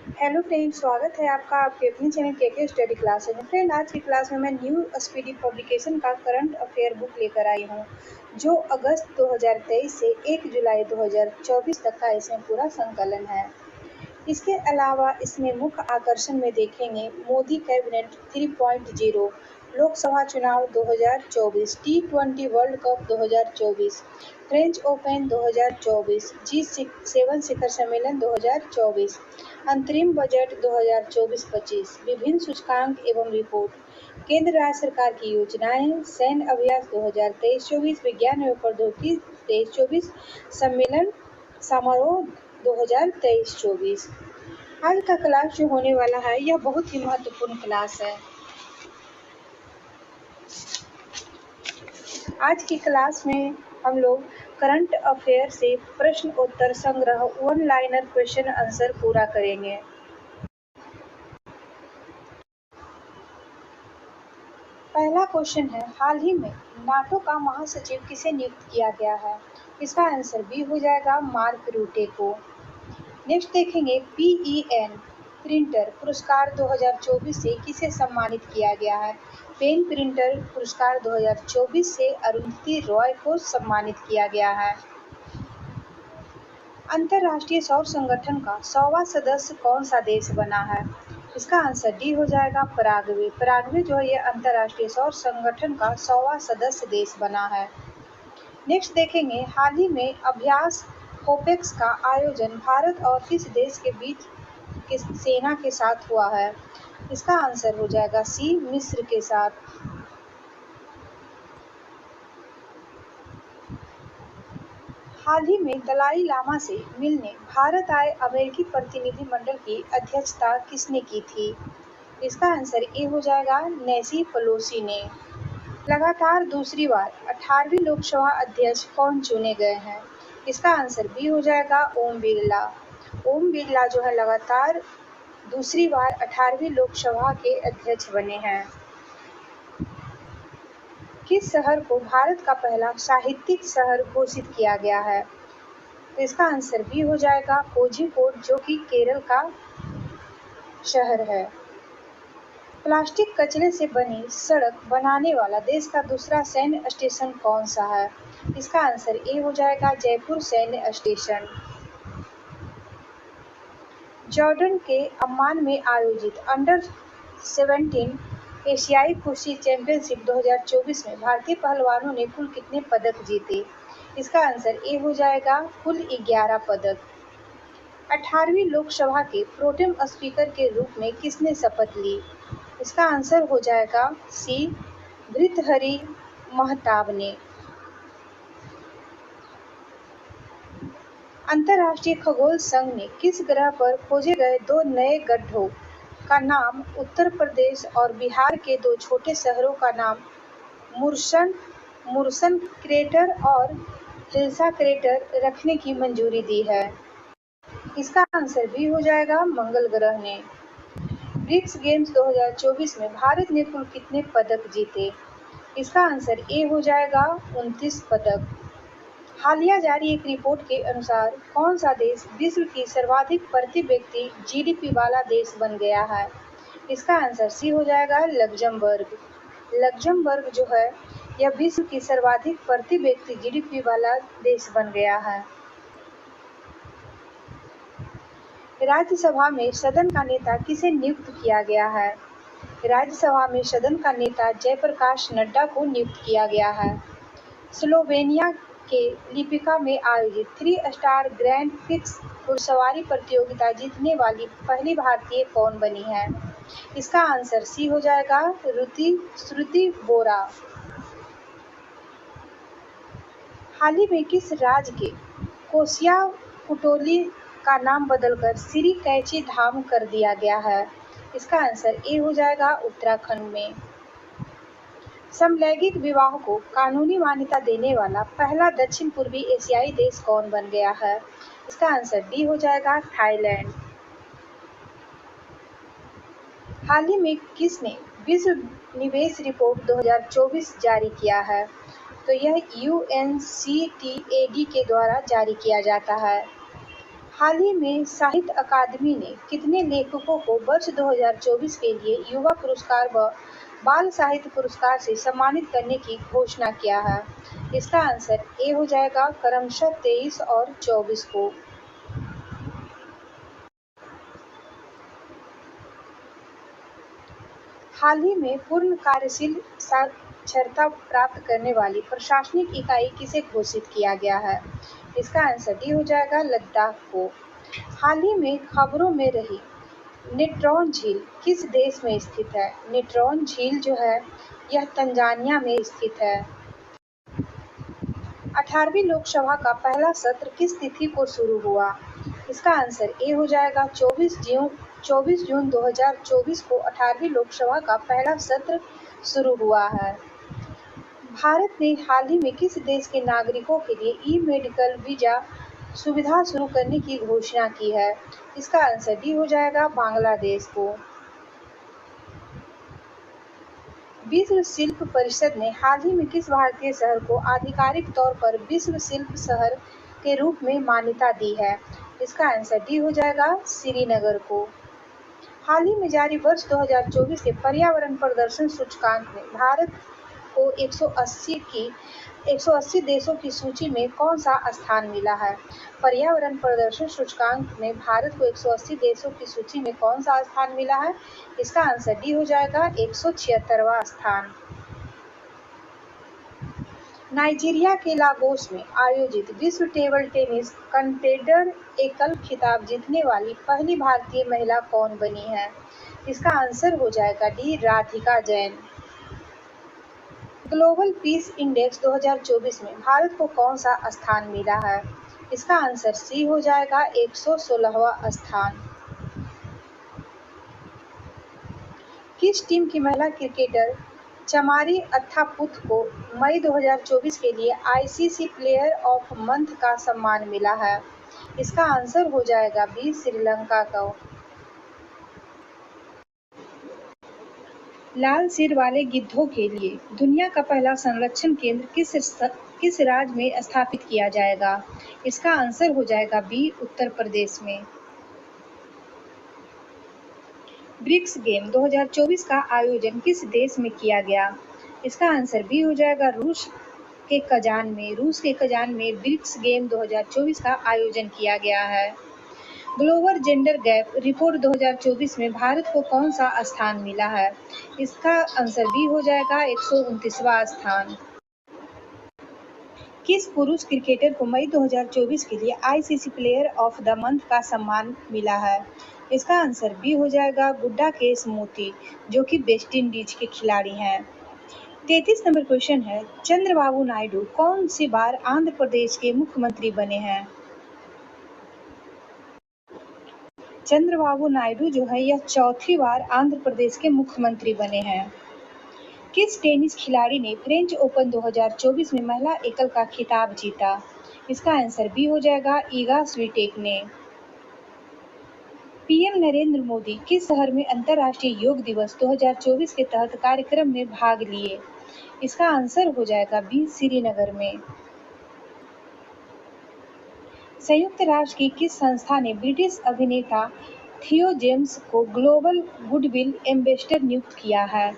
Hello friend, स्वागत है आपका आपके अपने चैनल के स्टडी क्लास में। फ्रेंड, आज की क्लास में मैं न्यू स्पीडी पब्लिकेशन का करंट अफेयर बुक लेकर आई हूँ, जो अगस्त 2023 से 1 जुलाई 2024 तक का इसमें पूरा संकलन है। इसके अलावा इसमें मुख्य आकर्षण में देखेंगे मोदी कैबिनेट 3.0, लोकसभा चुनाव 2024, T20 world cup 2024, French open 2024, G7 शिखर सम्मेलन 2024, अंतरिम बजट 2024-25, विभिन्न सूचकांक एवं रिपोर्ट, केंद्र राज्य सरकार की योजनाएं, सैन्य अभ्यास 2023-24, विज्ञान एवं प्रौद्योगिकी 23-24, सम्मेलन समारोह 2023-24। आज का क्लास जो होने वाला है यह बहुत ही महत्वपूर्ण क्लास है। आज की क्लास में हम लोग करंट अफेयर से प्रश्न उत्तर संग्रह वन लाइनर क्वेश्चन आंसर पूरा करेंगे। पहला क्वेश्चन है, हाल ही में नाटो का महासचिव किसे नियुक्त किया गया है? इसका आंसर बी हो जाएगा, मार्क रूटे को। नेक्स्ट देखेंगे, PEN प्रिंटर पुरस्कार 2024 से किसे सम्मानित किया गया है? पेन प्रिंटर पुरस्कार 2024 से अरुंधति रॉय को सम्मानित किया गया है। अंतर्राष्ट्रीय सौर संगठन का 100वां सदस्य कौन सा देश बना है? इसका आंसर डी हो जाएगा, पराग्वे। पराग्वे जो है ये अंतर्राष्ट्रीय सौर संगठन का 100वां सदस्य देश बना है। नेक्स्ट देखेंगे, हाल ही में अभ्यास होपेक्स का आयोजन भारत और किस देश के बीच किस सेना के साथ हुआ है? इसका आंसर हो जाएगा सी, मिस्र के साथ। हाल ही में दलाई लामा से मिलने भारत आए अमेरिकी प्रतिनिधिमंडल की अध्यक्षता किसने की थी? इसका आंसर ए हो जाएगा, नैन्सी पेलोसी ने। लगातार दूसरी बार 18वीं लोकसभा अध्यक्ष कौन चुने गए हैं? इसका आंसर बी हो जाएगा, ओम बिरला। ओम बिरला जो है लगातार दूसरी बार 18वीं लोकसभा के अध्यक्ष बने हैं। किस शहर को भारत का पहला साहित्यिक शहर घोषित किया गया है? तो इसका आंसर बी हो जाएगा, कोझिकोड, जो कि केरल का शहर है। प्लास्टिक कचरे से बनी सड़क बनाने वाला देश का दूसरा सैन्य स्टेशन कौन सा है? इसका आंसर ए हो जाएगा, जयपुर सैन्य स्टेशन। जॉर्डन के अम्मान में आयोजित अंडर 17 एशियाई कुश्ती चैंपियनशिप 2024 में भारतीय पहलवानों ने कुल कितने पदक जीते? इसका आंसर ए हो जाएगा, कुल 11 पदक। 18वीं लोकसभा के प्रोटेम स्पीकर के रूप में किसने शपथ ली? इसका आंसर हो जाएगा सी, भृतहरि महताब ने। अंतर्राष्ट्रीय खगोल संघ ने किस ग्रह पर खोजे गए दो नए गड्ढों का नाम उत्तर प्रदेश और बिहार के दो छोटे शहरों का नाम मुर्सन क्रेटर और हिल्सा क्रेटर रखने की मंजूरी दी है? इसका आंसर भी हो जाएगा, मंगल ग्रह ने। ब्रिक्स गेम्स 2024 में भारत ने कुल कितने पदक जीते? इसका आंसर ए हो जाएगा, 29 पदक। हालिया जारी एक रिपोर्ट के अनुसार कौन सा देश विश्व की सर्वाधिक प्रति व्यक्ति GDP वाला देश बन गया है? इसका आंसर सी हो जाएगा, लग्जमबर्ग। लग्जमबर्ग जो है यह विश्व की सर्वाधिक प्रति व्यक्ति GDP वाला देश बन गया है। राज्यसभा में सदन का नेता किसे नियुक्त किया गया है? राज्यसभा में सदन का नेता जयप्रकाश नड्डा को नियुक्त किया गया है। स्लोवेनिया के लिपिका में आयोजित 3 स्टार ग्रैंड प्रिक्स घुड़सवारी प्रतियोगिता जीतने वाली पहली भारतीय कौन बनी है? इसका आंसर सी हो जाएगा, श्रुति बोरा। हाल ही में किस राज्य के कोसिया कुटोली का नाम बदलकर श्री कैची धाम कर दिया गया है? इसका आंसर ए हो जाएगा, उत्तराखंड में। समलैंगिक विवाह को कानूनी मान्यता देने वाला पहला दक्षिण पूर्वी एशियाई देश कौन बन गया है? इसका आंसर डी हो जाएगा, थाईलैंड। हाल ही में किसने विश्व निवेश रिपोर्ट 2024 जारी किया है? तो यह UNCTAD के द्वारा जारी किया जाता है। हाल ही में साहित्य अकादमी ने कितने लेखकों को वर्ष 2024 के लिए युवा पुरस्कार व बाल साहित्य पुरस्कार से सम्मानित करने की घोषणा किया है? इसका आंसर ए हो जाएगा क्रमशः 23 और 24 को। हाल ही में पूर्ण कार्यशील साक्षरता प्राप्त करने वाली प्रशासनिक इकाई किसे घोषित किया गया है? इसका आंसर डी हो जाएगा लद्दाख को। हाल ही में खबरों में रही नेट्रॉन झील किस देश में स्थित है? नेट्रॉन झील जो है यह तंजानिया में स्थित है। 18वीं लोकसभा का पहला सत्र किस तिथि को शुरू हुआ? इसका आंसर ए हो जाएगा 24 जून 2024 को 18वीं लोकसभा का पहला सत्र शुरू हुआ है। भारत ने हाल ही में किस देश के नागरिकों के लिए ई मेडिकल वीजा सुविधा शुरू करने की घोषणा की है? इसका आंसर डी हो जाएगा बांग्लादेश को। विश्व शिल्प परिषद ने हाल ही में किस भारतीय शहर को आधिकारिक तौर पर विश्व शिल्प शहर के रूप में मान्यता दी है? इसका आंसर डी हो जाएगा श्रीनगर को। हाल ही में जारी वर्ष 2024 के पर्यावरण प्रदर्शन सूचकांक में भारत को 180 देशों की सूची में कौन सा स्थान मिला है? पर्यावरण प्रदर्शन सूचकांक में भारत को 180 देशों की सूची में कौन सा स्थान मिला है? इसका आंसर डी हो जाएगा 176वां स्थान। नाइजीरिया के लागोस में आयोजित विश्व टेबल टेनिस कंटेंडर एकल खिताब जीतने वाली पहली भारतीय महिला कौन बनी है? इसका आंसर हो जाएगा D Radhika Jain. Global peace index 2024 में भारत को कौन सा स्थान मिला है? इसका आंसर सी हो जाएगा 116वां स्थान। किस टीम की महिला क्रिकेटर चमारी अथापुथ को मई 2024 के लिए आईसीसी प्लेयर ऑफ मंथ का सम्मान मिला है? इसका आंसर हो जाएगा बी श्रीलंका का। लाल सिर वाले गिद्धों के लिए दुनिया का पहला संरक्षण केंद्र किस राज्य में स्थापित किया जाएगा? इसका आंसर हो जाएगा बी उत्तर प्रदेश में। ब्रिक्स गेम 2024 का आयोजन किस देश में किया गया? इसका आंसर बी हो जाएगा रूस के कजान में ब्रिक्स गेम 2024 का आयोजन किया गया है। ग्लोबल जेंडर गैप रिपोर्ट 2024 में भारत को कौन सा स्थान मिला है? इसका आंसर बी हो जाएगा 129वां स्थान। किस पुरुष क्रिकेटर को मई 2024 के लिए ICC player of the month का सम्मान मिला है? इसका आंसर बी हो जाएगा गुड्डा केस मोती, जो कि वेस्ट इंडीज के खिलाड़ी हैं। 33 नंबर क्वेश्चन है, चंद्रबाबू नायडू कौन सी बार आंध्र प्रदेश के मुख्यमंत्री बने हैं? चंद्रबाबू नायडू जो है यह चौथी बार आंध्र प्रदेश के मुख्यमंत्री बने हैं। किस टेनिस खिलाड़ी ने फ्रेंच ओपन 2024 में महिला एकल का खिताब जीता? इसका आंसर बी हो जाएगा ईगा स्वीटेक ने। पीएम नरेंद्र मोदी किस शहर में अंतर्राष्ट्रीय योग दिवस 2024 के तहत कार्यक्रम में भाग लिए? इसका आंसर हो जाएगा बी श्रीनगर में। संयुक्त राष्ट्र की किस संस्था ने ब्रिटिश अभिनेता थियो जेम्स को ग्लोबल गुडविल एम्बेसडर नियुक्त किया है?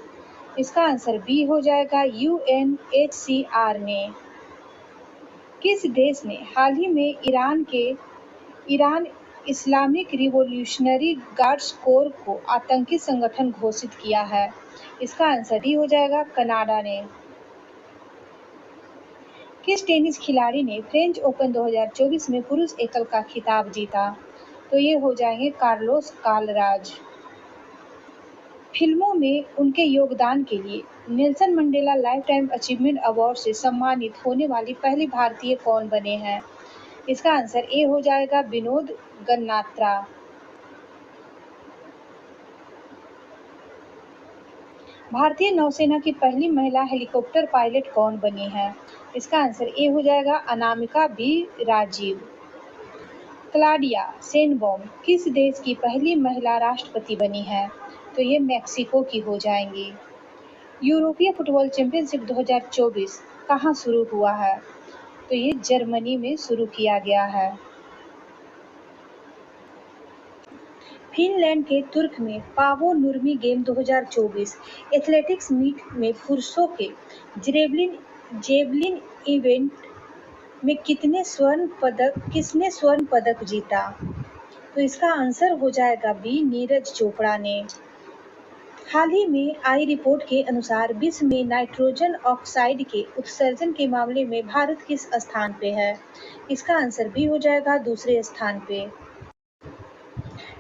इसका आंसर बी हो जाएगा यूएनएचसीआर ने। किस देश ने हाल ही में Iran Islamic revolutionary guards core को आतंकी संगठन घोषित किया है? इसका आंसर डी हो जाएगा कनाडा ने। किस टेनिस खिलाड़ी ने फ्रेंच ओपन 2024 में पुरुष एकल का खिताब जीता? तो ये हो जाएंगे कार्लोस कालराज। फिल्मों में उनके योगदान के लिए Nelson Mandela life time achievement award से सम्मानित होने वाली पहली भारतीय कौन बने हैं? इसका आंसर ए हो जाएगा विनोद गन्नात्रा। भारतीय नौसेना की पहली महिला हेलीकॉप्टर पायलट कौन बनी है? इसका आंसर ए हो जाएगा Anamika B Rajiv. Claudia Sheinbaum किस देश की पहली महिला राष्ट्रपति बनी है? तो ये मैक्सिको की हो जाएंगी। यूरोपीय फुटबॉल चैंपियनशिप 2024 कहाँ शुरू हुआ है? तो ये जर्मनी में शुरू किया गया है। फिनलैंड के तुर्क में पावो नुर्मी गेम 2024 एथलेटिक्स मीट में पुरुषों के जेवलिन इवेंट में किसने स्वर्ण पदक जीता? तो इसका आंसर हो जाएगा बी, नीरज चोपड़ा ने। हाल ही में आई रिपोर्ट के अनुसार विश्व में नाइट्रोजन ऑक्साइड के उत्सर्जन के मामले में भारत किस स्थान पे है? इसका आंसर बी हो जाएगा, दूसरे स्थान पे।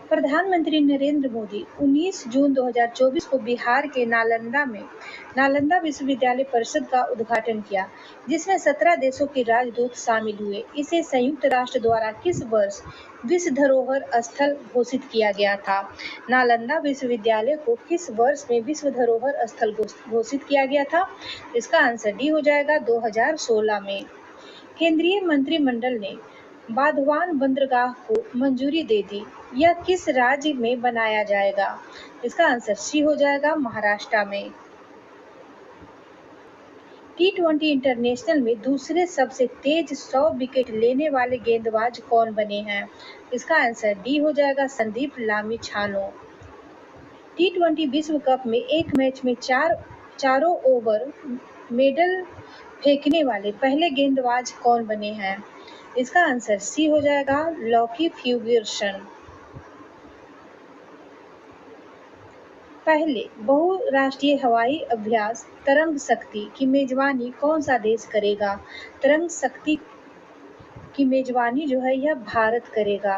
प्रधानमंत्री नरेंद्र मोदी 19 जून 2024 को बिहार के नालंदा विश्वविद्यालय परिषद का उद्घाटन किया, जिसमें 17 देशों के राजदूत शामिल हुए। इसे संयुक्त राष्ट्र द्वारा किस वर्ष विश्व धरोहर स्थल घोषित किया गया था? नालंदा विश्वविद्यालय को किस वर्ष में विश्व धरोहर स्थल घोषित किया गया था? इसका आंसर डी हो जाएगा, 2016 में। केंद्रीय मंत्रिमंडल ने बांधवान बंदरगाह को मंजूरी दे दी। यह किस राज्य में बनाया जाएगा? इसका आंसर सी हो जाएगा, महाराष्ट्र में। T20 इंटरनेशनल में दूसरे सबसे तेज 100 विकेट लेने वाले गेंदबाज कौन बने हैं? इसका आंसर डी हो जाएगा, संदीप लामिछानो। T20 विश्व कप में एक मैच में चारों ओवर मेडल फेंकने वाले पहले गेंदबाज कौन बने हैं? इसका आंसर सी हो जाएगा, लॉकी फर्ग्यूसन। पहले बहुराष्ट्रीय हवाई अभ्यास तरंग शक्ति की मेजबानी कौन सा देश करेगा? तरंग शक्ति की मेजबानी जो है यह भारत करेगा।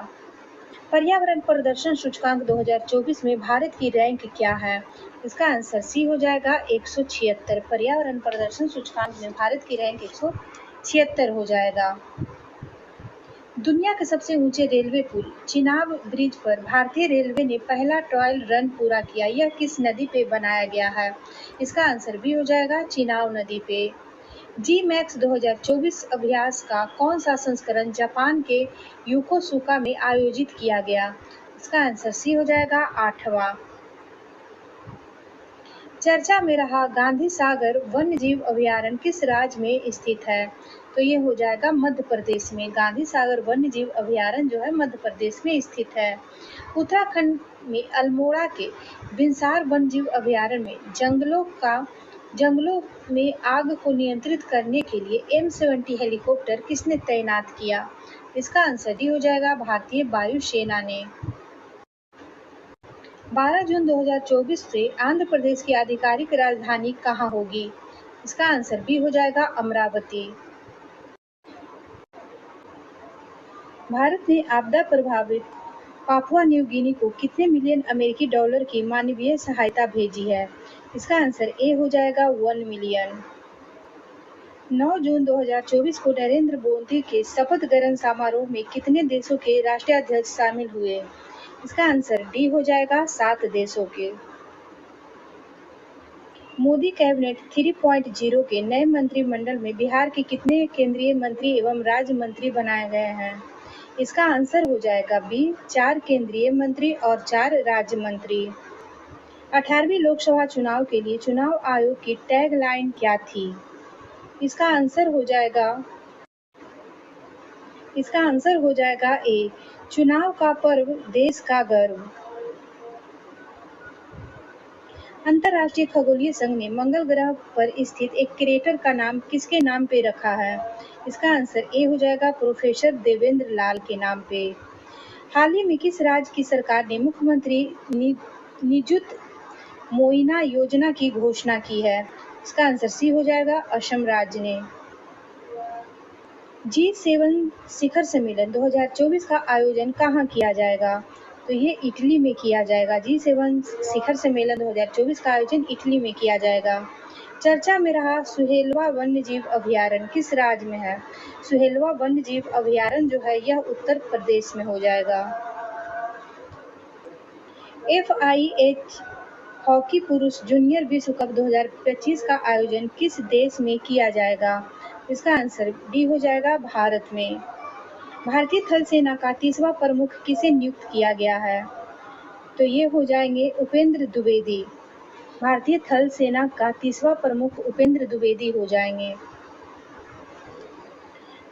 पर्यावरण प्रदर्शन सूचकांक 2024 में भारत की रैंक क्या है? इसका आंसर सी हो जाएगा, 176। पर्यावरण प्रदर्शन सूचकांक में भारत की रैंक 176 हो जाएगा। दुनिया के सबसे ऊंचे रेलवे पुल चिनाब ब्रिज पर भारतीय रेलवे ने पहला ट्रायल रन पूरा किया। यह किस नदी पे बनाया गया है? इसका आंसर भी हो जाएगा, चिनाब नदी पे। जी मैक्स 2024 अभ्यास का कौन सा संस्करण जापान के योकोसुका में आयोजित किया गया? इसका आंसर सी हो जाएगा, 8वां। चर्चा में रहा गांधी सागर वन्यजीव अभयारण्य किस राज्य में स्थित है? तो ये हो जाएगा मध्य प्रदेश में। गांधी सागर वन्यजीव अभयारण्य जो है मध्य प्रदेश में स्थित है। उत्तराखंड में अल्मोड़ा के बिनसार वन्यजीव अभयारण्य में जंगलों में आग को नियंत्रित करने के लिए M70 हेलीकॉप्टर किसने तैनात किया? इसका आंसर डी हो जाएगा, भारतीय वायुसेना ने। 12 जून 2024 से आंध्र प्रदेश की आधिकारिक राजधानी कहाँ होगी? इसका आंसर बी हो जाएगा, अमरावती। भारत ने आपदा प्रभावित पापुआ न्यू गिनी को कितने मिलियन अमेरिकी डॉलर की मानवीय सहायता भेजी है? इसका आंसर ए हो जाएगा, 1 मिलियन। 9 जून 2024 को नरेंद्र मोदी के शपथ ग्रहण समारोह में कितने देशों के राष्ट्राध्यक्ष शामिल हुए? इसका आंसर डी हो जाएगा, 7 देशों के। मोदी कैबिनेट 3.0 के नए मंत्रिमंडल में बिहार के कितने केंद्रीय मंत्री एवं राज्य मंत्री बनाए गए हैं? इसका आंसर हो जाएगा बी, 4 केंद्रीय मंत्री और 4 राज्य मंत्री। 18वीं लोकसभा चुनाव के लिए चुनाव आयोग की टैगलाइन क्या थी? इसका आंसर हो जाएगा ए, चुनाव का पर्व देश का गर्व। अंतर्राष्ट्रीय खगोलीय संघ ने मंगल ग्रह पर स्थित एक क्रेटर का नाम किसके नाम पे रखा है? इसका आंसर ए हो जाएगा, प्रोफेसर देवेंद्र लाल के नाम पे। हाल ही में किस राज्य की सरकार ने मुख्यमंत्री निजुत मोइना योजना की घोषणा की है? इसका आंसर सी हो जाएगा, असम राज्य ने। G7 शिखर सम्मेलन 2024 का आयोजन कहाँ किया जाएगा? तो ये इटली में किया जाएगा। G7 शिखर सम्मेलन 2024 का आयोजन इटली में किया जाएगा। चर्चा में रहा सुहेलवा वन्यजीव अभयारण्य किस राज्य में है? सुहेलवा वन्यजीव अभयारण्य जो है यह उत्तर प्रदेश में हो जाएगा। FIH हॉकी पुरुष जूनियर विश्व कप 2025 का आयोजन किस देश में किया जाएगा? इसका आंसर डी हो जाएगा, भारत में। भारतीय थल सेना का 30वां प्रमुख किसे नियुक्त किया गया है? तो ये हो जाएंगे उपेंद्र द्विवेदी। भारतीय थल सेना का 30वां प्रमुख उपेंद्र द्विवेदी हो जाएंगे।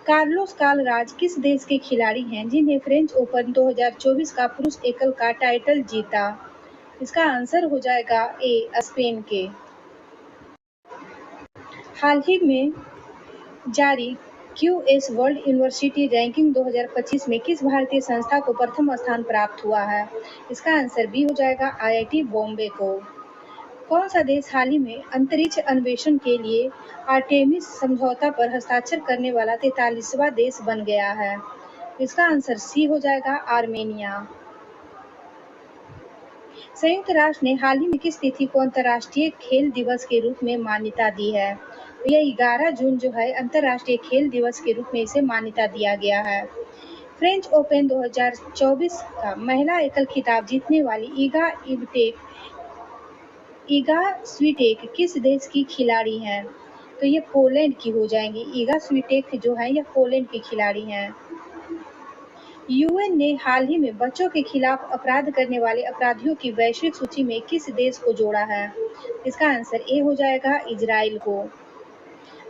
कार्लोस कालराज किस देश के खिलाड़ी हैं जिन्हें फ्रेंच ओपन 2024 का पुरुष एकल का टाइटल जीता? इसका आंसर हो जाएगा ए, स्पेन के। हाल ही में जारी क्यूएस वर्ल्ड यूनिवर्सिटी रैंकिंग 2025 में किस भारतीय संस्था को प्रथम स्थान प्राप्त हुआ है? इसका आंसर बी हो जाएगा आईआईटी बॉम्बे को। कौन सा देश हाल ही में अंतरिक्ष अन्वेषण के लिए आर्टेमिस समझौता पर हस्ताक्षर करने वाला 43वां देश बन गया है? इसका आंसर सी हो जाएगा आर्मेनिया। संयुक्त राष्ट्र ने हाल ही में किस तिथि को अंतर्राष्ट्रीय खेल दिवस के रूप में मान्यता दी है? तो यह 11 जून जो है अंतर्राष्ट्रीय खेल दिवस के रूप में इसे मान्यता दिया गया है। फ्रेंच ओपन 2024 का महिला एकल खिताब जीतने वाली ईगा स्वीटेक किस देश की खिलाड़ी हैं? तो ये पोलैंड की हो जाएंगी। ईगा स्वीटेक जो है यह पोलैंड की खिलाड़ी हैं। यूएन ने हाल ही में बच्चों के खिलाफ अपराध करने वाले अपराधियों की वैश्विक सूची में किस देश को जोड़ा है? इसका आंसर ए हो जाएगा इजराइल को।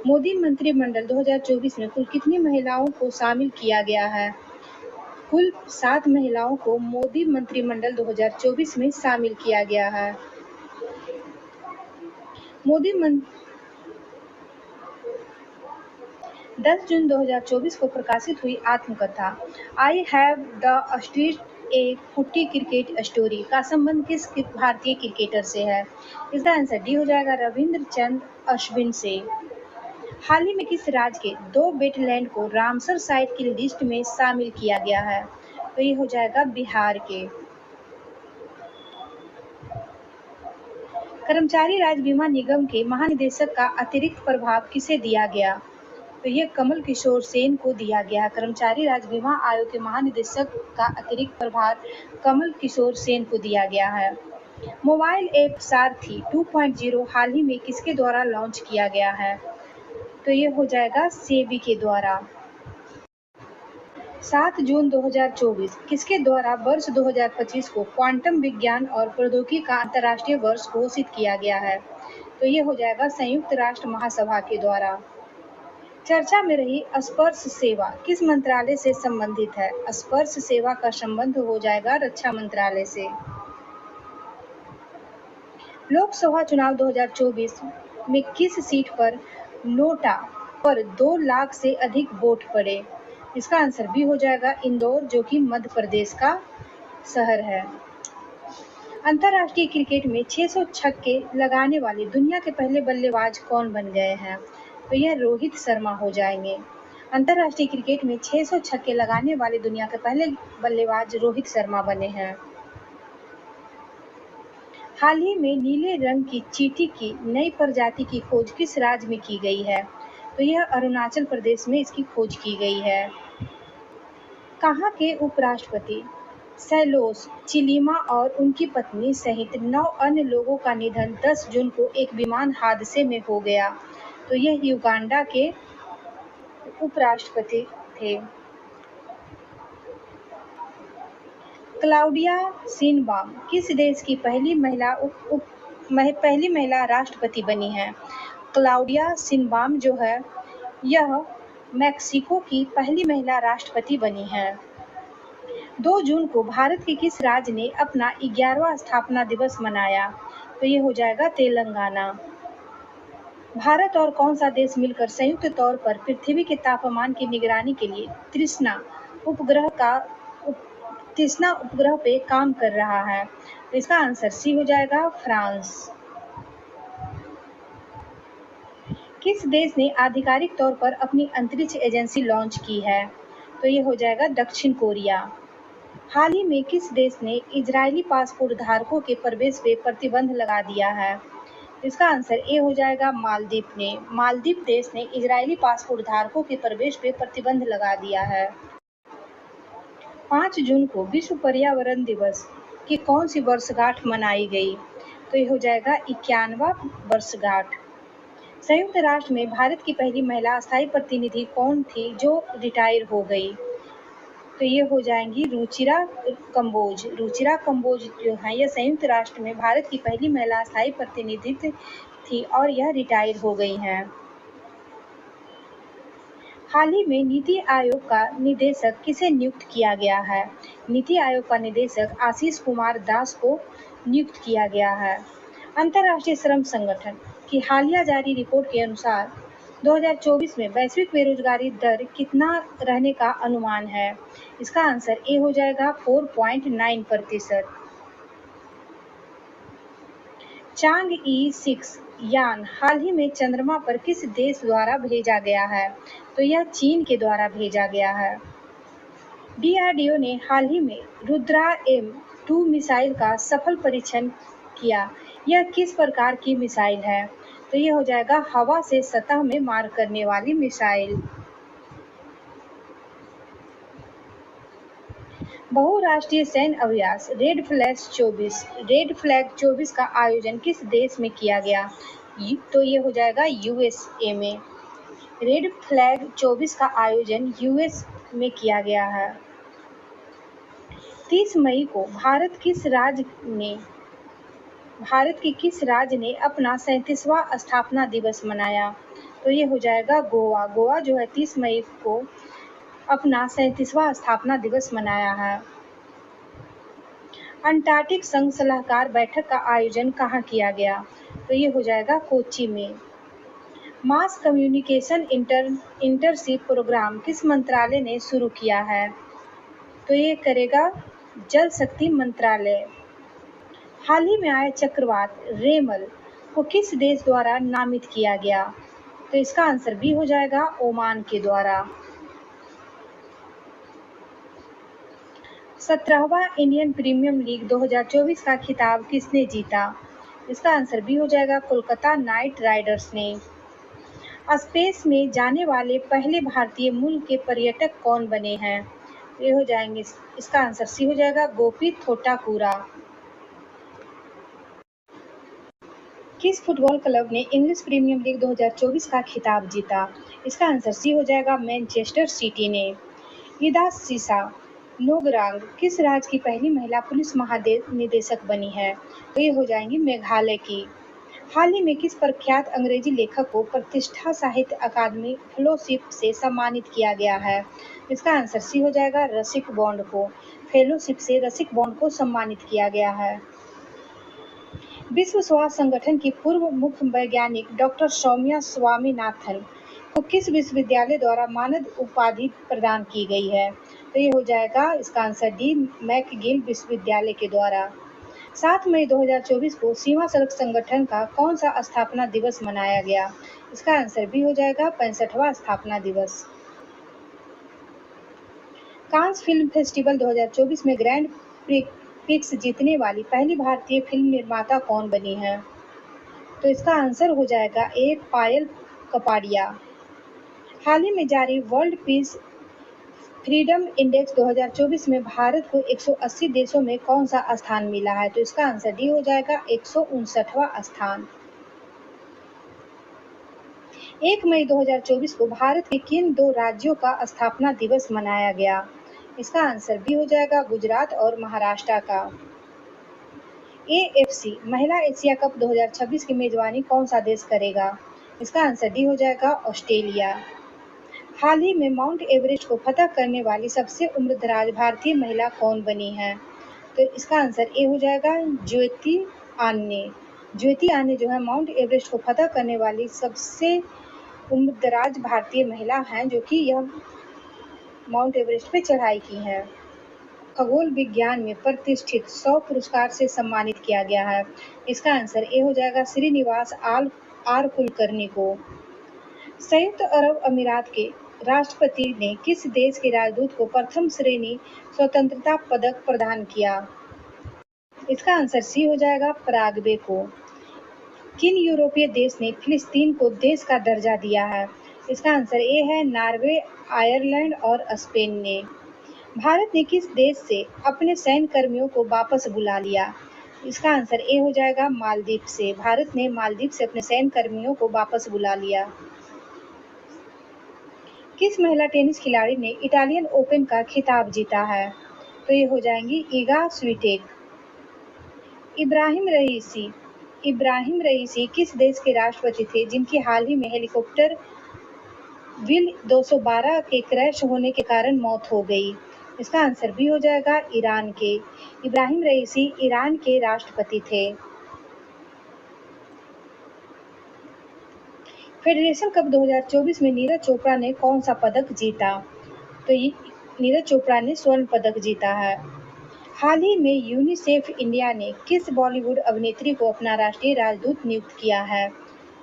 मोदी मंत्रिमंडल 2024 में कुल कितनी महिलाओं को शामिल किया गया है? कुल 7 महिलाओं को मोदी मंत्रिमंडल 2024 में शामिल किया गया है। मोदी 10 जून 2024 को प्रकाशित हुई आत्मकथा I have the street a फुट्टी क्रिकेट स्टोरी का संबंध किस भारतीय क्रिकेटर से है? इसका आंसर डी हो जाएगा रविंद्र चंद्र अश्विन से। हाल ही में किस राज्य के 2 वेटलैंड को रामसर साइट की लिस्ट में शामिल किया गया है? तो ये हो जाएगा बिहार के। कर्मचारी राज्य बीमा निगम के महानिदेशक का अतिरिक्त प्रभाव किसे दिया गया? तो ये कमल किशोर सेन को दिया गया। कर्मचारी राज्य बीमा आयोग के महानिदेशक का अतिरिक्त प्रभार कमल किशोर सेन को दिया गया है। मोबाइल ऐप सारथी 2.0 हाल ही में किसके द्वारा लॉन्च किया गया है? तो ये हो जाएगा सेबी के द्वारा। 7 जून 2024 किसके द्वारा वर्ष 2025 को क्वांटम विज्ञान और प्रौद्योगिकी का अंतर्राष्ट्रीय वर्ष घोषित किया गया है? तो ये हो जाएगा संयुक्त राष्ट्र महासभा के द्वारा। चर्चा में रही स्पर्श सेवा किस मंत्रालय से संबंधित है? स्पर्श सेवा का संबंध हो जाएगा रक्षा मंत्रालय से। लोकसभा चुनाव 2024 में किस सीट पर नोटा पर 2 लाख से अधिक वोट पड़े? इसका आंसर भी हो जाएगा इंदौर जो कि मध्य प्रदेश का शहर है। अंतर्राष्ट्रीय क्रिकेट में 600 छक्के लगाने वाले दुनिया के पहले बल्लेबाज कौन बन गए हैं? तो यह रोहित शर्मा हो जाएंगे। अंतर्राष्ट्रीय क्रिकेट में 600 छक्के लगाने वाले दुनिया के पहले बल्लेबाज रोहित शर्मा बने हैं। हाल ही में नीले रंग की चींटी की नई प्रजाति की खोज किस राज्य में की गई है? तो यह अरुणाचल प्रदेश में इसकी खोज की गई है। कहाँ के उपराष्ट्रपति सैलोस चिलीमा और उनकी पत्नी सहित 9 अन्य लोगों का निधन 10 जून को एक विमान हादसे में हो गया? तो यह युगांडा के उपराष्ट्रपति थे। क्लाउडिया शिनबाम किस देश की पहली महिला राष्ट्रपति बनी है? क्लाउडिया शिनबाम जो है यह मैक्सिको की पहली महिला राष्ट्रपति बनी है। 2 जून को भारत के किस राज्य ने अपना 11वां स्थापना दिवस मनाया? तो ये हो जाएगा तेलंगाना। भारत और कौन सा देश मिलकर संयुक्त तौर पर पृथ्वी के तापमान की निगरानी के लिए तृष्णा उपग्रह पे काम कर रहा है? तो इसका आंसर सी हो जाएगा फ्रांस। किस देश ने आधिकारिक तौर पर अपनी अंतरिक्ष एजेंसी लॉन्च की है? तो ये हो जाएगा दक्षिण कोरिया। हाल ही में किस देश ने इजरायली पासपोर्ट धारकों के प्रवेश पे प्रतिबंध लगा दिया है? इसका आंसर ए हो जाएगा मालदीव ने। मालदीव देश ने इजरायली पासपोर्ट धारकों के प्रवेश पे प्रतिबंध लगा दिया है। 5 जून को विश्व पर्यावरण दिवस की कौन सी वर्षगांठ मनाई गई? तो ये हो जाएगा 91वां वर्षगांठ। संयुक्त राष्ट्र में भारत की पहली महिला स्थायी प्रतिनिधि कौन थी जो रिटायर हो गई? तो ये हो जाएंगी रुचिरा कंबोज। रुचिरा कंबोज जो है यह संयुक्त राष्ट्र में भारत की पहली महिला स्थायी प्रतिनिधि थी और यह रिटायर हो गई हैं। हाल ही में नीति आयोग का निदेशक किसे नियुक्त किया गया है? नीति आयोग का निदेशक आशीष कुमार दास को नियुक्त किया गया है। अंतर्राष्ट्रीय श्रम संगठन की हालिया जारी रिपोर्ट के अनुसार 2024 में वैश्विक बेरोजगारी दर कितना रहने का अनुमान है? इसका आंसर ए हो जाएगा 4.9%। चांग ई 6 यान हाल ही में चंद्रमा पर किस देश द्वारा भेजा गया है? तो यह चीन के द्वारा भेजा गया है। डीआरडीओ ने हाल ही में रुद्रा M2 मिसाइल का सफल परीक्षण किया। यह किस प्रकार की मिसाइल है? तो यह हो जाएगा हवा से सतह में मार करने वाली मिसाइल। बहुराष्ट्रीय सैन्य अभ्यास रेड फ्लैग 24 का आयोजन किस देश में किया गया? तो ये हो जाएगा यूएसए में। रेड फ्लैग 24 का आयोजन यूएस में किया गया है। 30 मई को भारत के किस राज्य ने अपना 37वां स्थापना दिवस मनाया? तो ये हो जाएगा गोवा। गोवा जो है 30 मई को अपना 37वां स्थापना दिवस मनाया है। अंटार्कटिक संघ सलाहकार बैठक का आयोजन कहाँ किया गया? तो ये हो जाएगा कोच्चि में। मास कम्युनिकेशन इंटर्नशिप प्रोग्राम किस मंत्रालय ने शुरू किया है? तो ये करेगा जल शक्ति मंत्रालय। हाल ही में आए चक्रवात रेमल को किस देश द्वारा नामित किया गया? तो इसका आंसर बी हो जाएगा ओमान के द्वारा। 17वां इंडियन प्रीमियर लीग 2024 का खिताब किसने जीता? इसका आंसर बी हो जाएगा कोलकाता नाइट राइडर्स ने। स्पेस में जाने वाले पहले भारतीय मूल के पर्यटक कौन बने हैं? ये हो जाएंगे, इसका आंसर सी हो जाएगा गोपी थोटाकुरा। किस फुटबॉल क्लब ने इंग्लिश प्रीमियर लीग 2024 का खिताब जीता? इसका आंसर सी हो जाएगा मैनचेस्टर सिटी ने। ईदा सीसा नोगरांग किस राज्य की पहली महिला पुलिस महानिदेशक बनी है? तो ये हो जाएंगी मेघालय की। हाल ही में किस प्रख्यात अंग्रेजी लेखक को प्रतिष्ठा साहित्य अकादमी फेलोशिप से सम्मानित किया गया है? इसका आंसर सी हो जाएगा रसिक बॉन्ड को। फेलोशिप से रसिक बॉन्ड को सम्मानित किया गया है। विश्व स्वास्थ्य संगठन की पूर्व मुख्य वैज्ञानिक डॉक्टर सौम्या स्वामीनाथन को किस विश्वविद्यालय द्वारा मानद उपाधि प्रदान की गई है? तो ये हो जाएगा इसका आंसर डी मैकगिल विश्वविद्यालय के द्वारा। 7 मई 2024 को सीमा सड़क संगठन का कौन सा स्थापना दिवस मनाया गया? इसका आंसर बी हो जाएगा 65वां स्थापना दिवस। कांस फिल्म फेस्टिवल 2024 में ग्रैंड प्रिक्स जीतने वाली पहली भारतीय फिल्म निर्माता कौन बनी है? तो इसका आंसर हो जाएगा ए पायल कपाड़िया। हाल ही में जारी वर्ल्ड पीस फ्रीडम इंडेक्स 2024 में भारत को 180 देशों में कौन सा स्थान मिला है? तो इसका आंसर डी हो जाएगा 159वां स्थान। 1 मई 2024 को भारत के किन दो राज्यों का स्थापना दिवस मनाया गया? इसका आंसर बी हो जाएगा गुजरात और महाराष्ट्र का। AFC महिला एशिया कप 2026 की मेजबानी कौन सा देश करेगा? इसका आंसर डी हो जाएगा ऑस्ट्रेलिया। हाल ही में माउंट एवरेस्ट को फतह करने वाली सबसे उम्रदराज भारतीय महिला कौन बनी है? तो इसका आंसर ए हो जाएगा ज्योति आने। ज्योति आने जो है माउंट एवरेस्ट को फतह करने वाली सबसे उम्रदराज भारतीय महिला हैं, जो कि यह माउंट एवरेस्ट पे चढ़ाई की है। खगोल विज्ञान में प्रतिष्ठित 100 पुरस्कार से सम्मानित किया गया है। इसका आंसर ए हो जाएगा श्रीनिवास आर कुलकर्णी को। संयुक्त अरब अमीरात के राष्ट्रपति ने किस देश के राजदूत को प्रथम श्रेणी स्वतंत्रता पदक प्रदान किया? इसका आंसर सी हो जाएगा पराग्वे को। किन यूरोपीय देश ने फिलिस्तीन को देश का दर्जा दिया है? इसका आंसर ए है नॉर्वे, आयरलैंड और स्पेन ने। भारत ने किस देश से अपने सैन्य कर्मियों को वापस बुला लिया? इसका आंसर ए हो जाएगा मालदीव से। भारत ने मालदीव से अपने सैन्य कर्मियों को वापस बुला लिया। किस महिला टेनिस खिलाड़ी ने इटालियन ओपन का खिताब जीता है? तो ये हो जाएंगी ईगा स्वीटेक। इब्राहिम रईसी किस देश के राष्ट्रपति थे जिनकी हाल ही में हेलीकॉप्टर विल 212 के क्रैश होने के कारण मौत हो गई। इसका आंसर बी हो जाएगा ईरान के। इब्राहिम रईसी ईरान के राष्ट्रपति थे। फेडरेशन कप 2024 में नीरज चोपड़ा ने कौन सा पदक जीता? तो नीरज चोपड़ा ने स्वर्ण पदक जीता है। हाल ही में यूनिसेफ इंडिया ने किस बॉलीवुड अभिनेत्री को अपना राष्ट्रीय राजदूत नियुक्त किया है?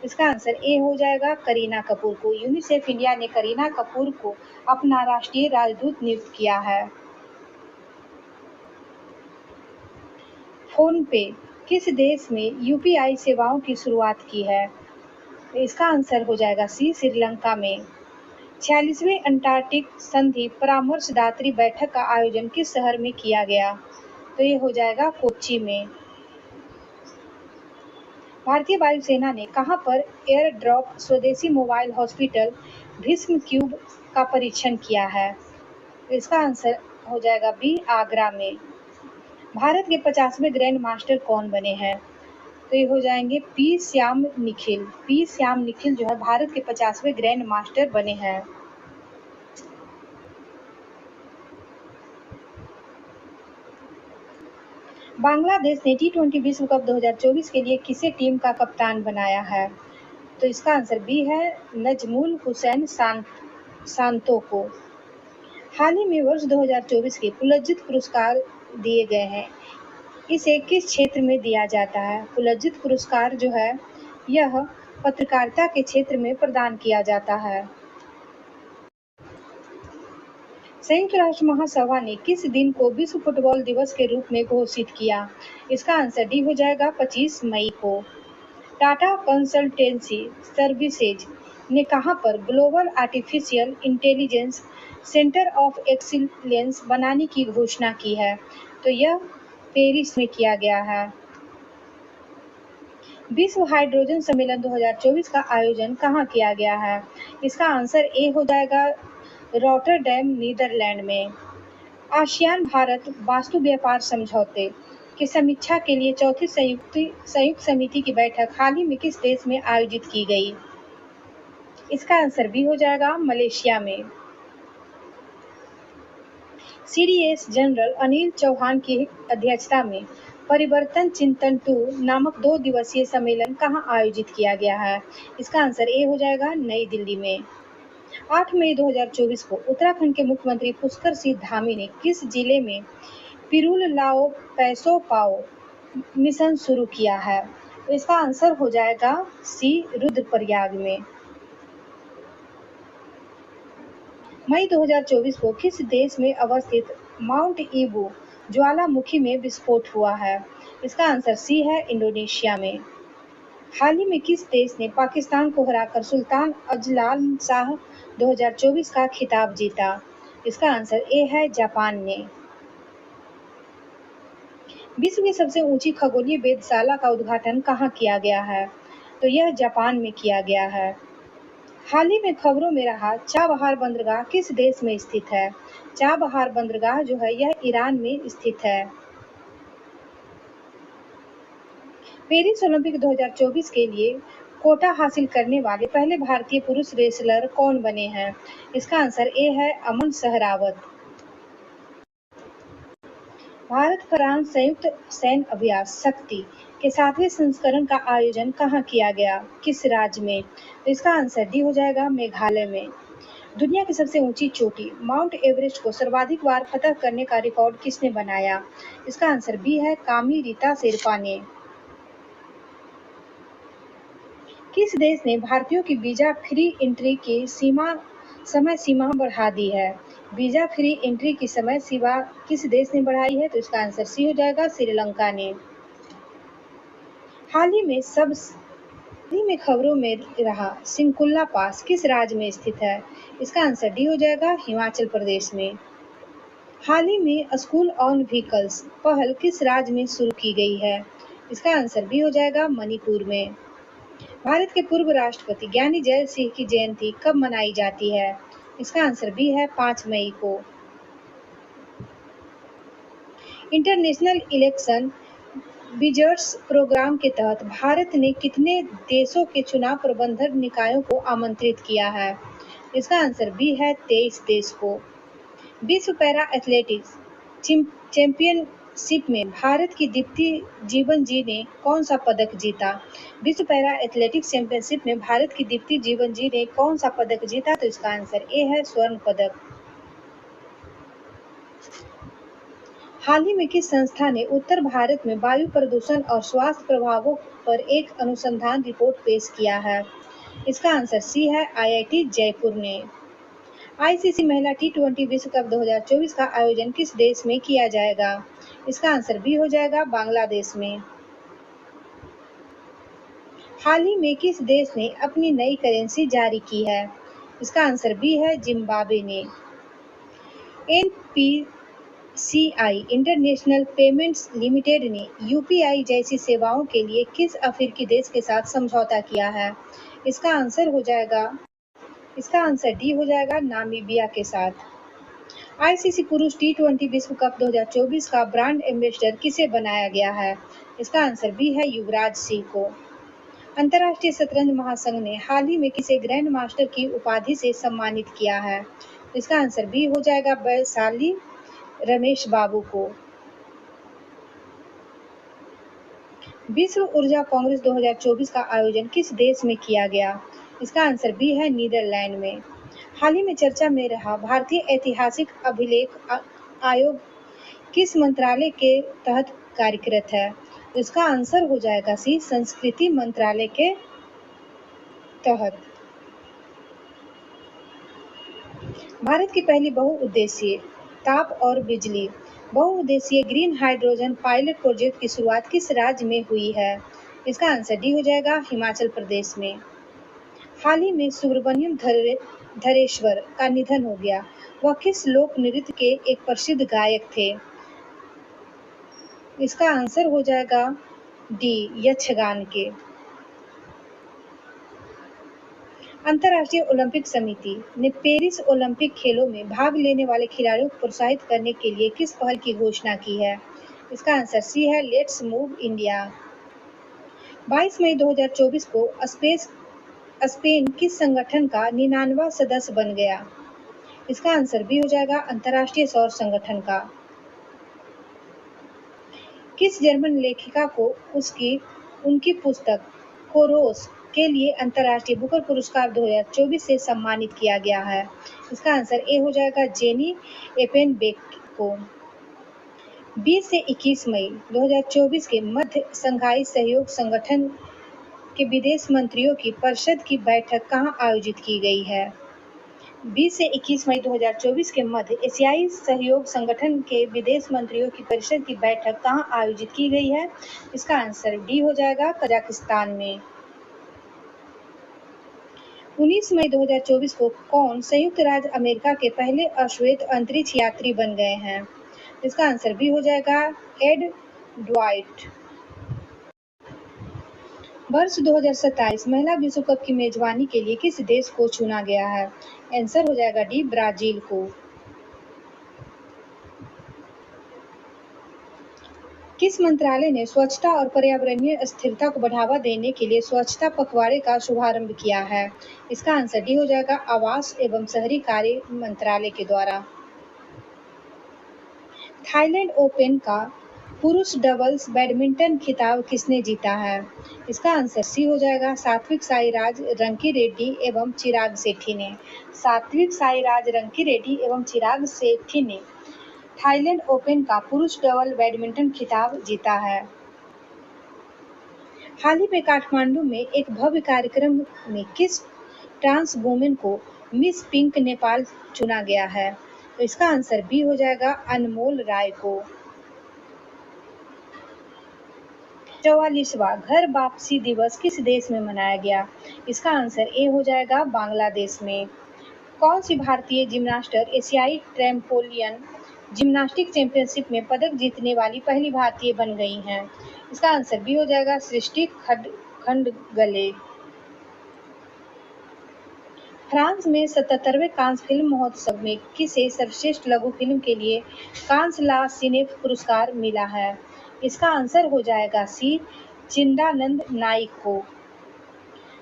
इसका आंसर ए हो जाएगा करीना कपूर को। यूनिसेफ इंडिया ने करीना कपूर को अपना राष्ट्रीय राजदूत नियुक्त किया है। फोन पे किस देश में यूपीआई सेवाओं की शुरुआत की है? इसका आंसर हो जाएगा सी श्रीलंका में। 46वें अंटार्कटिक संधि परामर्शदात्री बैठक का आयोजन किस शहर में किया गया? तो ये हो जाएगा कोच्चि में। भारतीय वायुसेना ने कहां पर एयर ड्रॉप स्वदेशी मोबाइल हॉस्पिटल भीष्म क्यूब का परीक्षण किया है? इसका आंसर हो जाएगा बी आगरा में। भारत के 50वें ग्रैंड मास्टर कौन बने हैं? तो ये हो जाएंगे पी श्याम निखिल। पी श्याम निखिल जो है भारत के 50वें ग्रैंड मास्टर बने हैं। बांग्लादेश ने T20 विश्व कप 2024 के लिए किसे टीम का कप्तान बनाया है? तो इसका आंसर बी है नजमुल हुसैन शांतो को। हाल ही में वर्ष 2024 के पुलंजित पुरस्कार दिए गए हैं। इसे किस क्षेत्र में दिया जाता है? पुलंजित पुरस्कार जो है यह पत्रकारिता के क्षेत्र में प्रदान किया जाता है। संयुक्त राष्ट्र महासभा ने किस दिन को विश्व फुटबॉल दिवस के रूप में घोषित किया? इसका आंसर डी हो जाएगा 25 मई को। टाटा कंसल्टेंसी सर्विसेज ने कहां पर global artificial intelligence centre of excellence बनाने की घोषणा की है? तो यह पेरिस में किया गया है। विश्व हाइड्रोजन सम्मेलन 2024 का आयोजन कहां किया गया है? इसका आंसर ए हो जाएगा रॉटरडैम नीदरलैंड में। आसियान भारत वास्तु व्यापार समझौते की समीक्षा के लिए चौथी संयुक्त समिति की बैठक हाल ही में किस देश में आयोजित की गई? इसका आंसर भी हो जाएगा मलेशिया में। सीडीएस जनरल अनिल चौहान की अध्यक्षता में परिवर्तन चिंतन 2 नामक 2 दिवसीय सम्मेलन कहां आयोजित किया गया है? इसका आंसर ए हो जाएगा नई दिल्ली में। 8 मई 2024 को उत्तराखंड के मुख्यमंत्री पुष्कर सिंह धामी ने किस जिले में पिरुल लाओ पैसो पाओ मिशन शुरू किया है? तो इसका आंसर हो जाएगा सी रुद्रप्रयाग में। मई 2024 को किस देश में अवस्थित माउंट ईबू ज्वालामुखी में विस्फोट हुआ है? इसका आंसर सी है इंडोनेशिया में। हाल ही में किस देश ने पाकिस्तान को हराकर सुल्तान अजलान शाह 2024 का खिताब जीता? इसका आंसर ए है जापान ने। विश्व की सबसे ऊंची खगोलीय वेधशाला का उद्घाटन कहाँ किया गया है? तो यह जापान में किया गया है। हाल ही में खबरों में रहा चाबहार बंदरगाह किस देश में स्थित है? चाबहार बंदरगाह जो है यह ईरान में स्थित है। पेरिस ओलंपिक 2024 के लिए कोटा हासिल करने वाले पहले भारतीय पुरुष रेसलर कौन बने हैं? इसका आंसर ए है अमन सहरावत। भारत फ्रांस संयुक्त सैन्य अभ्यास शक्ति के 7वें संस्करण का आयोजन कहाँ किया गया? किस राज्य में? तो इसका आंसर डी हो जाएगा मेघालय में। दुनिया की सबसे ऊंची चोटी माउंट एवरेस्ट को सर्वाधिक बार फतह करने का रिकॉर्ड किसने बनाया? इसका आंसर बी है कामी रीता शेरपा ने। किस देश ने भारतीयों की वीजा फ्री एंट्री की समय सीमा बढ़ा दी है? वीजा फ्री एंट्री की समय सीमा किस देश ने बढ़ाई है? तो इसका आंसर सी हो जाएगा श्रीलंका ने। हाल ही में खबरों में रहा सिंकुल्ला पास किस राज्य में स्थित है? इसका आंसर डी हो जाएगा हिमाचल प्रदेश में। हाल ही में स्कूल ऑन व्हीकल्स पहल किस राज्य में शुरू की गई है? इसका आंसर बी हो जाएगा मणिपुर में। भारत के पूर्व राष्ट्रपति ज्ञानी जैल सिंह की जयंती कब मनाई जाती है? इसका आंसर बी है 5 मई को। इंटरनेशनल इलेक्शन विजर्स प्रोग्राम के तहत भारत ने कितने देशों के चुनाव प्रबंधन निकायों को आमंत्रित किया है? इसका आंसर बी है 23 देश को। विश्व पैरा एथलेटिक्स चैंपियनशिप में भारत की दीप्ति जीवन जी ने कौन सा पदक जीता? विश्व पैरा एथलेटिक्स चैंपियनशिप में भारत की दीप्ति जीवन जी ने कौन सा पदक जीता? तो इसका आंसर ए है स्वर्ण पदक। हाल ही में किस संस्था ने उत्तर भारत में वायु प्रदूषण और स्वास्थ्य प्रभावों पर एक अनुसंधान रिपोर्ट पेश किया है? इसका आंसर सी है आईआईटी जयपुर ने। आईसीसी महिला टी20 विश्व कप 2024 का आयोजन किस देश में किया जाएगा? इसका आंसर बी हो जाएगा बांग्लादेश में। हाल ही में किस देश ने अपनी नई करेंसी जारी की है? इसका आंसर बी है जिम्बाब्वे ने। एनपीसीआई इंटरनेशनल पेमेंट्स लिमिटेड ने यूपीआई जैसी सेवाओं के लिए किस अफ्रीकी देश के साथ समझौता किया है? इसका आंसर डी हो जाएगा नामीबिया के साथ। आईसीसी पुरुष टी20 विश्व कप 2024 का ब्रांड एम्बेसडर किसे बनाया गया है? इसका आंसर बी है युवराज सिंह को। अंतर्राष्ट्रीय शतरंज महासंघ ने हाल ही में किसे ग्रैंड मास्टर की उपाधि से सम्मानित किया है? इसका आंसर बी हो जाएगा वैशाली रमेश बाबू को। विश्व ऊर्जा कांग्रेस 2024 का आयोजन किस देश में किया गया? इसका आंसर बी है नीदरलैंड में। हाल ही में चर्चा में रहा भारतीय ऐतिहासिक अभिलेख आयोग किस मंत्रालय के तहत कार्यरत है? इसका आंसर हो जाएगा सी संस्कृति मंत्रालय के तहत। भारत की पहली बहुउद्देशीय ताप और बिजली बहुउद्देशीय ग्रीन हाइड्रोजन पायलट प्रोजेक्ट की शुरुआत किस राज्य में हुई है? इसका आंसर डी हो जाएगा हिमाचल प्रदेश में। हाल ही में सुब्रमण्यम धरेश्वर का निधन हो गया। वह किस लोक नृत्य के एक प्रसिद्ध गायक थे? इसका आंसर हो जाएगा डी यक्षगान के। अंतर्राष्ट्रीय ओलंपिक समिति ने पेरिस ओलंपिक खेलों में भाग लेने वाले खिलाड़ियों को प्रोत्साहित करने के लिए किस पहल की घोषणा की है? इसका आंसर सी है लेट्स मूव इंडिया। 22 मई 2024 को स्पेन किस संगठन का 99वां सदस्य बन गया? इसका आंसर बी हो जाएगा अंतर्राष्ट्रीय सौर संगठन का। किस जर्मन लेखिका को उनकी पुस्तक कोरोस के लिए अंतर्राष्ट्रीय बुकर पुरस्कार 2024 से सम्मानित किया गया है? इसका आंसर ए हो जाएगा जेनी एपेनबेक को। 20 से 21 मई 2024 के मध्य शंघाई सहयोग संगठन के विदेश मंत्रियों की परिषद की बैठक कहाँ आयोजित की गई है? 20 से 21 मई 2024 के मध्य एशियाई सहयोग संगठन के विदेश मंत्रियों की परिषद की बैठक कहाँ आयोजित की गई है? इसका आंसर डी हो जाएगा कजाकिस्तान में। 19 मई 2024 को कौन संयुक्त राज्य अमेरिका के पहले अश्वेत अंतरिक्ष यात्री बन गए हैं? इसका आंसर बी हो जाएगा एड ड्वाइट। वर्ष 2027 महिला विश्व कप की मेजबानी के लिए किस देश को चुना गया है? आंसर हो जाएगा डी ब्राजील को। किस मंत्रालय ने स्वच्छता और पर्यावरणीय स्थिरता को बढ़ावा देने के लिए स्वच्छता पखवाड़े का शुभारंभ किया है? इसका आंसर डी हो जाएगा आवास एवं शहरी कार्य मंत्रालय के द्वारा। थाईलैंड ओपन का पुरुष डबल्स बैडमिंटन खिताब किसने जीता है? इसका आंसर सी हो जाएगा सात्विक साईराज रंकीरेड्डी एवं चिराग सेठी ने। सात्विक साईराज रंकीरेड्डी एवं चिराग सेठी ने थाईलैंड ओपन का पुरुष डबल बैडमिंटन खिताब जीता है। हाल ही में काठमांडू में एक भव्य कार्यक्रम में किस ट्रांस वुमेन को मिस पिंक नेपाल चुना गया है? तो इसका आंसर बी हो जाएगा अनमोल राय को। 44वां घर वापसी दिवस किस देश में मनाया गया? इसका आंसर ए हो जाएगा बांग्लादेश में। कौन सी भारतीय जिम्नास्टर एशियाई ट्रैम्पोलिन जिम्नास्टिक चैंपियनशिप में पदक जीतने वाली पहली भारतीय बन गई हैं? इसका आंसर बी हो जाएगा सृष्टि खंडगले। फ्रांस में 77वें कांस फिल्म महोत्सव में किसे सर्वश्रेष्ठ लघु फिल्म के लिए कांस ला सिनेफ पुरस्कार मिला है? इसका आंसर हो जाएगा सी चिदानंद नाइक को।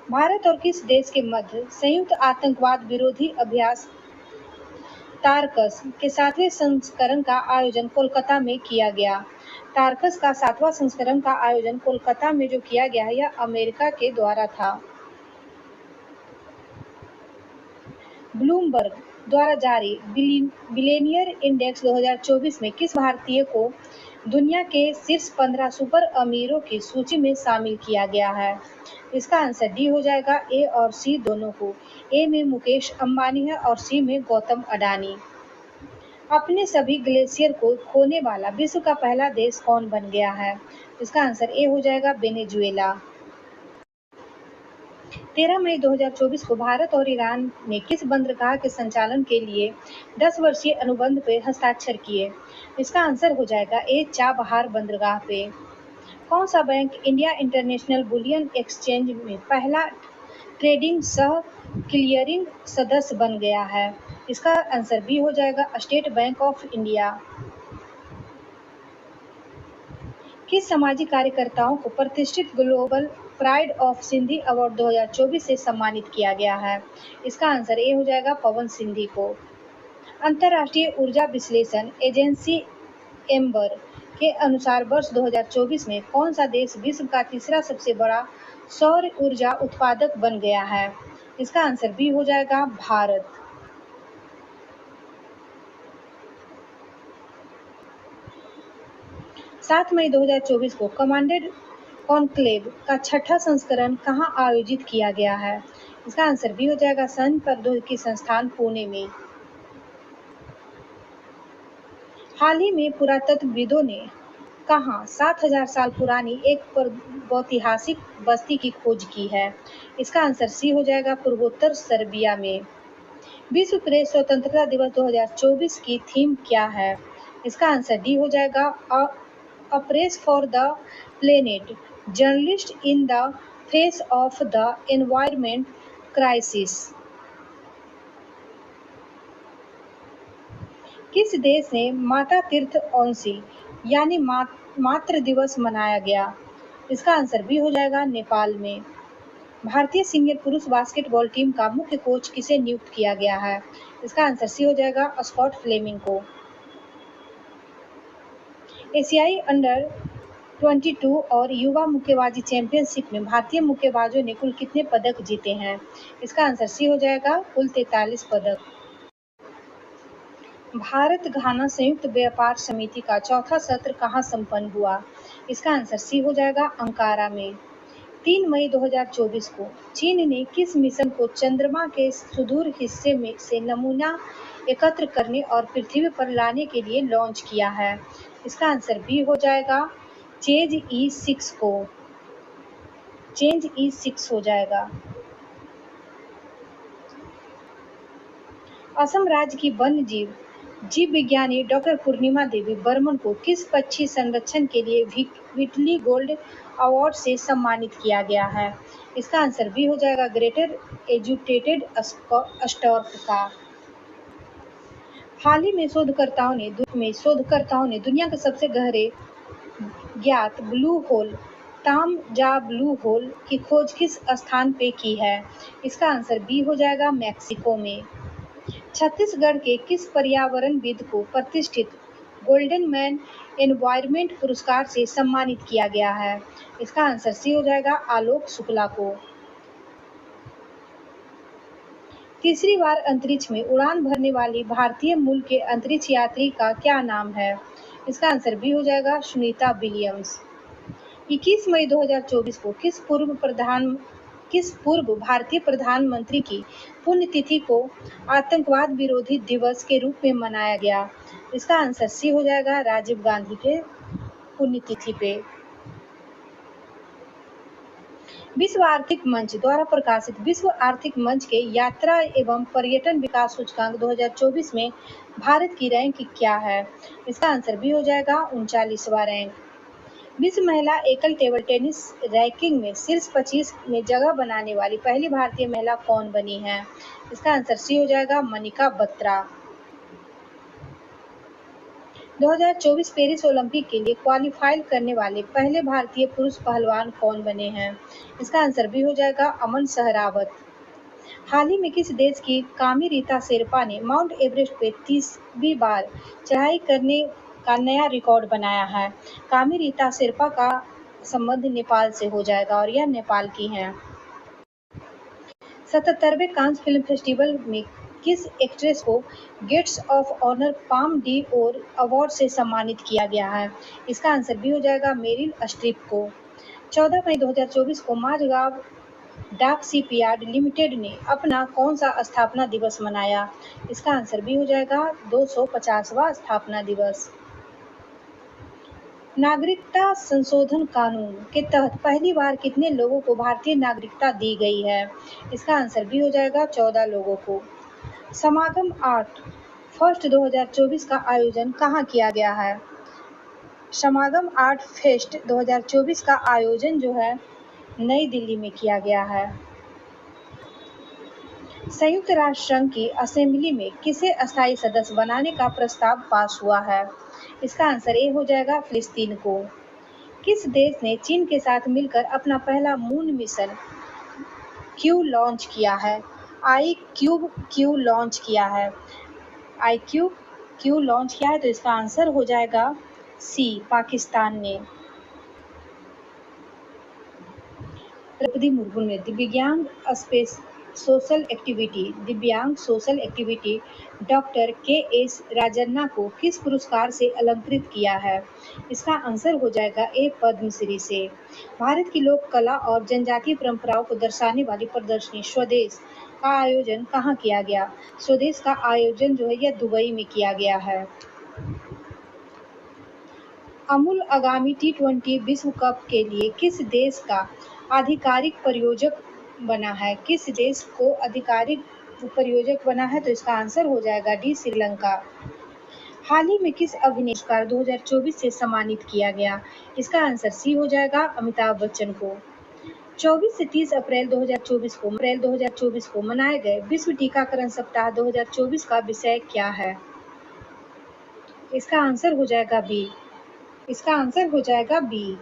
भारत और किस देश के मध्य संयुक्त आतंकवाद विरोधी अभ्यास टारकस के 7वें संस्करण का आयोजन कोलकाता में किया गया? टारकस का 7वां संस्करण का आयोजन कोलकाता में जो किया गया है, यह अमेरिका के द्वारा था। ब्लूमबर्ग द्वारा जारी बिलियनियर इंडेक्स 2024 में किस भारतीय को दुनिया के शीर्ष 15 सुपर अमीरों की सूची में शामिल किया गया है? इसका आंसर डी हो जाएगा, ए और सी दोनों को। ए में मुकेश अंबानी है और सी में गौतम अडानी। अपने सभी ग्लेशियर को खोने वाला विश्व का पहला देश कौन बन गया है? इसका आंसर ए हो जाएगा, वेनेजुएला। 13 मई 2024 को भारत और ईरान ने किस बंदरगाह के संचालन के लिए 10 वर्षीय अनुबंध पे हस्ताक्षर किए? इसका आंसर हो जाएगा ए, चाबहार बंदरगाह पे। कौन सा bank India international bullion exchange में पहला ट्रेडिंग सह क्लियरिंग सदस्य बन गया है? इसका आंसर बी हो जाएगा, स्टेट बैंक ऑफ इंडिया। किस सामाजिक कार्यकर्ताओं को प्रतिष्ठित global pride of Sindhi award 2024 से सम्मानित किया गया है? इसका आंसर ए हो जाएगा, पवन सिंधी को। अंतर्राष्ट्रीय ऊर्जा विश्लेषण एजेंसी एम्बर के अनुसार वर्ष 2024 में कौन सा देश विश्व का तीसरा सबसे बड़ा सौर ऊर्जा उत्पादक बन गया है? इसका आंसर बी हो जाएगा, भारत। 7 मई 2024 को कमांडेड कॉन्क्लेव का 6ठा संस्करण कहाँ आयोजित किया गया है? इसका आंसर बी हो जाएगा, संघ प्रौद्योगिकी संस्थान पुणे में। हाल ही में पुरातत्वविदों ने कहाँ 7000 साल पुरानी एक प्रागैतिहासिक बस्ती की खोज की है? इसका आंसर सी हो जाएगा, पूर्वोत्तर सर्बिया में। विश्व प्रेस स्वतंत्रता दिवस 2024 की थीम क्या है? इसका आंसर डी हो जाएगा, a press for the planet, journalist in the face of the environment crisis. किस देश में माता तीर्थ औंसी यानी मातृ दिवस मनाया गया? इसका आंसर भी हो जाएगा, नेपाल में। भारतीय सीनियर पुरुष बास्केटबॉल टीम का मुख्य कोच किसे नियुक्त किया गया है? इसका आंसर सी हो जाएगा, स्कॉट फ्लेमिंग को। एशियाई अंडर 22 और युवा मुक्केबाजी चैंपियनशिप में भारतीय मुक्केबाजों ने कुल कितने पदक जीते हैं? इसका आंसर सी हो जाएगा, कुल 43 पदक। भारत घाना संयुक्त व्यापार समिति का चौथा सत्र कहाँ संपन्न हुआ? इसका आंसर सी हो जाएगा, अंकारा में। 3 मई 2024 को चीन ने किस मिशन को चंद्रमा के सुदूर हिस्से में से नमूना एकत्र करने और पृथ्वी पर लाने के लिए लॉन्च किया है? इसका आंसर बी हो जाएगा, चेज E6 को। चेंज E6 हो जाएगा। असम राज्य की वन्य जीव विज्ञानी डॉक्टर पूर्णिमा देवी बर्मन को किस पक्षी संरक्षण के लिए व्हिटली गोल्ड अवार्ड से सम्मानित किया गया है? इसका आंसर बी हो जाएगा, ग्रेटर एजुकेटेड स्टॉर्क का। हाल ही में शोधकर्ताओं ने दुनिया के सबसे गहरे ज्ञात ब्लू होल टाम जा ब्लू होल की खोज किस स्थान पे की है? इसका आंसर बी हो जाएगा, मैक्सिको में। छत्तीसगढ़ के किस पर्यावरणविद को प्रतिष्ठित गोल्डन मैन एनवायरमेंट पुरस्कार से सम्मानित किया गया है? इसका आंसर सी हो जाएगा, आलोक शुक्ला को। तीसरी बार अंतरिक्ष में उड़ान भरने वाली भारतीय मूल के अंतरिक्ष यात्री का क्या नाम है? इसका आंसर बी हो जाएगा, सुनीता विलियम्स। 21 मई 2024 को किस पूर्व भारतीय प्रधानमंत्री की पुण्यतिथि को आतंकवाद विरोधी दिवस के रूप में मनाया गया? इसका आंसर सी हो जाएगा, राजीव गांधी के पुण्यतिथि पे। विश्व आर्थिक मंच द्वारा प्रकाशित विश्व आर्थिक मंच के यात्रा एवं पर्यटन विकास सूचकांक 2024 में भारत की रैंक क्या है? इसका आंसर भी हो जाएगा, 39वां रैंक। विश्व महिला एकल टेबल टेनिस रैंकिंग में शीर्ष 25 में जगह बनाने वाली पहली भारतीय महिला कौन बनी है? इसका आंसर सी हो जाएगा, मनिका बत्रा। 2024 पेरिस ओलंपिक के लिए क्वालीफाई करने वाले पहले भारतीय पुरुष पहलवान कौन बने हैं? इसका आंसर भी हो जाएगा अमन सहरावत। हाल ही में किस देश की कामी रीता शेरपा ने माउंट एवरेस्ट पे 30वीं बार चढ़ाई करने का नया रिकॉर्ड बनाया है? कामी रीता शेरपा का संबंध नेपाल से हो जाएगा और यह नेपाल की हैं। 77वें कांस फिल्म फेस्टिवल में किस एक्ट्रेस को gates of honour Palme d'Or award से सम्मानित किया गया है? इसका आंसर भी हो जाएगा मेरिल स्ट्रीप को। 14 मई 2024 को माझगांव डाक शिपयार्ड लिमिटेड ने अपना कौन सा स्थापना दिवस मनाया? इसका आंसर भी हो जाएगा 250वां स्थापना दिवस। नागरिकता संशोधन कानून के तहत पहली बार कितने लोगों को भारतीय नागरिकता दी गई है? इसका आंसर भी हो जाएगा 14 लोगों को। समागम आर्ट फर्स्ट 2024 का आयोजन कहाँ किया गया है? समागम आर्ट फेस्ट 2024 का आयोजन जो है नई दिल्ली में किया गया है। संयुक्त राष्ट्र संघ की असेंबली में किसे अस्थायी सदस्य बनाने का प्रस्ताव पास हुआ है? इसका आंसर ए हो जाएगा फिलिस्तीन को। किस देश ने चीन के साथ मिलकर अपना पहला मून मिशन क्यू लॉन्च किया है? iCube क्यू लॉन्च किया है। iCube क्यू लॉन्च किया है तो इसका आंसर हो जाएगा सी, पाकिस्तान ने। द्रौपदी मुर्मू ने दिव्यांग social activity doctor KS. Rajanna को किस पुरस्कार से अलंकृत किया है? इसका आंसर हो जाएगा ए, पद्मश्री से। भारत की लोक कला और जनजातीय परंपराओं को दर्शाने वाली प्रदर्शनी स्वदेश का आयोजन कहाँ किया गया? स्वदेश का आयोजन जो है यह दुबई में किया गया है। अमूल आगामी T20 विश्व कप के लिए किस देश का आधिकारिक प्रायोजक बना है? किस देश को आधिकारिक प्रायोजक बना है तो इसका आंसर हो जाएगा डी, श्रीलंका। हाल ही में किस अभिनेता पुरस्कार 2024 से सम्मानित किया गया? इसका आंसर सी हो जाएगा अमिताभ बच्चन को। 24 से 30 अप्रैल 2024 को मनाए गए विश्व टीकाकरण सप्ताह 2024 का विषय क्या है? इसका आंसर हो जाएगा बी।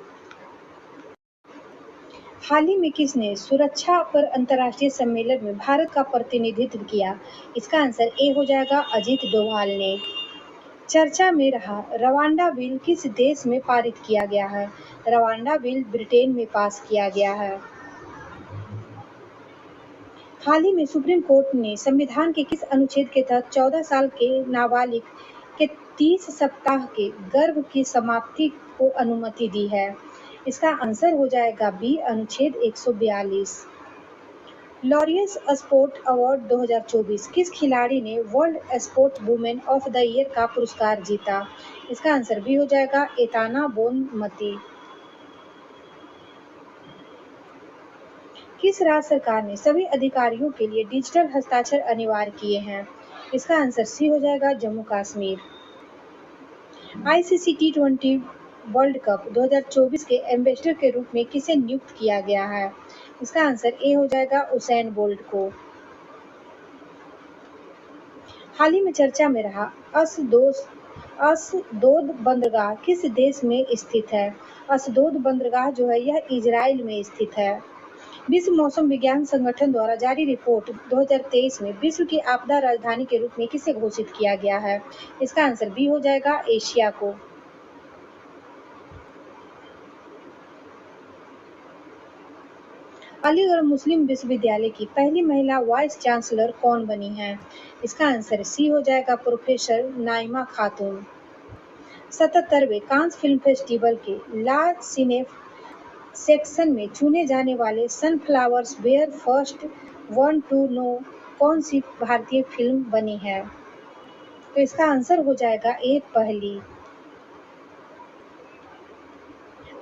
हाल ही में किसने सुरक्षा पर अंतर्राष्ट्रीय सम्मेलन में भारत का प्रतिनिधित्व किया? इसका आंसर ए हो जाएगा अजीत डोभाल ने। चर्चा में रहा रवांडा बिल किस देश में पारित किया गया है? रवांडा बिल ब्रिटेन में पास किया गया है। हाल ही में सुप्रीम कोर्ट ने संविधान के किस अनुच्छेद के तहत 14 साल के नाबालिग के 30 सप्ताह के गर्भ की समाप्ति को अनुमति दी है? इसका आंसर हो जाएगा बी, अनुच्छेद 142। लॉरियस स्पोर्ट अवार्ड 2024 किस खिलाड़ी ने world sport women of the year का पुरस्कार जीता? इसका आंसर भी हो जाएगा एताना बोनमती। किस राज्य सरकार ने सभी अधिकारियों के लिए डिजिटल हस्ताक्षर अनिवार्य किए हैं? इसका आंसर सी हो जाएगा Jammu Kashmir. ICC T20 world cup 2024 के एम्बेसडर के रूप में किसे नियुक्त किया गया है? इसका आंसर ए हो जाएगा उसैन बोल्ट को। हाल ही में चर्चा में रहा अस्दोद बंदरगाह किस देश में स्थित है? अस्दोद बंदरगाह जो है यह इजराइल में स्थित है। विश्व मौसम विज्ञान संगठन द्वारा जारी रिपोर्ट 2023 में विश्व की आपदा राजधानी के रूप में किसे घोषित किया गया है? इसका आंसर बी हो जाएगा एशिया को। अलीगढ़ मुस्लिम विश्वविद्यालय की पहली महिला वाइस चांसलर कौन बनी है? इसका आंसर सी हो जाएगा प्रोफेसर नाइमा खातून। 77वें कांस फिल्म फेस्टिवल के ला सिने सेक्शन में चुने जाने वाले sunflowers were first one to know कौन सी भारतीय फिल्म बनी है? तो इसका आंसर हो जाएगा ए, पहली।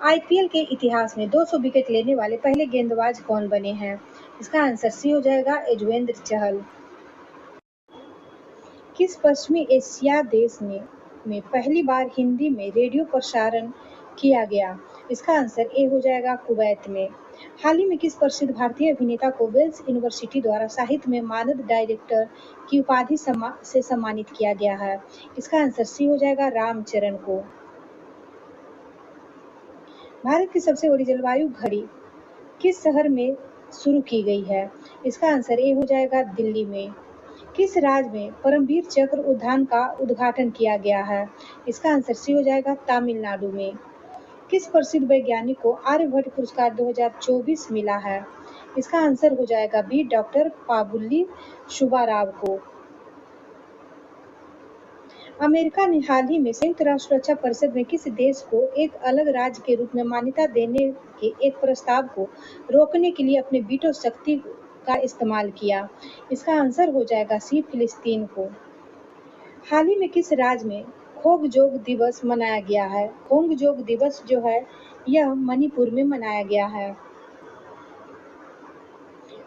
IPL के इतिहास में 200 विकेट लेने वाले पहले गेंदबाज कौन बने हैं? इसका आंसर सी हो जाएगा युजवेंद्र चहल। किस पश्चिमी एशिया देश में पहली बार हिंदी में रेडियो प्रसारण किया गया? इसका आंसर ए हो जाएगा कुवैत में। हाल ही में किस प्रसिद्ध भारतीय अभिनेता को वेल्स यूनिवर्सिटी द्वारा साहित्य में मानद डायरेक्टर की उपाधि से सम्मानित किया गया है? इसका आंसर सी हो जाएगा रामचरण को। भारत की सबसे बड़ी जलवायु घड़ी किस शहर में शुरू की गई है? इसका आंसर ए हो जाएगा दिल्ली में। किस राज्य में परमवीर चक्र उद्यान का उद्घाटन किया गया है? इसका आंसर सी हो जाएगा तमिलनाडु में। किस प्रसिद्ध वैज्ञानिक को आर्यभट्ट पुरस्कार 2024 मिला है? इसका आंसर हो जाएगा बी डॉक्टर पाबुल्ली सुब्बाराव को। अमेरिका ने हाल ही में संयुक्त राष्ट्र सुरक्षा परिषद में किस देश को एक अलग राज्य के रूप में मान्यता देने के एक प्रस्ताव को रोकने के लिए अपने वीटो शक्ति का इस्तेमाल किया? इसका आंसर हो जाएगा सी फिलिस्तीन को। हाल ही में किस राज्य में खोगजोग दिवस मनाया गया है? खोगजोग दिवस जो है यह मणिपुर में मनाया गया है।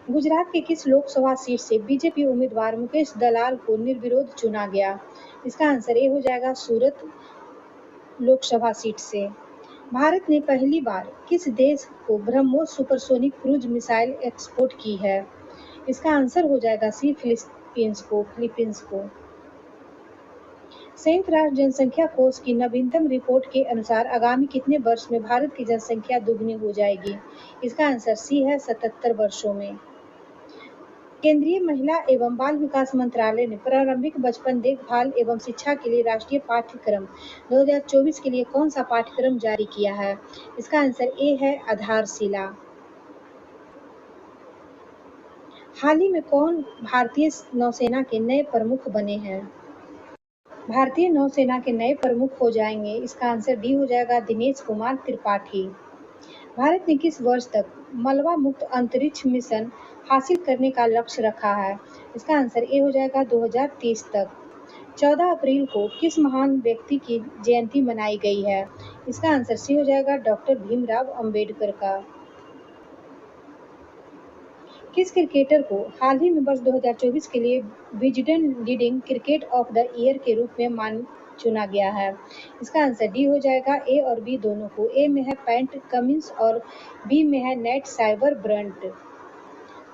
गुजरात के किस लोकसभा सीट से बीजेपी उम्मीदवार मुकेश दलाल को निर्विरोध चुना गया? इसका आंसर ए हो जाएगा सूरत लोकसभा सीट से। भारत ने पहली बार किस देश को BrahMos supersonic cruise missile export की है? इसका आंसर हो जाएगा सी फिलीपींस को। संयुक्त राष्ट्र जनसंख्या कोष की नवीनतम रिपोर्ट के अनुसार आगामी कितने वर्ष में भारत की जनसंख्या दुगनी हो जाएगी? इसका आंसर सी है 77 वर्षों में। केंद्रीय महिला एवं बाल विकास मंत्रालय ने प्रारंभिक बचपन देखभाल एवं शिक्षा के लिए राष्ट्रीय पाठ्यक्रम 2024 के लिए कौन सा पाठ्यक्रम जारी किया है? इसका आंसर ए है आधारशिला। हाल ही में कौन भारतीय नौसेना के नए प्रमुख बने हैं? भारतीय नौसेना के नए प्रमुख हो जाएंगे, इसका आंसर डी हो जाएगा दिनेश कुमार त्रिपाठी। भारत ने किस वर्ष तक मलबा मुक्त अंतरिक्ष मिशन हासिल करने का लक्ष्य रखा है? इसका आंसर ए हो जाएगा 2030 तक। 14 अप्रैल को किस महान व्यक्ति की जयंती मनाई गई है? इसका आंसर सी हो जाएगा डॉक्टर भीमराव अंबेडकर का। किस क्रिकेटर को हाल ही में वर्ष 2024 के लिए Wisden leading cricket of the year के रूप में चुना गया है? इसका आंसर डी हो जाएगा ए और बी दोनों को। ए में है पैट कमिंस और बी में है नेट साइबर ब्रंट।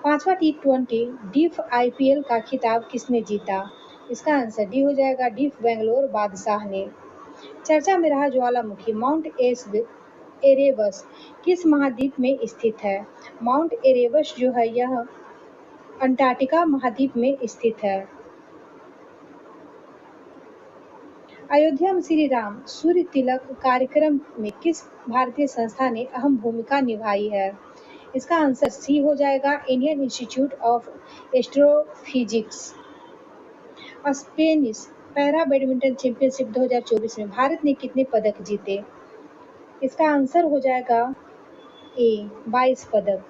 5वां T20 डीफ IPL का खिताब किसने जीता? इसका आंसर डी हो जाएगा डीफ बेंगलोर बादशाह ने। चर्चा में रहा ज्वालामुखी माउंट एरेबस किस महाद्वीप में स्थित है? माउंट एरेबस जो है यह अंटार्कटिका महाद्वीप में स्थित है। अयोध्या में श्री राम सूर्य तिलक कार्यक्रम में किस भारतीय संस्था ने अहम भूमिका निभाई है? इसका आंसर सी हो जाएगा Indian institute of astrophysics. Spanish para badminton championship 2024 में भारत ने कितने पदक जीते? इसका आंसर हो जाएगा ए 22 पदक।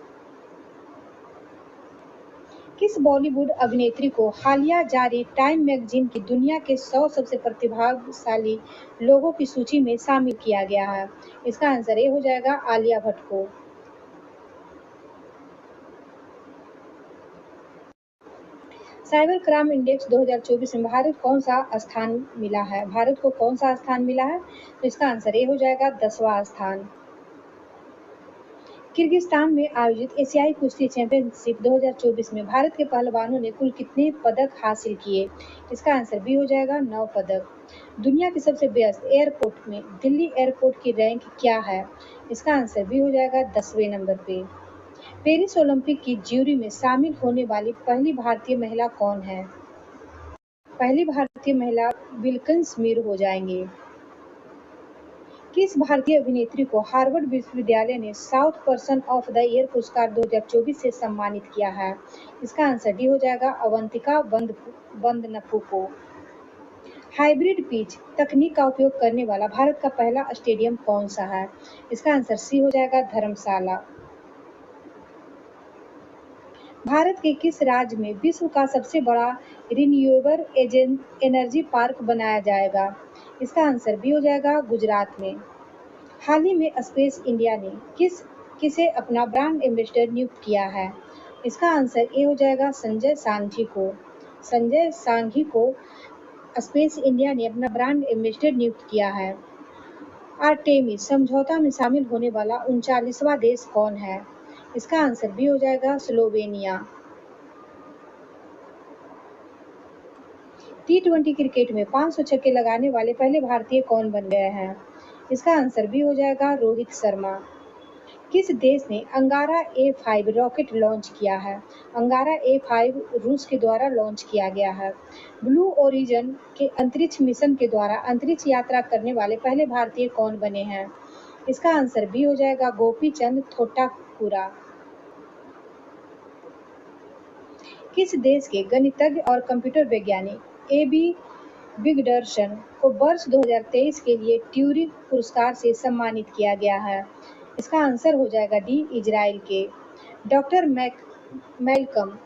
किस बॉलीवुड अभिनेत्री को हालिया जारी टाइम मैगजीन की दुनिया के 100 सबसे प्रतिभाशाली लोगों की सूची में शामिल किया गया है? इसका आंसर ए हो जाएगा आलिया भट्ट को। साइबर क्राइम इंडेक्स 2024 में भारत को कौन सा स्थान मिला है? तो इसका आंसर ए हो जाएगा 10वां स्थान। किर्गिस्तान में आयोजित एशियाई कुश्ती चैंपियनशिप 2024 में भारत के पहलवानों ने कुल कितने पदक हासिल किए? इसका आंसर बी हो जाएगा 9 पदक। दुनिया के सबसे व्यस्त एयरपोर्ट में दिल्ली एयरपोर्ट की रैंक क्या है? इसका आंसर बी हो जाएगा 10वें नंबर पे। पेरिस ओलंपिक की ज्यूरी में शामिल होने वाली पहली भारतीय महिला कौन है? पहली भारतीय महिला विल्किंस मीर हो जाएंगे। किस भारतीय अभिनेत्री को हार्वर्ड विश्वविद्यालय ने south person of the year पुरस्कार 2024 से सम्मानित किया है? इसका आंसर डी हो जाएगा अवंतिका बंदनपु को। हाइब्रिड पिच तकनीक का उपयोग करने वाला भारत का पहला स्टेडियम कौन सा है? इसका आंसर सी हो जाएगा धर्मशाला। भारत के किस राज्य में विश्व का सबसे बड़ा रिन्यूएबल एनर्जी पार्क बनाया जाएगा? इसका आंसर बी हो जाएगा गुजरात में। हाल ही में स्पेस इंडिया ने किसे अपना ब्रांड एम्बेसडर नियुक्त किया है? इसका आंसर ए हो जाएगा संजय सांघी को। संजय सांघी को स्पेस इंडिया ने अपना ब्रांड एम्बेसडर नियुक्त किया है। आर्टेमिस समझौता में शामिल होने वाला 39वां देश कौन है? इसका आंसर बी हो जाएगा स्लोवेनिया। T20 क्रिकेट में 500 छक्के लगाने वाले पहले भारतीय कौन बन गए हैं? इसका आंसर बी हो जाएगा रोहित शर्मा। किस देश ने अंगारा A5 रॉकेट लॉन्च किया है? अंगारा A5 रूस के द्वारा लॉन्च किया गया है। ब्लू ओरिजिन के अंतरिक्ष मिशन के द्वारा अंतरिक्ष यात्रा करने वाले पहले भारतीय कौन बने हैं? इसका आंसर बी हो जाएगा गोपी चंद थोटाकुरा। किस देश के गणितज्ञ और कंप्यूटर वैज्ञानिक A.B. विगडर्सन को वर्ष 2023 के लिए ट्यूरिंग पुरस्कार से सम्मानित किया गया है? इसका आंसर हो जाएगा डी इजराइल के। डॉक्टर मैल्कम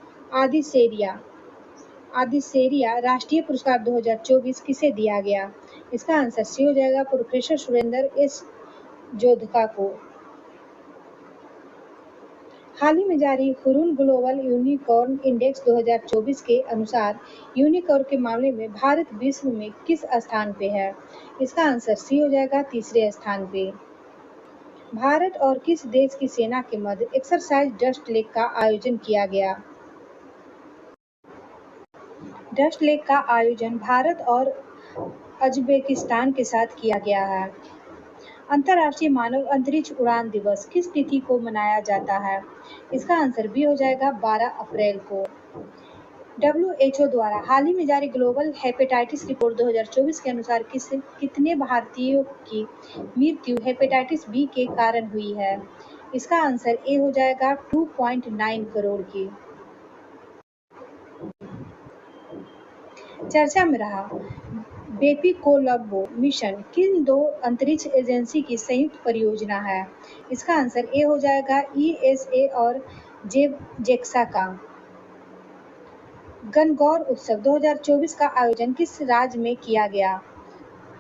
आदिसेरिया राष्ट्रीय पुरस्कार 2024 किसे दिया गया? इसका आंसर सी हो जाएगा प्रोफेसर सुरेंद्र एस जोधका को। हाल ही में जारी हुरुन ग्लोबल यूनिकॉर्न इंडेक्स 2024 के अनुसार यूनिकॉर्न के मामले में भारत विश्व में किस स्थान पे है? इसका आंसर सी हो जाएगा तीसरे स्थान पे। भारत और किस देश की सेना के मध्य एक्सरसाइज डस्ट लेक का आयोजन किया गया? डस्ट लेक का आयोजन भारत और उज्बेकिस्तान के साथ किया गया है। अंतर्राष्ट्रीय मानव अंतरिक्ष उड़ान दिवस किस तिथि को मनाया जाता है? इसका आंसर बी हो जाएगा 12 अप्रैल को। WHO द्वारा हाल ही में जारी ग्लोबल हेपेटाइटिस रिपोर्ट 2024 के अनुसार कितने भारतीयों की मृत्यु हेपेटाइटिस बी के कारण हुई है? इसका आंसर ए हो जाएगा 2.9 करोड़ की। चर्चा में रहा बेपी कोलंबो मिशन किन दो अंतरिक्ष एजेंसी की संयुक्त परियोजना है? इसका आंसर ए हो जाएगा ESA और जेक्सा का। गणगौर उत्सव 2024 का आयोजन किस राज्य में किया गया?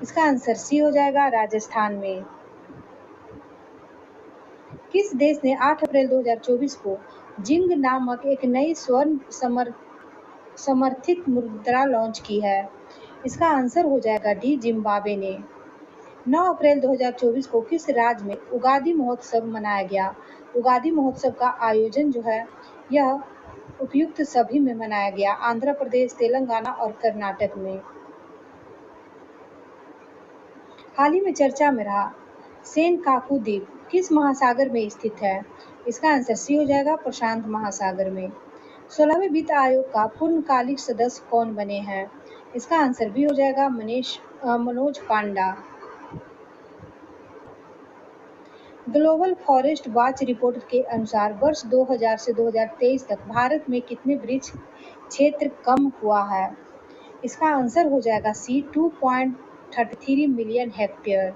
इसका आंसर सी हो जाएगा राजस्थान में। किस देश ने 8 अप्रैल 2024 को जिंग नामक एक नई स्वर्ण समर्थित मुद्रा लॉन्च की है? इसका आंसर हो जाएगा डी जिम्बाब्वे ने। 9 अप्रैल 2024 को किस राज्य में उगादि महोत्सव मनाया गया? उगादि महोत्सव का आयोजन जो है यह उपयुक्त सभी में मनाया गया, आंध्र प्रदेश, तेलंगाना और कर्नाटक में। हाल ही में चर्चा में रहा सेनकाकू द्वीप किस महासागर में स्थित है? इसका आंसर सी हो जाएगा प्रशांत महासागर में। 16वें वित्त आयोग का पूर्णकालिक सदस्य कौन बने हैं? इसका आंसर भी हो जाएगा मनोज पांडा। ग्लोबल फॉरेस्ट वॉच रिपोर्ट के अनुसार वर्ष 2000 से 2023 तक भारत में कितने वृक्ष क्षेत्र कम हुआ है? इसका आंसर हो जाएगा सी 2.33 मिलियन हेक्टेयर।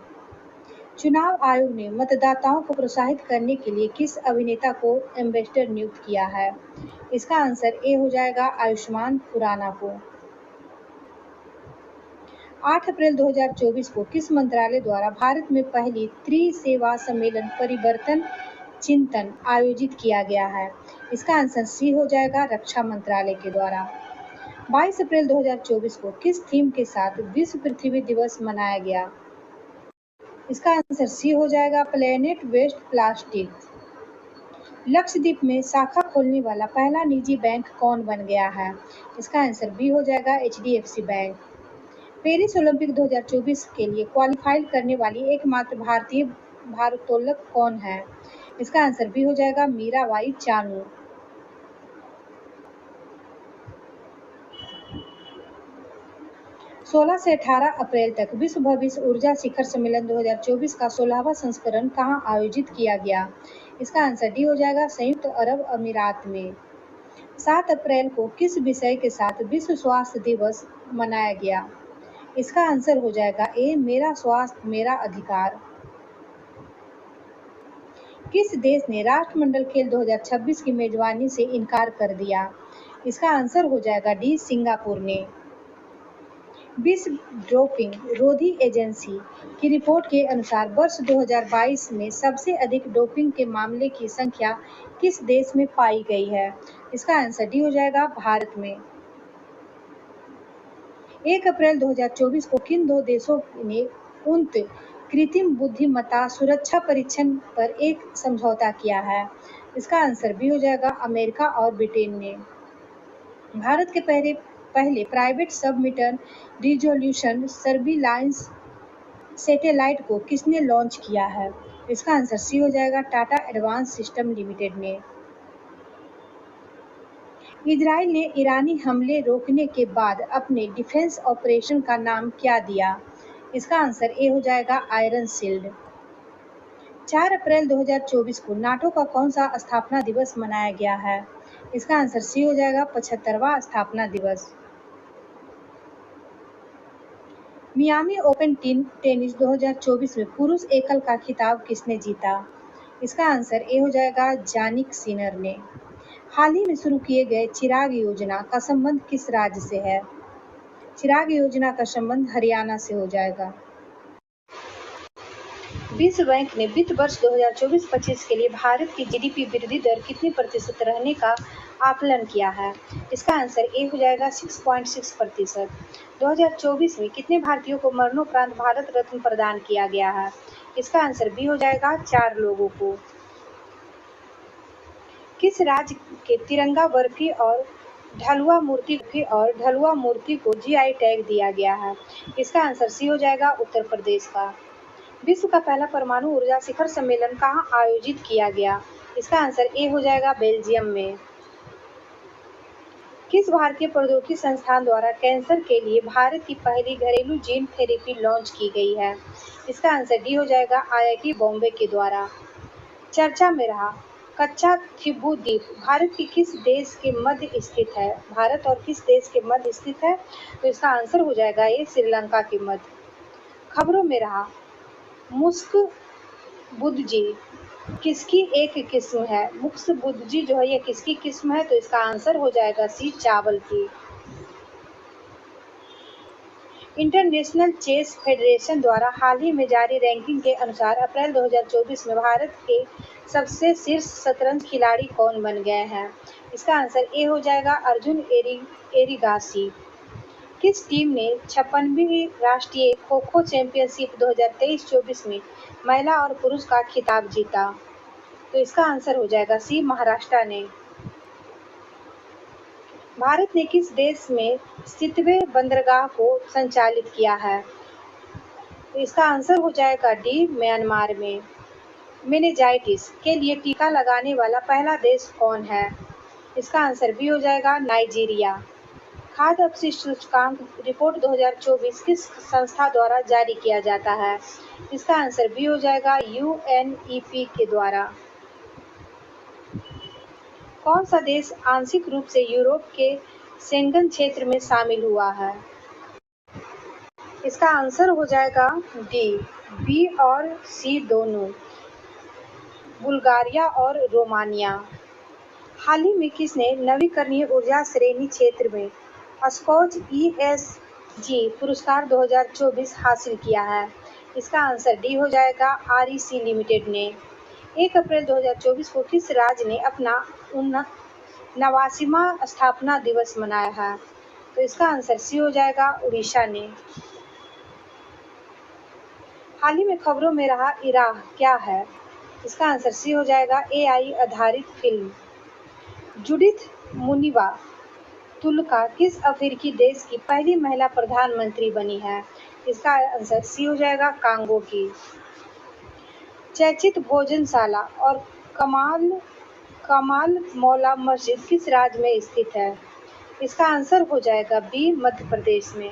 चुनाव आयोग ने मतदाताओं को प्रोत्साहित करने के लिए किस अभिनेता को एम्बेसडर नियुक्त किया है? इसका आंसर ए हो जाएगा आयुष्मान खुराना को। 8 अप्रैल 2024 को किस मंत्रालय द्वारा भारत में पहली त्रिसेवा सम्मेलन परिवर्तन चिंतन आयोजित किया गया है? इसका आंसर सी हो जाएगा रक्षा मंत्रालय के द्वारा। 22 अप्रैल 2024 को किस थीम के साथ विश्व पृथ्वी दिवस मनाया गया? इसका आंसर सी हो जाएगा प्लेनेट वेस्ट प्लास्टिक। लक्षद्वीप में शाखा खोलने वाला पहला निजी बैंक कौन बन गया है? इसका आंसर बी हो जाएगा HDFC बैंक। पेरिस ओलंपिक 2024 के लिए क्वालिफाई करने वाली एकमात्र भारतीय भारोत्तोलक कौन है? इसका आंसर बी हो जाएगा मीराबाई चानू। 16 से 18 अप्रैल तक विश्व भविष्य ऊर्जा शिखर सम्मेलन 2024 का 16वां संस्करण कहाँ आयोजित किया गया? इसका आंसर डी हो जाएगा संयुक्त अरब अमीरात में। 7 अप्रैल को किस विषय के साथ विश्व स्वास्थ्य दिवस मनाया गया? इसका आंसर हो जाएगा ए मेरा स्वास्थ्य मेरा अधिकार। किस देश ने राष्ट्रमंडल खेल 2026 की मेजबानी से इनकार कर दिया? इसका आंसर हो जाएगा डी सिंगापुर ने। विश्व डोपिंग रोधी एजेंसी की रिपोर्ट के अनुसार वर्ष 2022 में सबसे अधिक डोपिंग के मामले की संख्या किस देश में पाई गई है? इसका आंसर डी हो जाएगा भारत में। 1 अप्रैल 2024 को किन दो देशों ने कृत्रिम बुद्धिमत्ता सुरक्षा परीक्षण पर एक समझौता किया है? इसका आंसर बी हो जाएगा अमेरिका और ब्रिटेन ने। भारत के पहले पहले प्राइवेट सब मीटर रिजोल्यूशन सर्विलांस सैटेलाइट को किसने लॉन्च किया है? इसका आंसर सी हो जाएगा टाटा एडवांस सिस्टम लिमिटेड ने। इजराइल ने ईरानी हमले रोकने के बाद अपने डिफेंस ऑपरेशन का नाम क्या दिया? इसका आंसर ए हो जाएगा आयरन शील्ड। 4 अप्रैल 2024 को नाटो का कौन सा स्थापना दिवस मनाया गया है? इसका आंसर सी हो जाएगा 75वां स्थापना दिवस। मियामी ओपन टेनिस 2024 में पुरुष एकल का खिताब किसने जीता? इसका आंसर ए हो जाएगा जानिक सिनर ने। हाल ही में शुरू किए गए चिराग योजना का संबंध किस राज्य से है? चिराग योजना का संबंध हरियाणा से हो जाएगा। विश्व बैंक ने वित्त वर्ष 2024-25 के लिए भारत की जीडीपी वृद्धि दर कितनी प्रतिशत रहने का आकलन किया है? इसका आंसर ए हो जाएगा 6.6%। 2024 में कितने भारतीयों को मरणोपरांत भारत रत्न प्रदान किया गया है? इसका आंसर बी हो जाएगा 4 लोगों को। किस राज्य के तिरंगा बर्फी और ढलुआ मूर्ति को जीआई टैग दिया गया है? इसका आंसर सी हो जाएगा उत्तर प्रदेश का। विश्व का पहला परमाणु ऊर्जा शिखर सम्मेलन कहाँ आयोजित किया गया? इसका आंसर ए हो जाएगा बेल्जियम में। किस भारतीय प्रौद्योगिकी संस्थान द्वारा कैंसर के लिए भारत की पहली घरेलू जीन थेरेपी लॉन्च की गई है? इसका आंसर डी हो जाएगा आईआईटी बॉम्बे के द्वारा। चर्चा में रहा कच्चा थिम्बू द्वीप भारत के किस देश के मध्य स्थित है? भारत और किस देश के मध्य स्थित है? तो इसका आंसर हो जाएगा ये श्रीलंका के मध्य। खबरों में रहा मुस्क बुद्जी किसकी एक किस्म है? मुक्स बुद्जी जो है ये किसकी किस्म है? तो इसका आंसर हो जाएगा सी चावल की। इंटरनेशनल चेस फेडरेशन द्वारा हाल ही में जारी रैंकिंग के अनुसार अप्रैल 2024 में भारत के सबसे शीर्ष शतरंज खिलाड़ी कौन बन गए हैं? इसका आंसर ए हो जाएगा अर्जुन एरिगासी। किस टीम ने 56वीं राष्ट्रीय खो खो चैंपियनशिप 2023-24 में महिला और पुरुष का खिताब जीता? तो इसका आंसर हो जाएगा सी महाराष्ट्र ने। भारत ने किस देश में सितवे बंदरगाह को संचालित किया है? तो इसका आंसर हो जाएगा डी म्यांमार में। मेनिंजाइटिस के लिए टीका लगाने वाला पहला देश कौन है? इसका आंसर बी हो जाएगा नाइजीरिया। खाद्य अपशिष्ट सूचकांक रिपोर्ट 2024 किस संस्था द्वारा जारी किया जाता है? इसका आंसर बी हो जाएगा यूएनईपी के द्वारा। कौन सा देश आंशिक रूप से यूरोप के शेंगन क्षेत्र में शामिल हुआ है? इसका आंसर हो जाएगा डी बी और सी दोनों, बुल्गारिया और रोमानिया। हाल ही में किसने नवीकरणीय ऊर्जा श्रेणी क्षेत्र में स्कॉच ईएसजी पुरस्कार 2024 हासिल किया है? इसका आंसर डी हो जाएगा आरईसी लिमिटेड ने। 1 अप्रैल 2024 को किस राज्य ने अपना 89वां स्थापना दिवस मनाया है? तो इसका आंसर सी हो जाएगा उड़ीसा ने। हाल ही में खबरों में रहा इराह क्या है? इसका आंसर सी हो जाएगा एआई आधारित फिल्म। जुडिथ मुनीवा तुलका किस अफ्रीकी देश की पहली महिला प्रधानमंत्री बनी है? इसका आंसर सी हो जाएगा कांगो की। चर्चित भोजनशाला और कमाल मौला मस्जिद किस राज्य में स्थित है? इसका आंसर हो जाएगा बी मध्य प्रदेश में।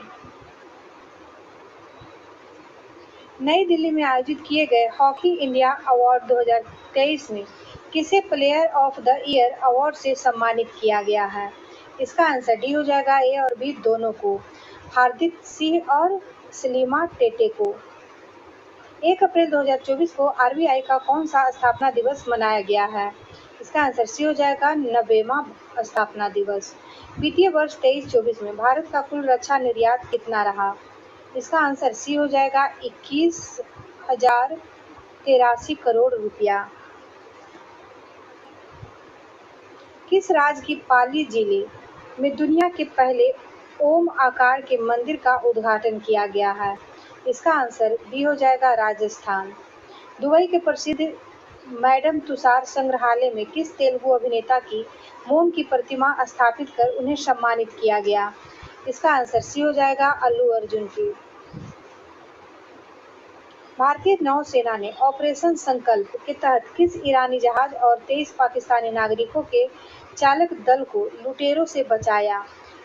नई दिल्ली में आयोजित किए गए हॉकी इंडिया अवार्ड 2023 में किसे player of the year award से सम्मानित किया गया है? इसका आंसर डी हो जाएगा ए और बी दोनों को, हार्दिक सिंह और सलीमा टेटे को। 1 अप्रैल 2024 को आरबीआई का कौन सा स्थापना दिवस मनाया गया है? इसका आंसर सी हो जाएगा 90वां स्थापना दिवस। वित्तीय वर्ष 23-24 में भारत का कुल रक्षा निर्यात कितना रहा? इसका आंसर सी हो जाएगा 21,083 करोड़ रुपया। किस राज्य की पाली जिले में दुनिया के पहले ओम आकार के मंदिर का उद्घाटन किया गया है? इसका आंसर डी हो जाएगा राजस्थान। दुबई के प्रसिद्ध मैडम तुषार संग्रहालय में किस तेलुगु अभिनेता की मोम की प्रतिमा स्थापित कर उन्हें सम्मानित किया गया? इसका आंसर सी हो जाएगा अल्लू अर्जुन की। भारतीय नौसेना ने ऑपरेशन संकल्प के तहत किस ईरानी जहाज और 23 पाकिस्तानी नागरिकों के चालक दल को लुटेरों से बचाया?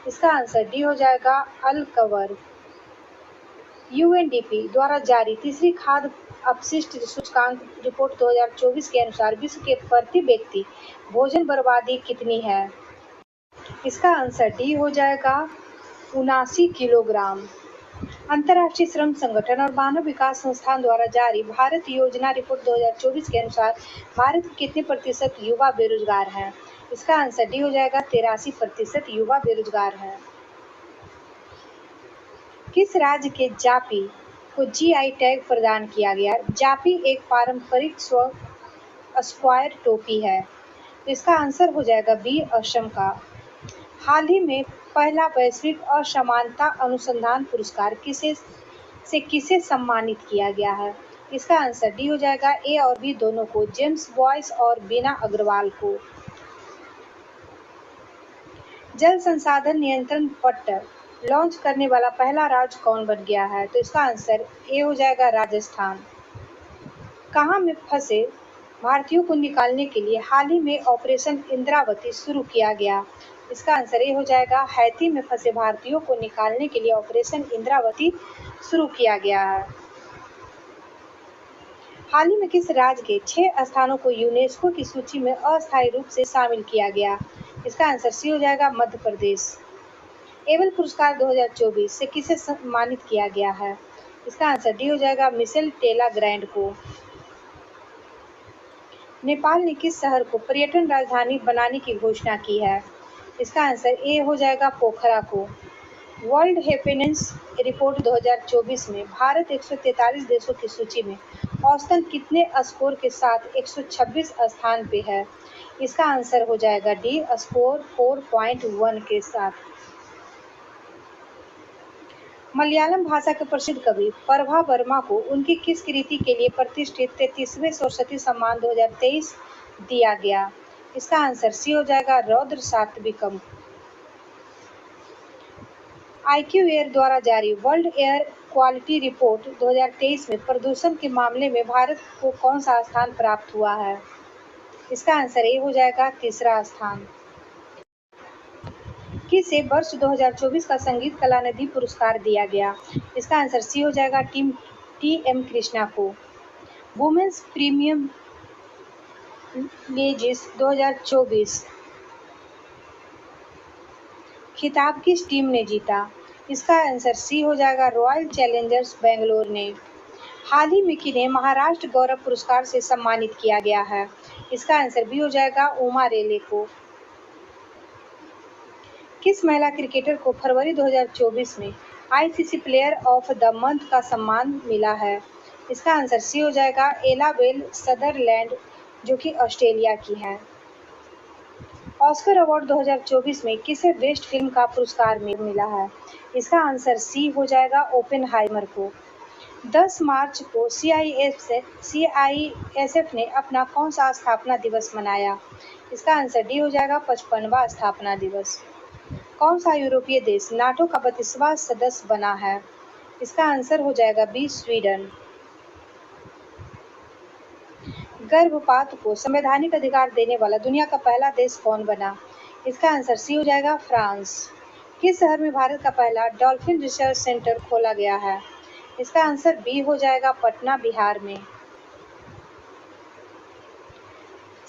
इसका आंसर डी हो जाएगा अल कवर। यूएनडीपी द्वारा जारी तीसरी खाद्य अपशिष्ट सूचकांक रिपोर्ट 2024 के अनुसार विश्व के प्रति व्यक्ति भोजन बर्बादी कितनी है? इसका आंसर डी हो जाएगा 79 किलोग्राम। अंतर्राष्ट्रीय श्रम संगठन और मानव विकास संस्थान द्वारा जारी भारत योजना रिपोर्ट 2024 के अनुसार भारत के कितने प्रतिशत युवा बेरोजगार हैं? इसका आंसर डी हो जाएगा 83% युवा बेरोजगार हैं। किस राज्य के जापी को जीआई टैग प्रदान किया गया? जापी एक पारंपरिक स्क्वायर टोपी है। इसका आंसर हो जाएगा बी असम का। हाल ही में पहला वैश्विक असमानता अनुसंधान पुरस्कार किसे सम्मानित किया गया है? इसका आंसर डी हो जाएगा ए और बी दोनों को, जेम्स बॉयस और बीना अग्रवाल को। जल संसाधन नियंत्रण पट्ट लॉन्च करने वाला पहला राज्य कौन बन गया है? तो इसका आंसर ए हो जाएगा राजस्थान। कहाँ में फंसे भारतीयों को निकालने के लिए हाल ही में ऑपरेशन इंद्रावती शुरू किया गया? इसका आंसर ए हो जाएगा हैती में फंसे भारतीयों को निकालने के लिए ऑपरेशन इंद्रावती शुरू किया गया है। हाल ही में किस राज्य के 6 स्थानों को यूनेस्को की सूची में अस्थायी रूप से शामिल किया गया? इसका आंसर सी हो जाएगा मध्य प्रदेश। एबल पुरस्कार 2024 से किसे सम्मानित किया गया है? इसका आंसर डी हो जाएगा मिशेल टेला ग्रैंड को। नेपाल ने किस शहर को पर्यटन राजधानी बनाने की घोषणा की है? इसका आंसर ए हो जाएगा पोखरा को। वर्ल्ड हैप्पीनेस रिपोर्ट 2024 में भारत 143 देशों की सूची में औसतन कितने स्कोर के साथ 126 स्थान पे है? इसका आंसर हो जाएगा डी स्कोर 4.1 के साथ। मलयालम भाषा के प्रसिद्ध कवि प्रभा वर्मा को उनकी किस कृति के लिए प्रतिष्ठित 33वें सरस्वती सम्मान 2023 दिया गया? इसका आंसर सी हो जाएगा रौद्र सात्विकम। आईक्यू एयर द्वारा जारी वर्ल्ड एयर क्वालिटी रिपोर्ट 2023 में प्रदूषण के मामले में भारत को कौन सा स्थान प्राप्त हुआ है? इसका आंसर ए हो जाएगा तीसरा स्थान। किसे वर्ष 2024 का संगीत कला निधि पुरस्कार दिया गया? इसका आंसर सी हो जाएगा टी.एम. कृष्णा को। वुमेन्स प्रीमियम लीग 2024 खिताब किस टीम ने जीता? इसका आंसर सी हो जाएगा रॉयल चैलेंजर्स बेंगलोर ने। हाल ही में किन्हें महाराष्ट्र गौरव पुरस्कार से सम्मानित किया गया है? इसका आंसर बी हो जाएगा उमा रेले को। किस महिला क्रिकेटर को फरवरी 2024 में ICC player of the month का सम्मान मिला है? इसका आंसर सी हो जाएगा एला बेल सदरलैंड, जो कि ऑस्ट्रेलिया की है। ऑस्कर अवार्ड 2024 में किसे बेस्ट फिल्म का पुरस्कार मिला है? इसका आंसर सी हो जाएगा ओपेनहाइमर को। 10 मार्च को सीआईएसएफ ने अपना कौन सा स्थापना दिवस मनाया? इसका आंसर डी हो जाएगा 55वां स्थापना दिवस। कौन सा यूरोपीय देश नाटो का 32वां सदस्य बना है? इसका आंसर हो जाएगा बी स्वीडन। गर्भपात को संवैधानिक अधिकार देने वाला दुनिया का पहला देश कौन बना? इसका आंसर सी हो जाएगा फ्रांस। किस शहर में भारत का पहला डॉल्फिन रिसर्च सेंटर खोला गया है? इसका आंसर बी हो जाएगा पटना, बिहार में।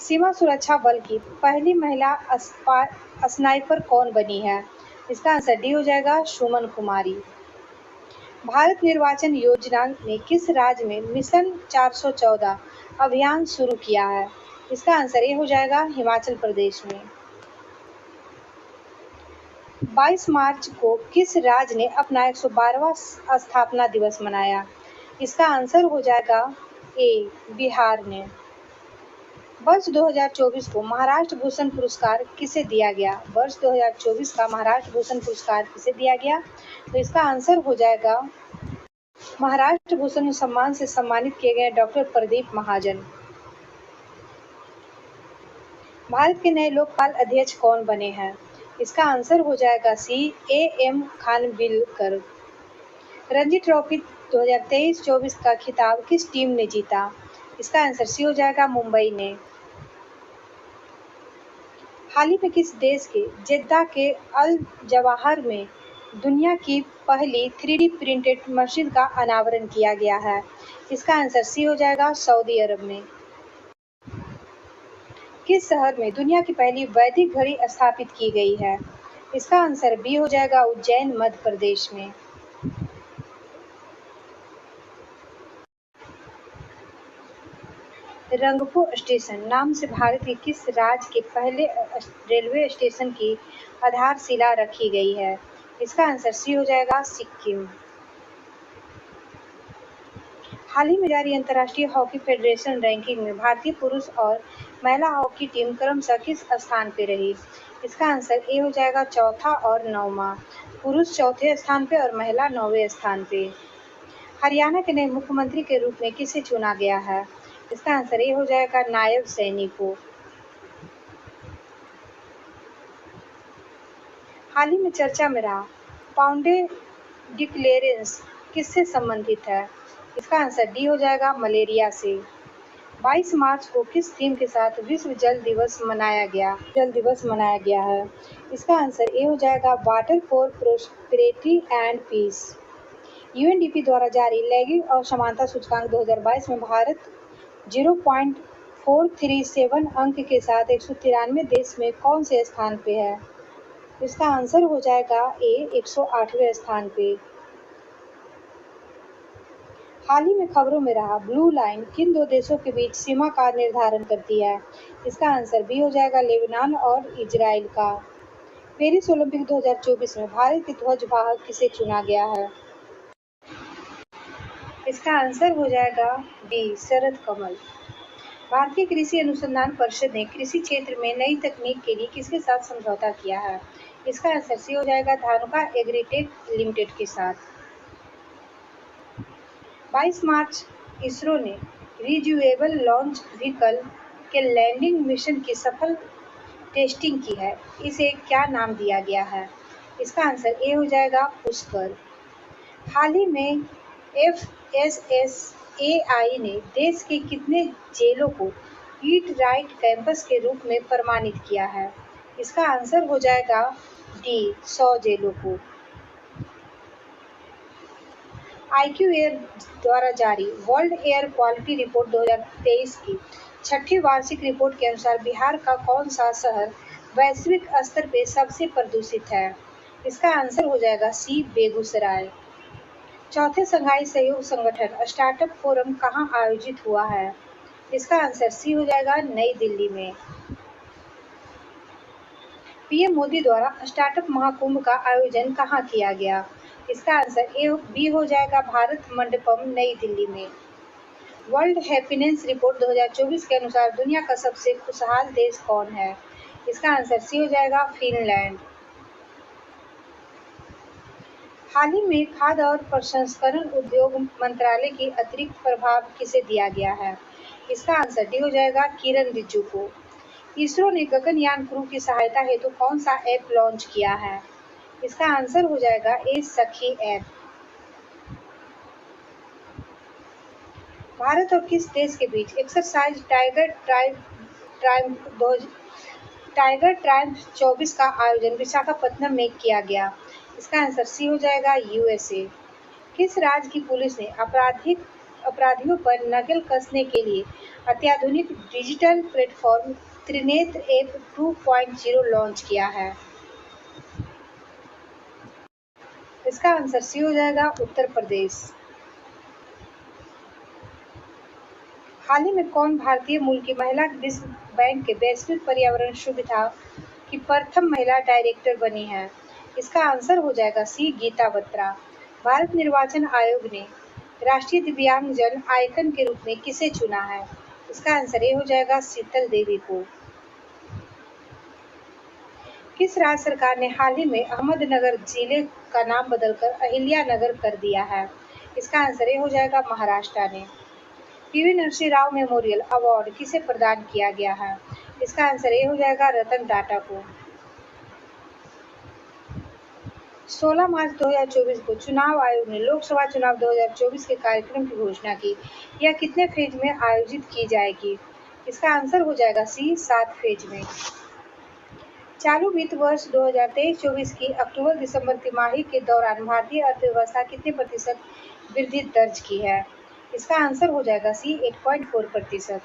सीमा सुरक्षा बल की पहली महिला स्नाइपर कौन बनी है? इसका आंसर डी हो जाएगा सुमन कुमारी। भारत निर्वाचन योजना ने किस राज्य में मिशन 414 अभियान शुरू किया है? इसका आंसर ए हो जाएगा हिमाचल प्रदेश में। 22 मार्च को किस राज्य ने अपना 112वां स्थापना दिवस मनाया? इसका आंसर हो जाएगा ए बिहार ने। वर्ष 2024 को महाराष्ट्र भूषण पुरस्कार किसे दिया गया? वर्ष 2024 का महाराष्ट्र भूषण पुरस्कार किसे दिया गया? तो इसका आंसर हो जाएगा महाराष्ट्र भूषण सम्मान से सम्मानित किए गए डॉक्टर प्रदीप महाजन। भारत के नए लोकपाल अध्यक्ष कौन बने हैं? इसका आंसर हो जाएगा सी, एम खानविलकर। रणजी ट्रॉफी 2023-24 का खिताब किस टीम ने जीता? इसका आंसर सी हो जाएगा मुंबई ने। हाल ही में किस देश के जेद्दा के अल जवाहर में दुनिया की पहली 3D प्रिंटेड मस्जिद का अनावरण किया गया है? इसका आंसर सी हो जाएगा सऊदी अरब में। किस शहर में दुनिया की पहली वैदिक घड़ी स्थापित की गई है? इसका आंसर बी हो जाएगा उज्जैन, मध्य प्रदेश में। रंगपो स्टेशन नाम से भारत के किस राज्य के पहले रेलवे स्टेशन की आधारशिला रखी गई है? इसका आंसर सी हो जाएगा सिक्किम। हाल ही में जारी अंतर्राष्ट्रीय हॉकी फेडरेशन रैंकिंग में भारतीय पुरुष और महिला हॉकी टीम क्रमशः किस स्थान पे रही? इसका आंसर ए हो जाएगा चौथा और नौवां। पुरुष चौथे स्थान पे और महिला 9वें स्थान पे। हरियाणा के नए मुख्यमंत्री के रूप में किसे चुना गया है? इसका आंसर ए हो जाएगा नायब सैनी को। हाल ही में चर्चा में रहा पाउंडे डिक्लेरेंस किससे संबंधित है? इसका आंसर डी हो जाएगा मलेरिया से। 22 मार्च को किस थीम के साथ विश्व जल दिवस मनाया गया है? इसका आंसर ए हो जाएगा water for prosperity and peace. UNDP द्वारा जारी लैंगिक असमानता सूचकांक 2022 में भारत 0.437 अंक के साथ 193 देश में कौन से स्थान पे है? इसका आंसर हो जाएगा ए 108वें स्थान पे। हाल ही में खबरों में रहा ब्लू लाइन किन दो देशों के बीच सीमा का निर्धारण करती है? इसका आंसर बी हो जाएगा लेबनान और इजराइल का। पेरिस ओलंपिक 2024 में भारत के ध्वजवाहक किसे चुना गया है? इसका आंसर हो जाएगा बी शरद कमल। भारतीय कृषि अनुसंधान परिषद ने कृषि क्षेत्र में नई तकनीक के लिए किसके साथ समझौता किया है? इसका आंसर सी हो जाएगा धानुका एग्रीटेक लिमिटेड के साथ। 22 मार्च इसरो ने रिज्यूएबल लॉन्च व्हीकल के लैंडिंग मिशन की सफल टेस्टिंग की है। इसे क्या नाम दिया गया है? इसका आंसर ए हो जाएगा पुष्कर। हाल ही में एफएसएसएआई ने देश के कितने जेलों को ईट राइट कैंपस के रूप में प्रमाणित किया है? इसका आंसर हो जाएगा डी 100 जेलों को। आईक्यू एयर द्वारा जारी वर्ल्ड एयर क्वालिटी रिपोर्ट 2023 की छठी वार्षिक रिपोर्ट के अनुसार बिहार का कौन सा शहर वैश्विक स्तर पर सबसे प्रदूषित है? इसका आंसर हो जाएगा सी बेगूसराय। चौथे शंघाई सहयोग संगठन स्टार्टअप फोरम कहाँ आयोजित हुआ है? इसका आंसर सी हो जाएगा नई दिल्ली में। पीएम मोदी द्वारा स्टार्टअप महाकुंभ का आयोजन कहाँ किया गया? इसका आंसर बी हो जाएगा भारत मंडपम नई दिल्ली में। वर्ल्ड हैप्पीनेस रिपोर्ट 2024 के अनुसार दुनिया का सबसे खुशहाल देश कौन है? इसका आंसर सी हो जाएगा फिनलैंड। हाल ही में खाद्य और प्रसंस्करण उद्योग मंत्रालय की अतिरिक्त प्रभाव किसे दिया गया है? इसका आंसर डी हो जाएगा किरण रिजिजू को। इसरो ने गगनयान क्रू की सहायता हेतु कौन सा ऐप लॉन्च किया है? इसका आंसर हो जाएगा ए सखी ऐप। भारत और किस देश के बीच एक्सरसाइज टाइगर ट्रायम्फ 24 का आयोजन विशाखापत्तनम में किया गया? इसका आंसर सी हो जाएगा यूएसए। किस राज्य की पुलिस ने अपराधियों पर नकेल कसने के लिए अत्याधुनिक digital platform Trinetra app 2.0 launch किया है? इसका आंसर सी हो जाएगा उत्तर प्रदेश। हाल ही में कौन भारतीय मूल की महिला विश्व बैंक के वैश्विक पर्यावरण सुविधा की प्रथम महिला डायरेक्टर बनी है? इसका आंसर हो जाएगा सी गीता बत्रा। भारत निर्वाचन आयोग ने राष्ट्रीय दिव्यांगजन आइकन के रूप में किसे चुना है? इसका आंसर ए हो जाएगा शीतल देवी को। किस राज्य सरकार ने हाल ही में अहमदनगर जिले का नाम बदलकर अहिल्या नगर कर दिया है? इसका आंसर ए हो जाएगा महाराष्ट्र ने। पीवी नरसिंह राव मेमोरियल अवार्ड किसे प्रदान किया गया है? इसका आंसर ए हो जाएगा रतन टाटा को। 16 मार्च 2024 को चुनाव आयोग ने लोकसभा चुनाव 2024 के कार्यक्रम की घोषणा की। यह कितने फेज में आयोजित की जाएगी? इसका आंसर हो जाएगा सी 7 फेज में। चालू वित्त वर्ष 2023-24 की अक्टूबर-दिसंबर तिमाही के दौरान भारतीय अर्थव्यवस्था कितने प्रतिशत वृद्धि दर्ज की है? इसका आंसर हो जाएगा सी 8.4%।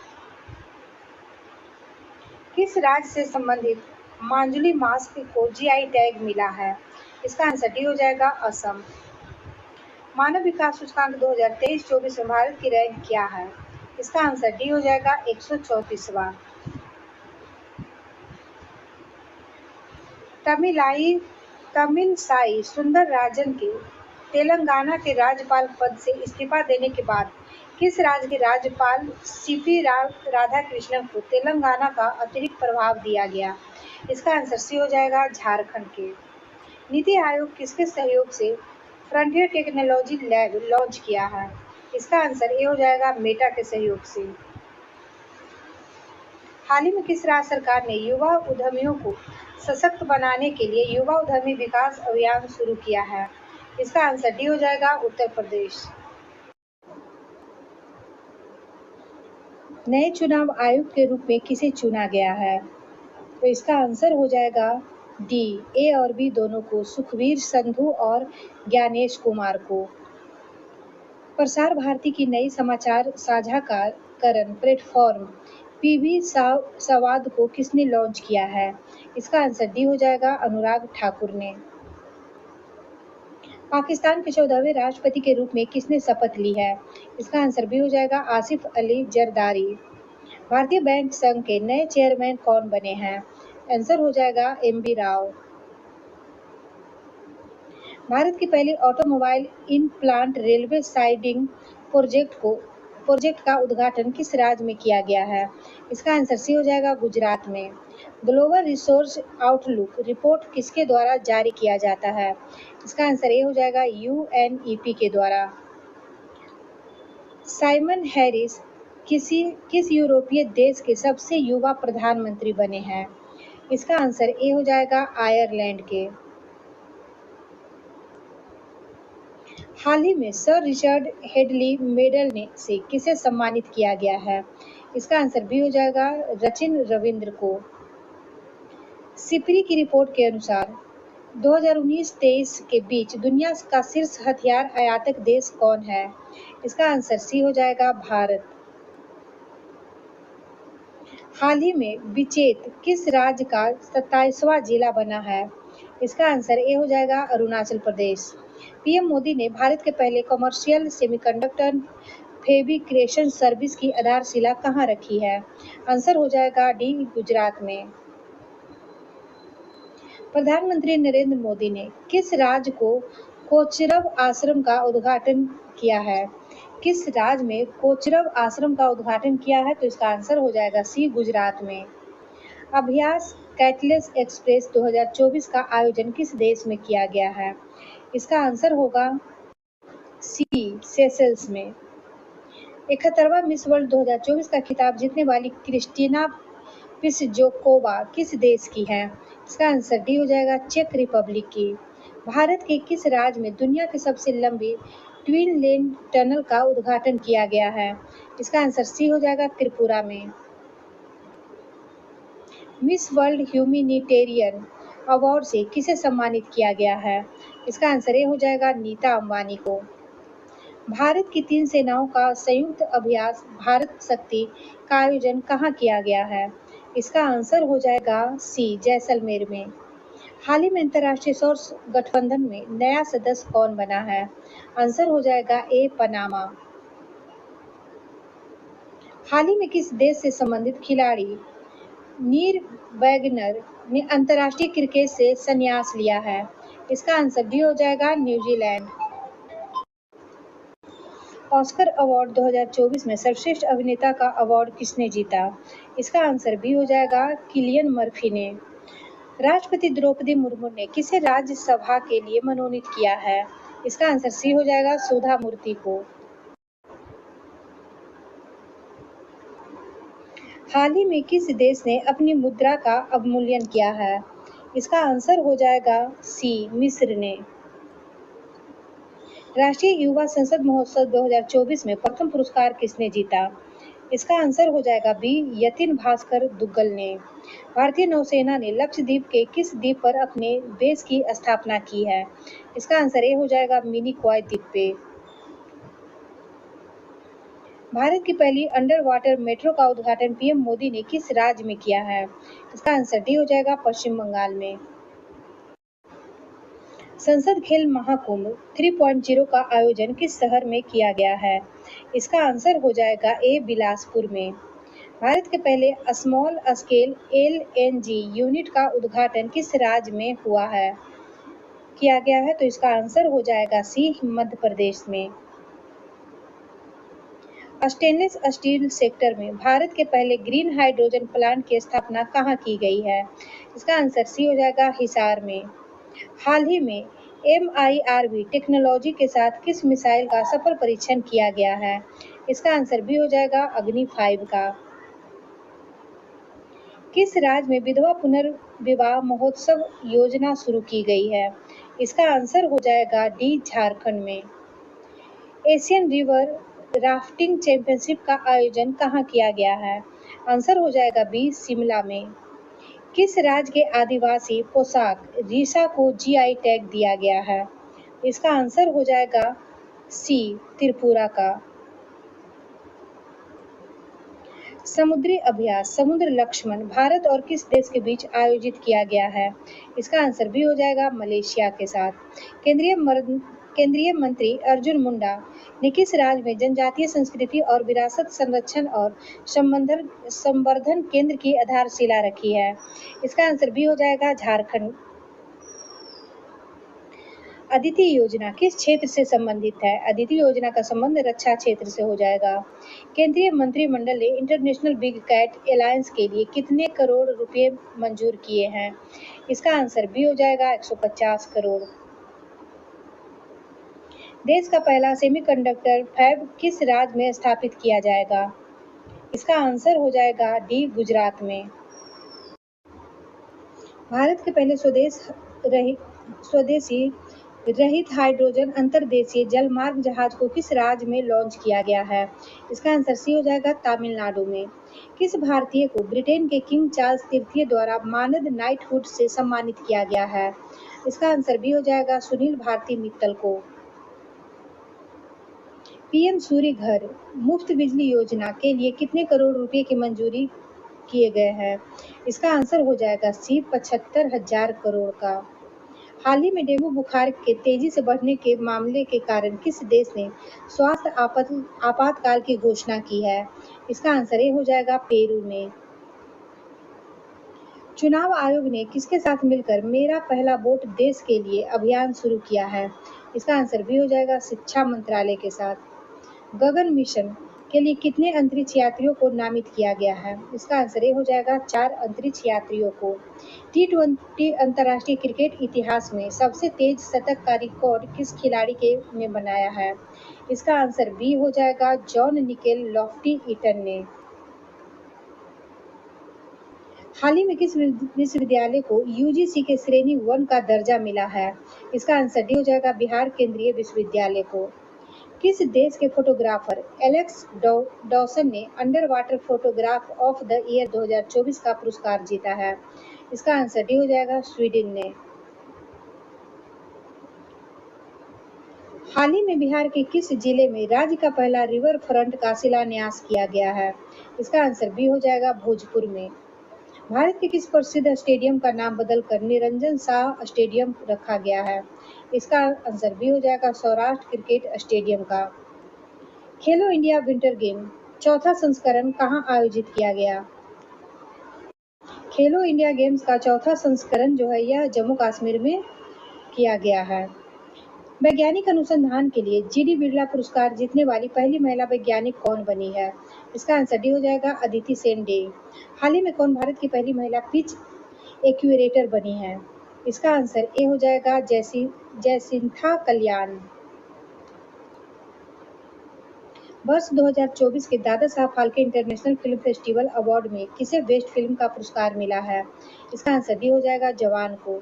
किस राज्य से संबंधित मांजुली मास्क को जीआई टैग मिला है? इसका आंसर डी हो जाएगा असम। मानव विकास सूचकांक 2023-24 में भारत की रैंक क्या है? इसका आंसर डी हो जाएगा 134वां। तमिलसाई सुंदरराजन के तेलंगाना के राज्यपाल पद से इस्तीफा देने के बाद किस राज्य के राज्यपाल सीपी राधाकृष्णन को तेलंगाना का अतिरिक्त प्रभार दिया गया? इसका आंसर सी हो जाएगा झारखंड के। नीति आयोग किसके सहयोग से फ्रंटियर टेक्नोलॉजी लैब लॉन्च किया है? इसका आंसर ए हो जाएगा मेटा के सहयोग से। हाल ही में किस राज्य सरकार ने युवा उद्यमियों को सशक्त बनाने के लिए युवा उद्यमी विकास अभियान शुरू किया है? इसका आंसर डी हो जाएगा उत्तर प्रदेश। नए चुनाव आयुक्त के रूप में किसे चुना गया है? तो इसका आंसर हो जाएगा डी, ए और बी दोनों को, सुखबीर संधू और ज्ञानेश कुमार को। प्रसार भारती की नई समाचार साझाकरण प्लेटफॉर्म पीबी संवाद को किसने लॉन्च किया है? इसका आंसर डी हो जाएगा अनुराग ठाकुर ने। पाकिस्तान के 14वें राष्ट्रपति के रूप में किसने शपथ ली है? इसका आंसर बी हो जाएगा आसिफ अली जरदारी। भारतीय बैंक संघ के नए चेयरमैन कौन बने हैं? आंसर हो जाएगा एमबी राव। भारत की पहली automobile in plant railway siding project का उद्घाटन किस राज्य में किया गया है? इसका आंसर सी हो जाएगा गुजरात में। ग्लोबल रिसोर्स आउटलुक रिपोर्ट किसके द्वारा जारी किया जाता है? इसका आंसर ए हो जाएगा यूएनईपी के द्वारा। साइमन हैरिस किस यूरोपीय देश के सबसे युवा प्रधानमंत्री बने हैं? इसका आंसर ए हो जाएगा आयरलैंड के। हाल ही में सर रिचर्ड हेडली मेडल से किसे सम्मानित किया गया है? इसका आंसर बी हो जाएगा रचिन रविंद्र को। सिपरी की रिपोर्ट के अनुसार 2019-23 के बीच दुनिया का शीर्ष हथियार आयातक देश कौन है? इसका आंसर सी हो जाएगा भारत। हाल ही में बिचेत किस राज्य का 27वां जिला बना है? इसका आंसर ए हो जाएगा अरुणाचल प्रदेश। पीएम मोदी ने भारत के पहले कमर्शियल सेमीकंडक्टर फैब्रिकेशन सर्विस की आधारशिला कहाँ रखी है? आंसर हो जाएगा डी गुजरात में। प्रधानमंत्री नरेंद्र मोदी ने किस राज्य को कोचरब आश्रम का उद्घाटन किया है? किस राज्य में कोचरब आश्रम का उद्घाटन किया है? तो इसका आंसर हो जाएगा सी गुजरात में। अभ्यास कैटलेस एक्सप्रेस 2024 का आयोजन किस देश में किया गया है? इसका आंसर होगा सी सेशेल्स में। 71वां मिस वर्ल्ड 2024 का खिताब जीतने वाली क्रिस्टीना पिसजोकोवा किस देश की है? इसका आंसर डी हो जाएगा चेक रिपब्लिक की। भारत के किस राज्य में दुनिया की सबसे लंबी ट्विन लेन टनल का उद्घाटन किया गया है? इसका आंसर सी हो जाएगा त्रिपुरा में। मिस वर्ल्ड ह्यूमैनिटेरियन अवार्ड से किसे सम्मानित किया गया है? इसका आंसर ए हो जाएगा नीता अंबानी को। भारत की 3 सेनाओं का संयुक्त अभ्यास भारत शक्ति का आयोजन कहाँ किया गया है? इसका आंसर हो जाएगा सी जैसलमेर में। हाल ही में अंतर्राष्ट्रीय सौर गठबंधन में नया सदस्य कौन बना है? आंसर हो जाएगा ए पनामा। हाल ही में किस देश से संबंधित खिलाड़ी नीर वैगनर ने अंतर्राष्ट्रीय क्रिकेट से संन्यास लिया है? इसका आंसर डी हो जाएगा न्यूजीलैंड। ऑस्कर अवार्ड 2024 में सर्वश्रेष्ठ अभिनेता का अवार्ड किसने जीता? इसका आंसर बी हो जाएगा किलियन मर्फी ने। राष्ट्रपति द्रौपदी मुर्मू ने किसे राज्यसभा के लिए मनोनीत किया है? इसका आंसर सी हो जाएगा सुधा मूर्ति को। हाल ही में किस देश ने अपनी मुद्रा का अवमूल्यन किया है? इसका आंसर हो जाएगा सी मिस्र ने। राष्ट्रीय युवा संसद महोत्सव 2024 में प्रथम पुरस्कार किसने जीता? इसका आंसर हो जाएगा बी यतिन भास्कर दुग्गल ने। भारतीय नौसेना ने लक्षद्वीप के किस द्वीप पर अपने बेस की स्थापना की है? इसका आंसर ए हो जाएगा मिनिकॉय द्वीप पे। भारत की पहली अंडर वाटर मेट्रो का उद्घाटन पीएम मोदी ने किस राज्य में किया है? इसका आंसर डी हो जाएगा पश्चिम बंगाल में। संसद खेल महाकुंभ 3.0 का आयोजन किस शहर में किया गया है? इसका आंसर हो जाएगा ए बिलासपुर में। भारत के पहले स्मॉल स्केल एलएनजी यूनिट का उद्घाटन किस राज्य में किया गया है? तो इसका आंसर हो जाएगा सी मध्य प्रदेश में। स्टेनलेस स्टील सेक्टर में भारत के पहले ग्रीन हाइड्रोजन प्लांट की स्थापना कहाँ की गई है? इसका आंसर सी हो जाएगा हिसार में। हाल ही में MIRV टेक्नोलॉजी के साथ किस मिसाइल का सफल परीक्षण किया गया है? इसका आंसर भी हो जाएगा अग्नि 5 का। किस राज्य में विधवा पुनर्विवाह महोत्सव योजना शुरू की गई है? इसका आंसर हो जाएगा डी झारखंड में। एशियन रिवर राफ्टिंग चैंपियनशिप का आयोजन कहाँ किया गया है? आंसर हो जाएगा बी शिमला में। किस राज्य के आदिवासी पोशाक रीशा को जीआई टैग दिया गया है? इसका आंसर हो जाएगा सी त्रिपुरा का। समुद्री अभ्यास समुद्र लक्ष्मण भारत और किस देश के बीच आयोजित किया गया है? इसका आंसर भी हो जाएगा मलेशिया के साथ। केंद्रीय मंत्री अर्जुन मुंडा ने किस राज्य में जनजातीय संस्कृति और विरासत संरक्षण और संवर्धन केंद्र की आधारशिला रखी है? इसका आंसर भी हो जाएगा झारखंड। अदिति योजना किस क्षेत्र से संबंधित है? अदिति योजना का संबंध रक्षा क्षेत्र से हो जाएगा। केंद्रीय मंत्रिमंडल ने इंटरनेशनल बिग कैट अलायंस के लिए कितने करोड़ रुपए मंजूर किए हैं? इसका आंसर भी हो जाएगा 150 करोड़। देश का पहला सेमीकंडक्टर फैब किस राज्य में स्थापित किया जाएगा? इसका आंसर हो जाएगा डी गुजरात में। भारत के पहले स्वदेशी रहित हाइड्रोजन अंतर्देशीय जलमार्ग जहाज को किस राज्य में लॉन्च किया गया है? इसका आंसर सी हो जाएगा तमिलनाडु में। किस भारतीय को ब्रिटेन के किंग चार्ल्स तृतीय द्वारा मानद नाइटहुड से सम्मानित किया गया है? इसका आंसर भी हो जाएगा सुनील भारती मित्तल को। पीएम सूर्य घर मुफ्त बिजली योजना के लिए कितने करोड़ रुपए की मंजूरी किए गए हैं? इसका आंसर हो जाएगा सी 75,000 करोड़ का। हाल ही में डेंगू बुखार के तेजी से बढ़ने के मामले के कारण किस देश ने स्वास्थ्य आपातकाल की घोषणा की है? इसका आंसर ये हो जाएगा पेरू में। चुनाव आयोग ने किसके साथ मिलकर मेरा पहला वोट देश के लिए अभियान शुरू किया है? इसका आंसर भी हो जाएगा शिक्षा मंत्रालय के साथ। गगन मिशन के लिए कितने अंतरिक्ष यात्रियों को नामित किया गया है? इसका आंसर ये हो जाएगा 4 अंतरिक्ष यात्रियों को। T20 अंतर्राष्ट्रीय क्रिकेट इतिहास में सबसे तेज शतक का रिकॉर्ड किस खिलाड़ी ने बनाया है? इसका आंसर बी हो जाएगा जॉन निकेल लॉफ्टी ईटन ने। हाल ही में किस विश्वविद्यालय को यूजीसी के श्रेणी 1 का दर्जा मिला है? इसका आंसर डी हो जाएगा बिहार केंद्रीय विश्वविद्यालय को। किस देश के फोटोग्राफर एलेक्स डॉसन ने under water photograph of the year 2024 का पुरस्कार जीता है? इसका आंसर डी हो जाएगा स्वीडन ने। हाल ही में बिहार के किस जिले में राज्य का पहला रिवर फ्रंट का शिलान्यास किया गया है? इसका आंसर बी हो जाएगा भोजपुर में। भारत के किस प्रसिद्ध स्टेडियम का नाम बदलकर निरंजन शाह स्टेडियम रखा गया है? इसका आंसर भी हो जाएगा सौराष्ट्र क्रिकेट स्टेडियम का। खेलो इंडिया विंटर गेम चौथा संस्करण कहाँ आयोजित किया गया? खेलो इंडिया गेम्स का चौथा संस्करण जो है यह जम्मू कश्मीर में किया गया है। वैज्ञानिक अनुसंधान के लिए जीडी बिरला पुरस्कार जीतने वाली पहली महिला वैज्ञानिक कौन बनी है? इसका आंसर डी हो जाएगा अदिति सेन डे। हाल ही में कौन भारत की पहली महिला पिच एक्यूरेटर बनी है? इसका आंसर ए हो जाएगा जयसिंथा कल्याण। वर्ष 2024 के Dada Saheb Phalke international film festival award में किसे बेस्ट फिल्म का पुरस्कार मिला है? इसका आंसर डी हो जाएगा जवान को।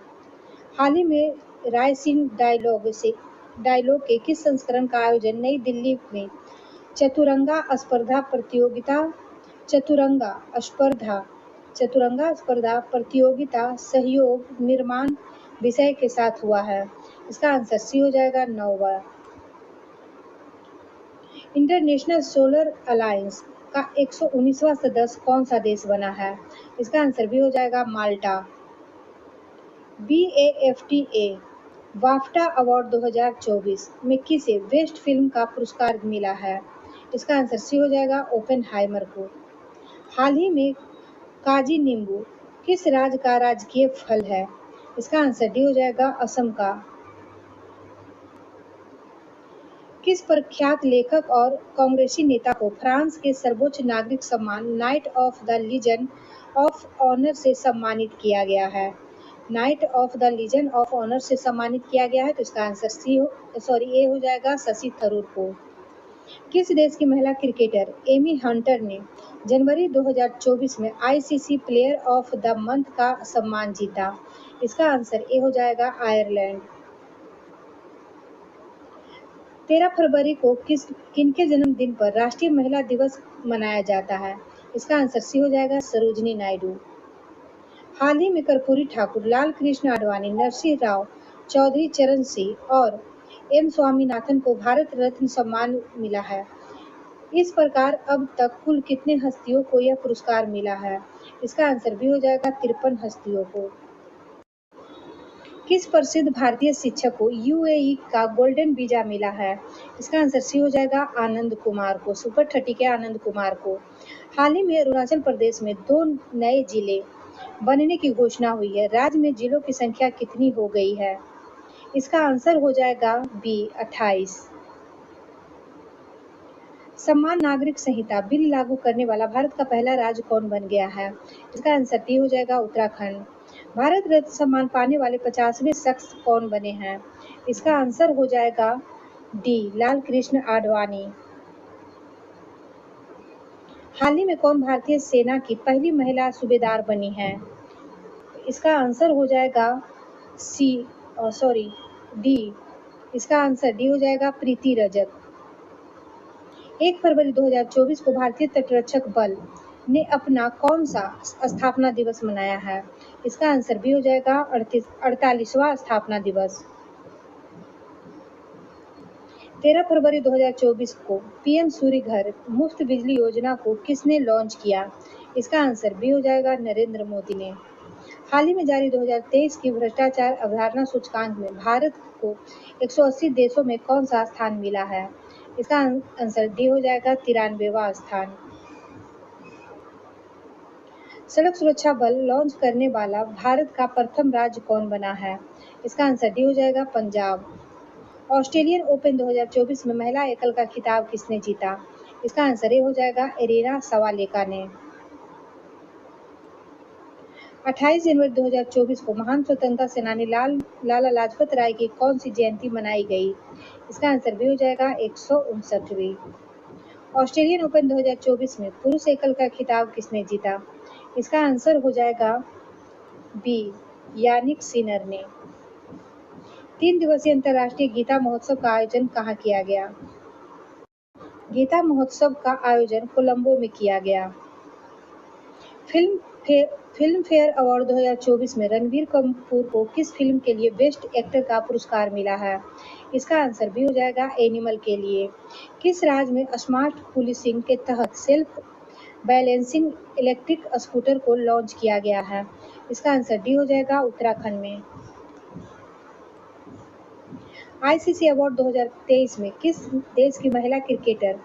हाल ही में रायसीन डायलॉग के किस संस्करण का आयोजन नई दिल्ली में चतुरंगा स्पर्धा प्रतियोगिता सहयोग निर्माण विषय के साथ हुआ है? इसका आंसर सी हो जाएगा नौवा। इंटरनेशनल सोलर अलायंस का 119वां सदस्य कौन सा देश बना है? इसका आंसर भी हो जाएगा माल्टा। BAFTA वाफ्टा अवार्ड 2024 में किसे बेस्ट फिल्म का पुरस्कार मिला है? इसका आंसर सी हो जाएगा ओपेनहाइमर को। हाल ही में काजी नींबू किस राज्य का राजकीय फल है? इसका आंसर डी हो जाएगा असम का। किस प्रख्यात लेखक और कांग्रेसी नेता को फ्रांस के सर्वोच्च नागरिक सम्मान knight of the legion of honour से सम्मानित किया गया है? Knight of the legion of honour से सम्मानित किया गया है, तो इसका आंसर ए हो जाएगा शशि थरूर को। किस देश की महिला क्रिकेटर एमी हंटर ने जनवरी 2024 में ICC player of the month का सम्मान जीता? इसका आंसर ए हो जाएगा आयरलैंड। 13 फरवरी को किनके जन्मदिन पर राष्ट्रीय महिला दिवस मनाया जाता है? इसका आंसर सी हो जाएगा सरोजिनी नायडू। हाल ही में कर्पूरी ठाकुर, लाल कृष्ण आडवाणी, नरसिंह राव चौधरी चरण सिंह और एम स्वामीनाथन को भारत रत्न सम्मान मिला है। इस प्रकार अब तक कुल कितने हस्तियों को यह पुरस्कार मिला है? इसका आंसर भी हो जाएगा 53 हस्तियों को। किस प्रसिद्ध भारतीय शिक्षक को UAE का गोल्डन वीजा मिला है? इसका आंसर सी हो जाएगा आनंद कुमार को, सुपर 30 के आनंद कुमार को। हाल ही में अरुणाचल प्रदेश में 2 नए जिले बनने की घोषणा हुई है। राज्य में जिलों की संख्या कितनी हो गई है? इसका आंसर हो जाएगा बी 28। समान नागरिक संहिता बिल लागू करने वाला भारत का पहला राज्य कौन बन गया है? इसका आंसर डी हो जाएगा उत्तराखंड। भारत रत्न सम्मान पाने वाले 50वें शख्स कौन बने हैं? इसका आंसर हो जाएगा डी लाल कृष्ण आडवाणी। हाल ही में कौन भारतीय सेना की पहली महिला सूबेदार बनी है? इसका आंसर हो जाएगा डी। इसका आंसर डी हो जाएगा प्रीति रजक। 1 फरवरी 2024 को भारतीय तटरक्षक बल ने अपना कौन सा स्थापना दिवस मनाया है? इसका आंसर भी हो जाएगा 48वां स्थापना दिवस। 13 फरवरी 2024 को PM सूर्य घर मुफ्त बिजली योजना को किसने लॉन्च किया? इसका आंसर भी हो जाएगा नरेंद्र मोदी ने। हाल ही में जारी 2023 की भ्रष्टाचार अवधारणा सूचकांक में भारत को 180 देशों में कौन सा स्थान मिला है? इसका आंसर डी हो जाएगा 93वां स्थान। सड़क सुरक्षा बल लॉन्च करने वाला भारत का प्रथम राज्य कौन बना है? इसका आंसर डी हो जाएगा पंजाब। ऑस्ट्रेलियन ओपन 2024 में महिला एकल का खिताब किसने जीता? इसका आंसर ए हो जाएगा एरिना सवालेका ने। 28 जनवरी 2024 को महान स्वतंत्रता सेनानी लाला लाजपत राय की कौन सी जयंती मनाई गई? इसका आंसर भी हो जाएगा 159वीं। ऑस्ट्रेलियन ओपन 2024 में पुरुष एकल का खिताब किसने जीता? इसका आंसर हो जाएगा बी यानिक सिनर ने। 3 दिवसीय अंतर्राष्ट्रीय गीता महोत्सव का आयोजन कहाँ किया गया? गीता महोत्सव का आयोजन कोलंबो में किया गया। फिल्म फेयर अवार्ड 2024 में रणबीर कपूर को किस फिल्म के लिए बेस्ट एक्टर का पुरस्कार मिला है? इसका आंसर भी हो जाएगा एनिमल के लिए। किस राज्य में स्मार्ट पुलिसिंग के तहत सेल्फ बैलेंसिंग इलेक्ट्रिक स्कूटर को लॉन्च किया गया है? इसका आंसर डी हो जाएगा उत्तराखंड में। ICC अवार्ड 2023 में किस देश की महिला क्रिकेटर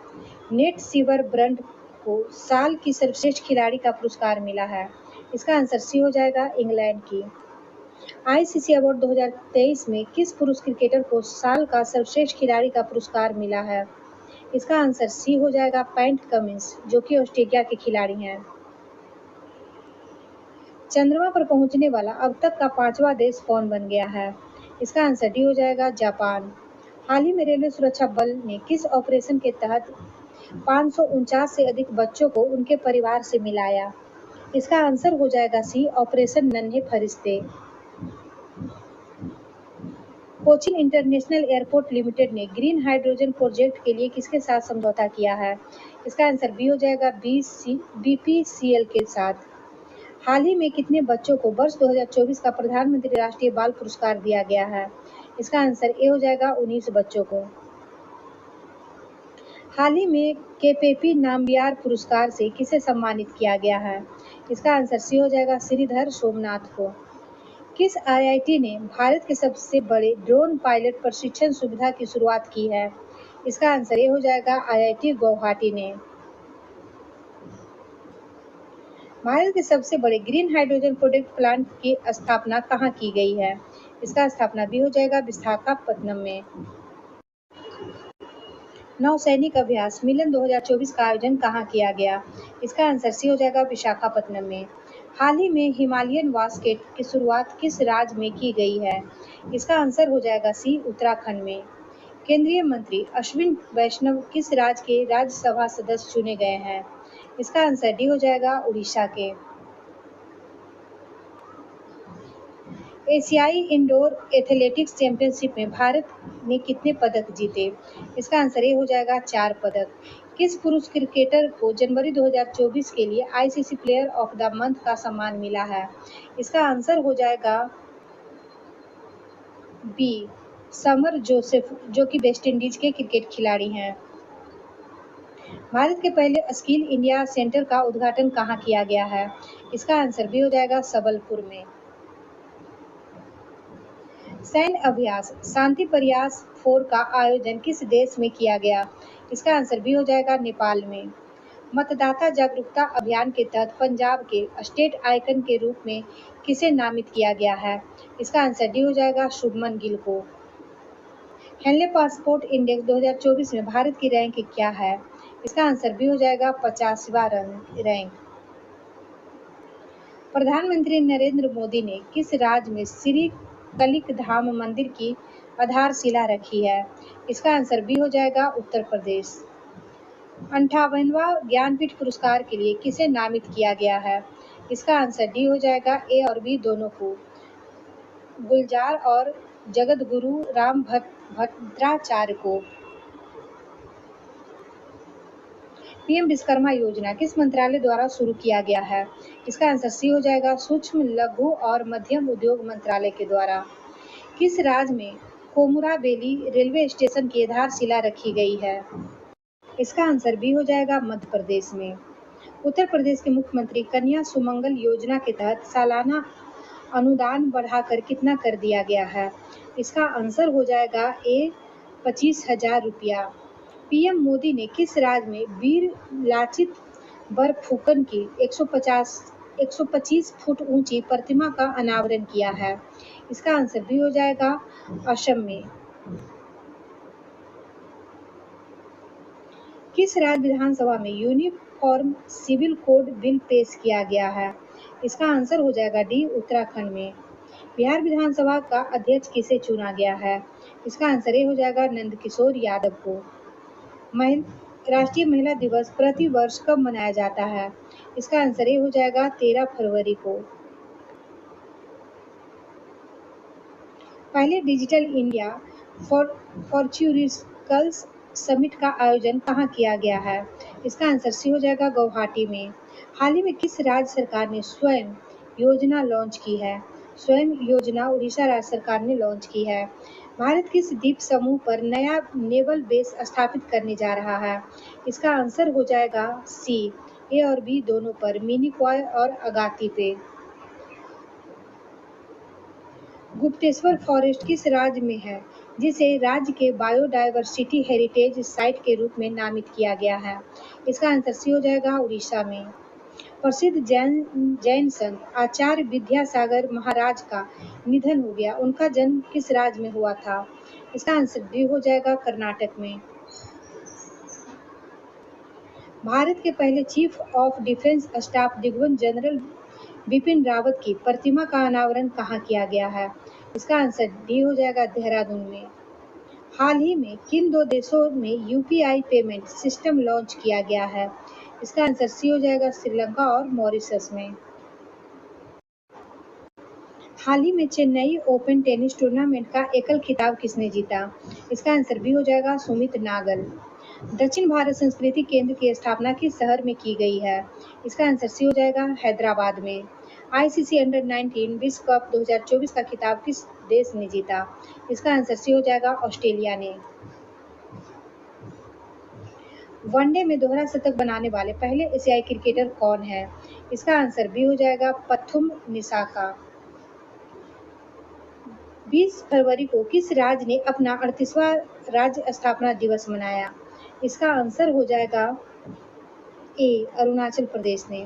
नेट सीवर ब्रंट को साल की सर्वश्रेष्ठ खिलाड़ी का पुरस्कार मिला है? इसका आंसर सी हो जाएगा इंग्लैंड की। ICC अवार्ड 2023 में किस पुरुष क्रिकेटर को साल का सर्वश्रेष्ठ खिलाड़ी का पुरस्कार मिला है? इसका आंसर सी हो जाएगा पैट कमिंस, जो कि ऑस्ट्रेलिया के खिलाड़ी हैं। चंद्रमा पर पहुंचने वाला अब तक का 5वां देश कौन बन गया है? इसका आंसर डी हो जाएगा जापान। हाल ही में रेलवे सुरक्षा बल ने किस ऑपरेशन के तहत 549 से अधिक बच्चों को उनके परिवार से मिलाया? इसका आंसर हो जाएगा सी, ऑपरेशन नन्हे फरिश्ते। कोचीन इंटरनेशनल एयरपोर्ट लिमिटेड ने ग्रीन हाइड्रोजन प्रोजेक्ट के लिए किसके साथ समझौता किया है? इसका आंसर बी हो जाएगा बीपीसीएल के साथ। हाल ही में कितने बच्चों को वर्ष 2024 का प्रधानमंत्री राष्ट्रीय बाल पुरस्कार दिया गया है? इसका आंसर ए हो जाएगा 19 बच्चों को। हाल ही में केपेपी नामबियार पुरस्कार से किसे सम्मानित किया गया है? इसका आंसर सी हो जाएगा श्रीधर सोमनाथ को। किस आईआईटी ने भारत के सबसे बड़े ड्रोन पायलट प्रशिक्षण सुविधा की शुरुआत की है? इसका आंसर ए हो जाएगा आईआईटी गुवाहाटी ने। भारत के सबसे बड़े ग्रीन हाइड्रोजन प्रोजेक्ट प्लांट की स्थापना कहाँ की गई है? इसका स्थापना भी हो जाएगा विशाखापत्तनम में। नौसैनिक अभ्यास मिलन 2024 का आयोजन कहाँ किया गया? इसका आंसर सी हो जाएगा विशाखापत्तनम में। हाल ही में हिमालयन वास्केट की शुरुआत किस राज्य में की गई है? इसका आंसर हो जाएगा सी, उत्तराखंड में। केंद्रीय मंत्री अश्विन वैष्णव किस राज्य के राज्यसभा सदस्य चुने गए हैं? इसका आंसर डी हो जाएगा उड़ीसा के। एशियाई इंडोर एथलेटिक्स चैंपियनशिप में भारत ने कितने पदक जीते? इसका आंसर ए हो जाएगा 4 पदक। किस पुरुष क्रिकेटर को जनवरी 2024 के लिए ICC player of the month का सम्मान मिला है? इसका आंसर हो जाएगा बी, समर जोसेफ, जो कि वेस्टइंडीज के क्रिकेट खिलाड़ी हैं। भारत के पहले स्किल इंडिया सेंटर का उद्घाटन कहाँ किया गया है? इसका आंसर भी हो जाएगा सबलपुर में। सैन्य अभ्यास शांति प्रयास 4 का आयोजन किस देश में किया गया? इसका आंसर भी हो जाएगा नेपाल में। मतदाता जागरूकता अभियान के तहत पंजाब के स्टेट आइकन के रूप में किसे नामित किया गया है? इसका आंसर डी हो जाएगा शुभमन गिल को। हेनले पासपोर्ट इंडेक्स 2024 में भारत की रैंक क्या है? इसका आंसर भी हो जाएगा 50वां रैंक। प्रधानमंत्री नरेंद्र मोदी ने किस राज्य में श्री कलिक धाम मंदिर की आधारशिला रखी है? इसका आंसर बी हो जाएगा उत्तर प्रदेश। 58वां ज्ञानपीठ पुरस्कार के लिए किसे नामित किया गया है? इसका आंसर डी हो जाएगा ए और बी दोनों को, गुलजार और जगत गुरु राम भद्राचार्य को। पीएम विश्वकर्मा योजना किस मंत्रालय द्वारा शुरू किया गया है? इसका आंसर सी हो जाएगा सूक्ष्म लघु और मध्यम उद्योग मंत्रालय के द्वारा। किस राज्य में कोमुराबेली रेलवे स्टेशन की आधारशिला रखी गई है? इसका आंसर बी हो जाएगा मध्य प्रदेश में। उत्तर प्रदेश के मुख्यमंत्री कन्या सुमंगल योजना के तहत सालाना अनुदान बढ़ाकर कितना कर दिया गया है? इसका आंसर हो जाएगा ए, 25,000 रुपया। पीएम मोदी ने किस राज्य में वीर लाचित बरफुकन की 125 फुट ऊंची प्रतिमा का अनावरण किया है? इसका आंसर भी हो जाएगा असम में। किस राज्य विधानसभा में यूनिफॉर्म सिविल कोड बिल पेश किया गया है? इसका आंसर हो जाएगा डी, उत्तराखंड में। बिहार विधानसभा का अध्यक्ष किसे चुना गया है? इसका आंसर ए हो जाएगा नंदकिशोर यादव को। राष्ट्रीय महिला दिवस प्रति वर्ष कब मनाया जाता है? इसका आंसर ए हो जाएगा 13 फरवरी को। पहले डिजिटल इंडिया फॉर्च्यूनिकल्स समिट का आयोजन कहाँ किया गया है? इसका आंसर सी हो जाएगा गुवाहाटी में। हाल ही में किस राज्य सरकार ने स्वयं योजना लॉन्च की है? स्वयं योजना उड़ीसा राज्य सरकार ने लॉन्च की है। भारत किस द्वीप समूह पर नया नेवल बेस स्थापित करने जा रहा है? इसका आंसर हो जाएगा सी, ए और बी दोनों पर, मिनिकॉय और अगाती पे। गुप्तेश्वर फॉरेस्ट किस राज्य में है जिसे राज्य के बायोडायवर्सिटी हेरिटेज साइट के रूप में नामित किया गया है? इसका आंसर सी हो जाएगा उड़ीसा में। प्रसिद्ध जैन संत आचार्य विद्यासागर महाराज का निधन हो गया, उनका जन्म किस राज्य में हुआ था? इसका आंसर डी हो जाएगा कर्नाटक में। भारत के पहले चीफ ऑफ डिफेंस स्टाफ दिग्गज जनरल बिपिन रावत की प्रतिमा का अनावरण कहाँ किया गया है? इसका आंसर डी हो जाएगा, देहरादून में। हाल ही में किन दो देशों में यूपीआई पेमेंट सिस्टम लॉन्च किया गया है? इसका आंसर सी हो जाएगा, श्रीलंका और मॉरिशस में। हाल ही में चेन्नई ओपन टेनिस टूर्नामेंट का एकल खिताब किसने जीता? इसका आंसर बी हो जाएगा, सुमित नागल। दक्षिण भारत संस्कृति केंद्र की स्थापना किस शहर में की गई है? इसका आंसर सी हो जाएगा, हैदराबाद में। आईसीसी अंडर 19 विश्व कप 2024 का खिताब किस देश ने जीता? इसका आंसर सी हो जाएगा, ऑस्ट्रेलिया ने। वनडे में दोहरा शतक बनाने वाले पहले एशियाई क्रिकेटर कौन है? इसका आंसर बी हो जाएगा, पथुम निसाका। 20 फरवरी को किस राज्य ने अपना 38वां राज्य स्थापना दिवस मनाया? इसका आंसर हो जाएगा ए, अरुणाचल प्रदेश ने।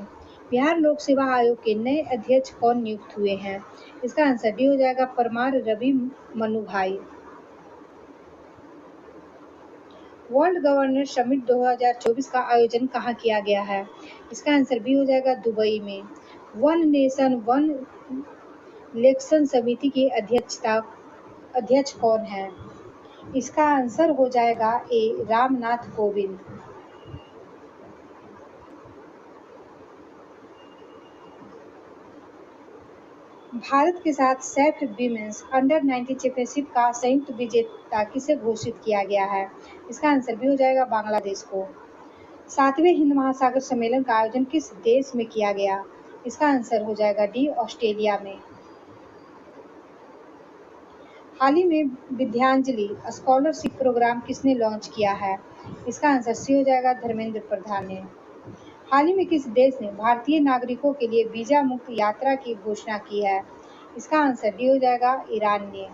बिहार लोक सेवा आयोग के नए अध्यक्ष कौन नियुक्त हुए हैं? इसका आंसर डी हो जाएगा, Parmar Ravi Manubhai. World governor summit 2024 का आयोजन कहाँ किया गया है? इसका आंसर बी हो जाएगा, दुबई में। वन नेशन वन इलेक्शन समिति की अध्यक्ष कौन है? इसका आंसर हो जाएगा ए, रामनाथ कोविंद। भारत के साथ सैफ विमेंस अंडर 19 चैंपियनशिप का संयुक्त विजेता किसे घोषित किया गया है? इसका आंसर भी हो जाएगा, बांग्लादेश को। 7वें हिंद महासागर सम्मेलन का आयोजन किस देश में किया गया? इसका आंसर हो जाएगा डी, ऑस्ट्रेलिया में। हाल ही में विद्यांजलि स्कॉलरशिप प्रोग्राम किसने लॉन्च किया है? इसका आंसर सी हो जाएगा, धर्मेंद्र प्रधान ने। हाल ही में किस देश ने भारतीय नागरिकों के लिए वीजा मुक्त यात्रा की घोषणा की है? इसका आंसर डी हो जाएगा, ईरान ने।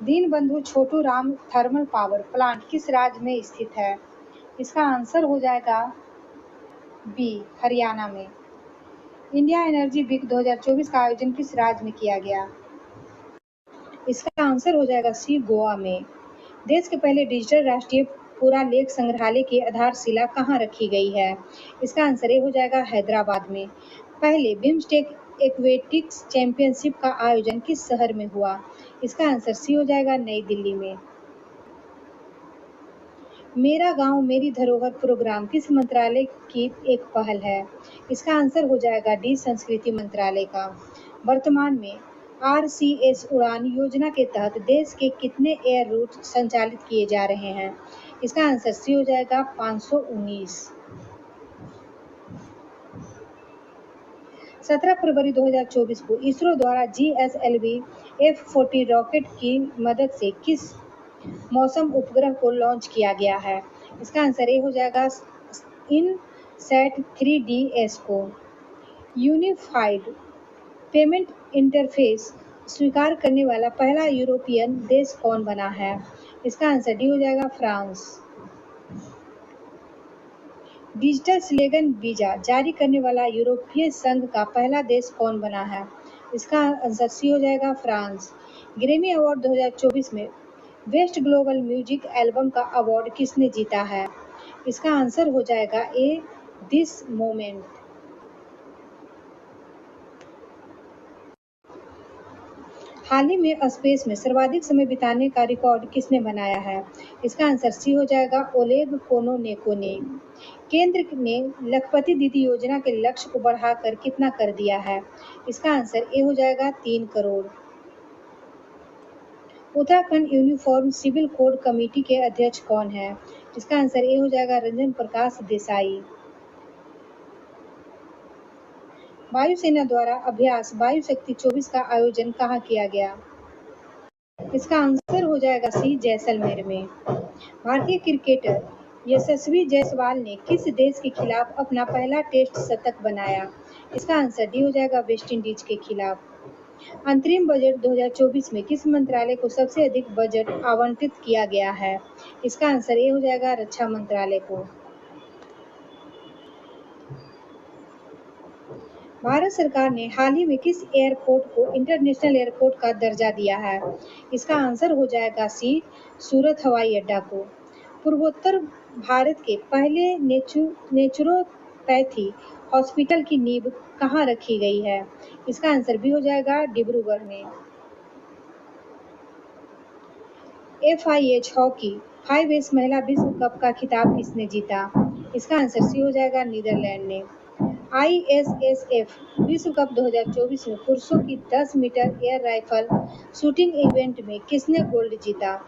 Deenbandhu Chhotu Ram thermal power plant किस राज्य में स्थित है? इसका आंसर हो जाएगा बी, हरियाणा में। इंडिया एनर्जी वीक 2024 का आयोजन किस राज्य में किया गया? इसका आंसर हो जाएगा सी, गोवा में। देश के पहले डिजिटल राष्ट्रीय पुरालेख संग्रहालय की आधारशिला कहाँ रखी गई है? इसका आंसर ए हो जाएगा, हैदराबाद में। पहले बिम्स्टेक एक्वेटिक्स चैंपियनशिप का आयोजन किस शहर में हुआ? इसका आंसर सी हो जाएगा, नई दिल्ली में। मेरा गांव मेरी धरोहर प्रोग्राम किस मंत्रालय की एक पहल है? इसका आंसर हो जाएगा डी, संस्कृति मंत्रालय का। वर्तमान में आरसीएस उड़ान योजना के तहत देश के कितने एयर रूट संचालित किए जा रहे हैं? इसका आंसर सी हो जाएगा, 519। 17 फरवरी 2024 को इसरो द्वारा GSLV F40 रॉकेट की मदद से किस मौसम उपग्रह को लॉन्च किया गया है? इसका आंसर ए हो जाएगा, इनसैट 3DS को। यूनिफाइड पेमेंट इंटरफेस स्वीकार करने वाला पहला यूरोपियन देश कौन बना है? इसका आंसर डी हो जाएगा, फ्रांस। डिजिटल स्लेगन वीजा जारी करने वाला यूरोपीय संघ का पहला देश कौन बना है? इसका आंसर सी हो जाएगा, फ्रांस। ग्रैमी अवार्ड 2024 में बेस्ट ग्लोबल म्यूजिक एल्बम का अवार्ड किसने जीता है? इसका आंसर हो जाएगा ए, दिस मोमेंट। हाल ही में स्पेस में सर्वाधिक समय बिताने का रिकॉर्ड किसने बनाया है? इसका आंसर सी हो जाएगा, ओलेग कोनोनेको ने। केंद्र ने लखपति दीदी योजना के लक्ष्य को बढ़ाकर कितना कर दिया है? इसका आंसर ए हो जाएगा, 3 crore. Uttarakhand uniform civil code committee के अध्यक्ष कौन है? इसका आंसर ए हो जाएगा, रंजन प्रकाश देसाई। वायुसेना द्वारा अभ्यास वायु शक्ति 24 का आयोजन कहाँ किया गया? इसका आंसर हो जाएगा सी, जैसलमेर में। भारतीय क्रिकेटर यशस्वी जायसवाल ने किस देश के खिलाफ अपना पहला टेस्ट शतक बनाया? इसका आंसर डी हो जाएगा, वेस्टइंडीज के खिलाफ। अंतरिम बजट 2024 में किस मंत्रालय को सबसे अधिक बजट आवंटित किया गया है? इसका आंसर ए हो जाएगा, रक्षा मंत्रालय को। भारत सरकार ने हाल ही में किस एयरपोर्ट को इंटरनेशनल एयरपोर्ट का दर्जा दिया है? इसका आंसर हो जाएगा सी, सूरत हवाई अड्डा को। पूर्वोत्तर भारत के पहले होम्योपैथी हॉस्पिटल की नींव कहाँ रखी गई है? इसका आंसर बी हो जाएगा डिब्रूगढ़ में। FIH हॉकी 5 महिला विश्व कप का खिताब किसने जीता? इसका आंसर सी हो जाएगा नीदरलैंड ने। ISSF विश्व कप 2024 में पुरुषों की 10 metre air rifle shooting event में किसने गोल्ड जीता?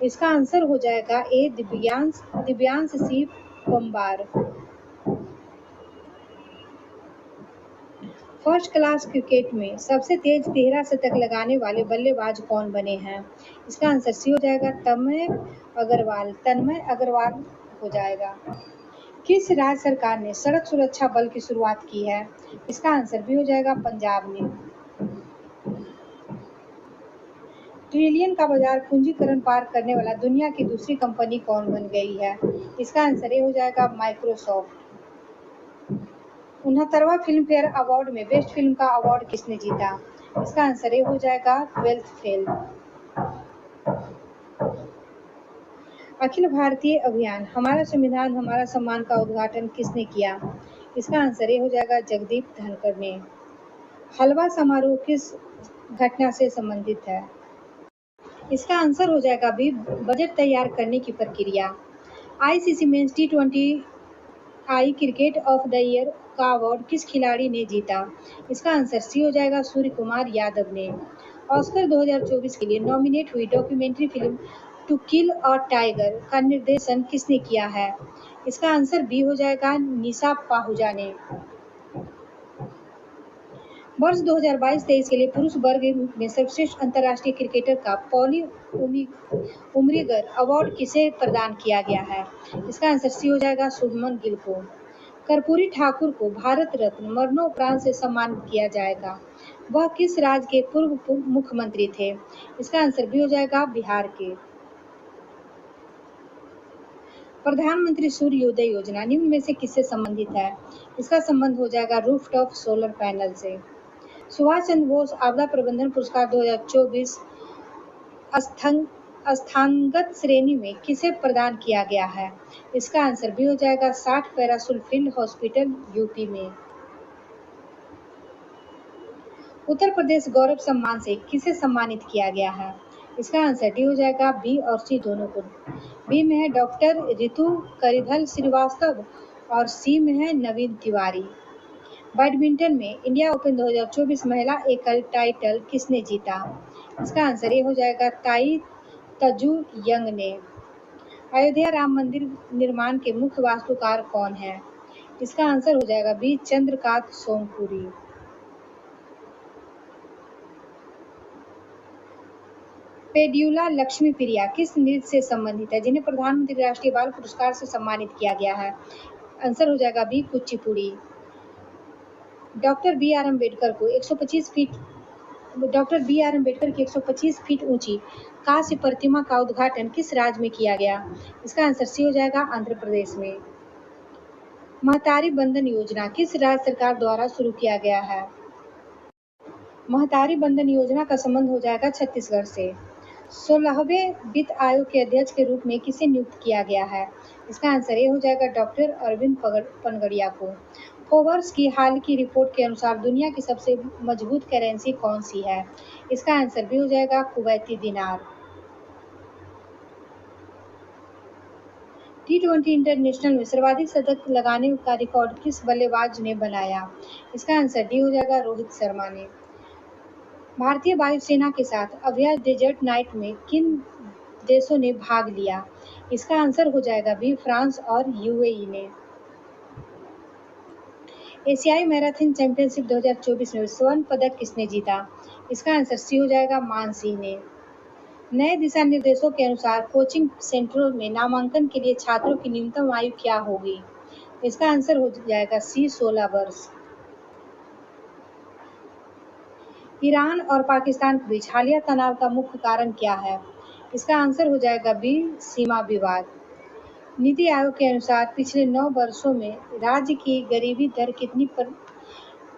इसका आंसर हो जाएगा A Divyansh Singh Panwar. First class cricket में सबसे तेज 13 शतक लगाने वाले बल्लेबाज कौन बने हैं? इसका आंसर सी हो जाएगा तन्मय अग्रवाल हो जाएगा। किस राज्य सरकार ने सड़क सुरक्षा बल की शुरुआत की है? इसका आंसर भी हो जाएगा पंजाब ने। ट्रिलियन का बाजार पूंजीकरण पार करने वाला दुनिया की दूसरी कंपनी कौन बन गई है? इसका आंसर ये हो जाएगा माइक्रोसॉफ्ट। 69वां फिल्म फेयर अवार्ड में बेस्ट फिल्म का अवार्ड किसने जीता? इसका आंसर ये हो जाएगा 12th फेल। अखिल भारतीय अभियान हमारा संविधान हमारा सम्मान का उद्घाटन किसने किया? इसका आंसर ये हो जाएगा जगदीप धनखड़ ने। हलवा समारोह किस घटना से संबंधित है? इसका आंसर हो जाएगा बी बजट तैयार करने की प्रक्रिया। ICC men's T20 cricket of the year का अवार्ड किस खिलाड़ी ने जीता? इसका आंसर सी हो जाएगा सूर्य कुमार यादव ने। ऑस्कर 2024 के लिए नॉमिनेट हुई documentary film to kill a tiger का निर्देशन किसने किया है? इसका आंसर बी हो जाएगा निशा पाहुजा ने। वर्ष 2022-23 के लिए पुरुष वर्ग में सर्वश्रेष्ठ अंतर्राष्ट्रीय क्रिकेटर का पॉली उमरीगर अवार्ड किसे प्रदान किया गया है? इसका आंसर सी हो जाएगा शुभमन गिल को। कर्पूरी ठाकुर को भारत रत्न मरणोपरांत से सम्मानित किया जाएगा। वह किस राज्य के पूर्व मुख्यमंत्री थे? इसका आंसर भी हो जाएगा बिहार के। प्रधानमंत्री सूर्योदय योजना निम्न में से किससे संबंधित है? इसका संबंध हो जाएगा रूफटॉप सोलर पैनल से। सुभाष चंद्र बोस आपदा प्रबंधन पुरस्कार 2024 अस्थांगत श्रेणी में किसे प्रदान किया गया है? इसका आंसर भी हो जाएगा 60 पैरासूल फील्ड हॉस्पिटल यूपी में। उत्तर प्रदेश गौरव सम्मान से किसे सम्मानित किया गया है? इसका आंसर डी हो जाएगा बी और सी दोनों को। बी में है डॉक्टर रितु करिधल श्रीवास्तव और सी में है नवीन तिवारी। बैडमिंटन में इंडिया ओपन 2024 महिला एकल टाइटल किसने जीता? इसका आंसर ये हो जाएगा ताई तजू यंग ने। अयोध्या राम मंदिर निर्माण के मुख्य वास्तुकार कौन है? इसका आंसर हो जाएगा बी चंद्रकांत सोमपुरी। पेड्यूला लक्ष्मी प्रिया किस नृत्य से संबंधित है जिन्हें प्रधानमंत्री राष्ट्रीय बाल पुरस्कार से सम्मानित किया गया है? आंसर हो जाएगा B Kuchipudi. Doctor B R Ambedkar की 125 फीट ऊंची कांस्य प्रतिमा का उद्घाटन किस राज्य में किया गया? इसका आंसर सी हो जाएगा आंध्र प्रदेश में। महतारी बंधन योजना किस राज्य सरकार द्वारा शुरू किया गया है? महतारी बंधन योजना का संबंध हो जाएगा छत्तीसगढ़ से। 16वें वित्त आयोग के अध्यक्ष के रूप में किसे नियुक्त किया गया है? इसका आंसर ये हो जाएगा डॉक्टर अरविंद पनगड़िया को। फोर्ब्स की हाल की रिपोर्ट के अनुसार दुनिया की सबसे मजबूत करेंसी कौन सी है? इसका आंसर भी हो जाएगा कुवैती दिनार। T20 इंटरनेशनल में सर्वाधिक शतक लगाने का रिकॉर्ड किस बल्लेबाज ने बनाया? इसका आंसर डी हो जाएगा रोहित शर्मा ने। भारतीय वायुसेना के साथ अभ्यास डेजर्ट नाइट में किन देशों ने भाग लिया? इसका आंसर हो जाएगा बी फ्रांस और UAE ने। एशियाई मैराथन चैंपियनशिप 2024 में स्वर्ण पदक किसने जीता? इसका आंसर सी हो जाएगा मान सिंह ने। नए दिशा निर्देशों के अनुसार कोचिंग सेंटरों में नामांकन के लिए छात्रों की न्यूनतम आयु क्या होगी? इसका आंसर हो जाएगा सी 16 वर्ष। ईरान और पाकिस्तान के बीच हालिया तनाव का मुख्य कारण क्या है? इसका आंसर हो जाएगा बी सीमा विवाद। नीति आयोग के अनुसार पिछले 9 वर्षों में राज्य की गरीबी दर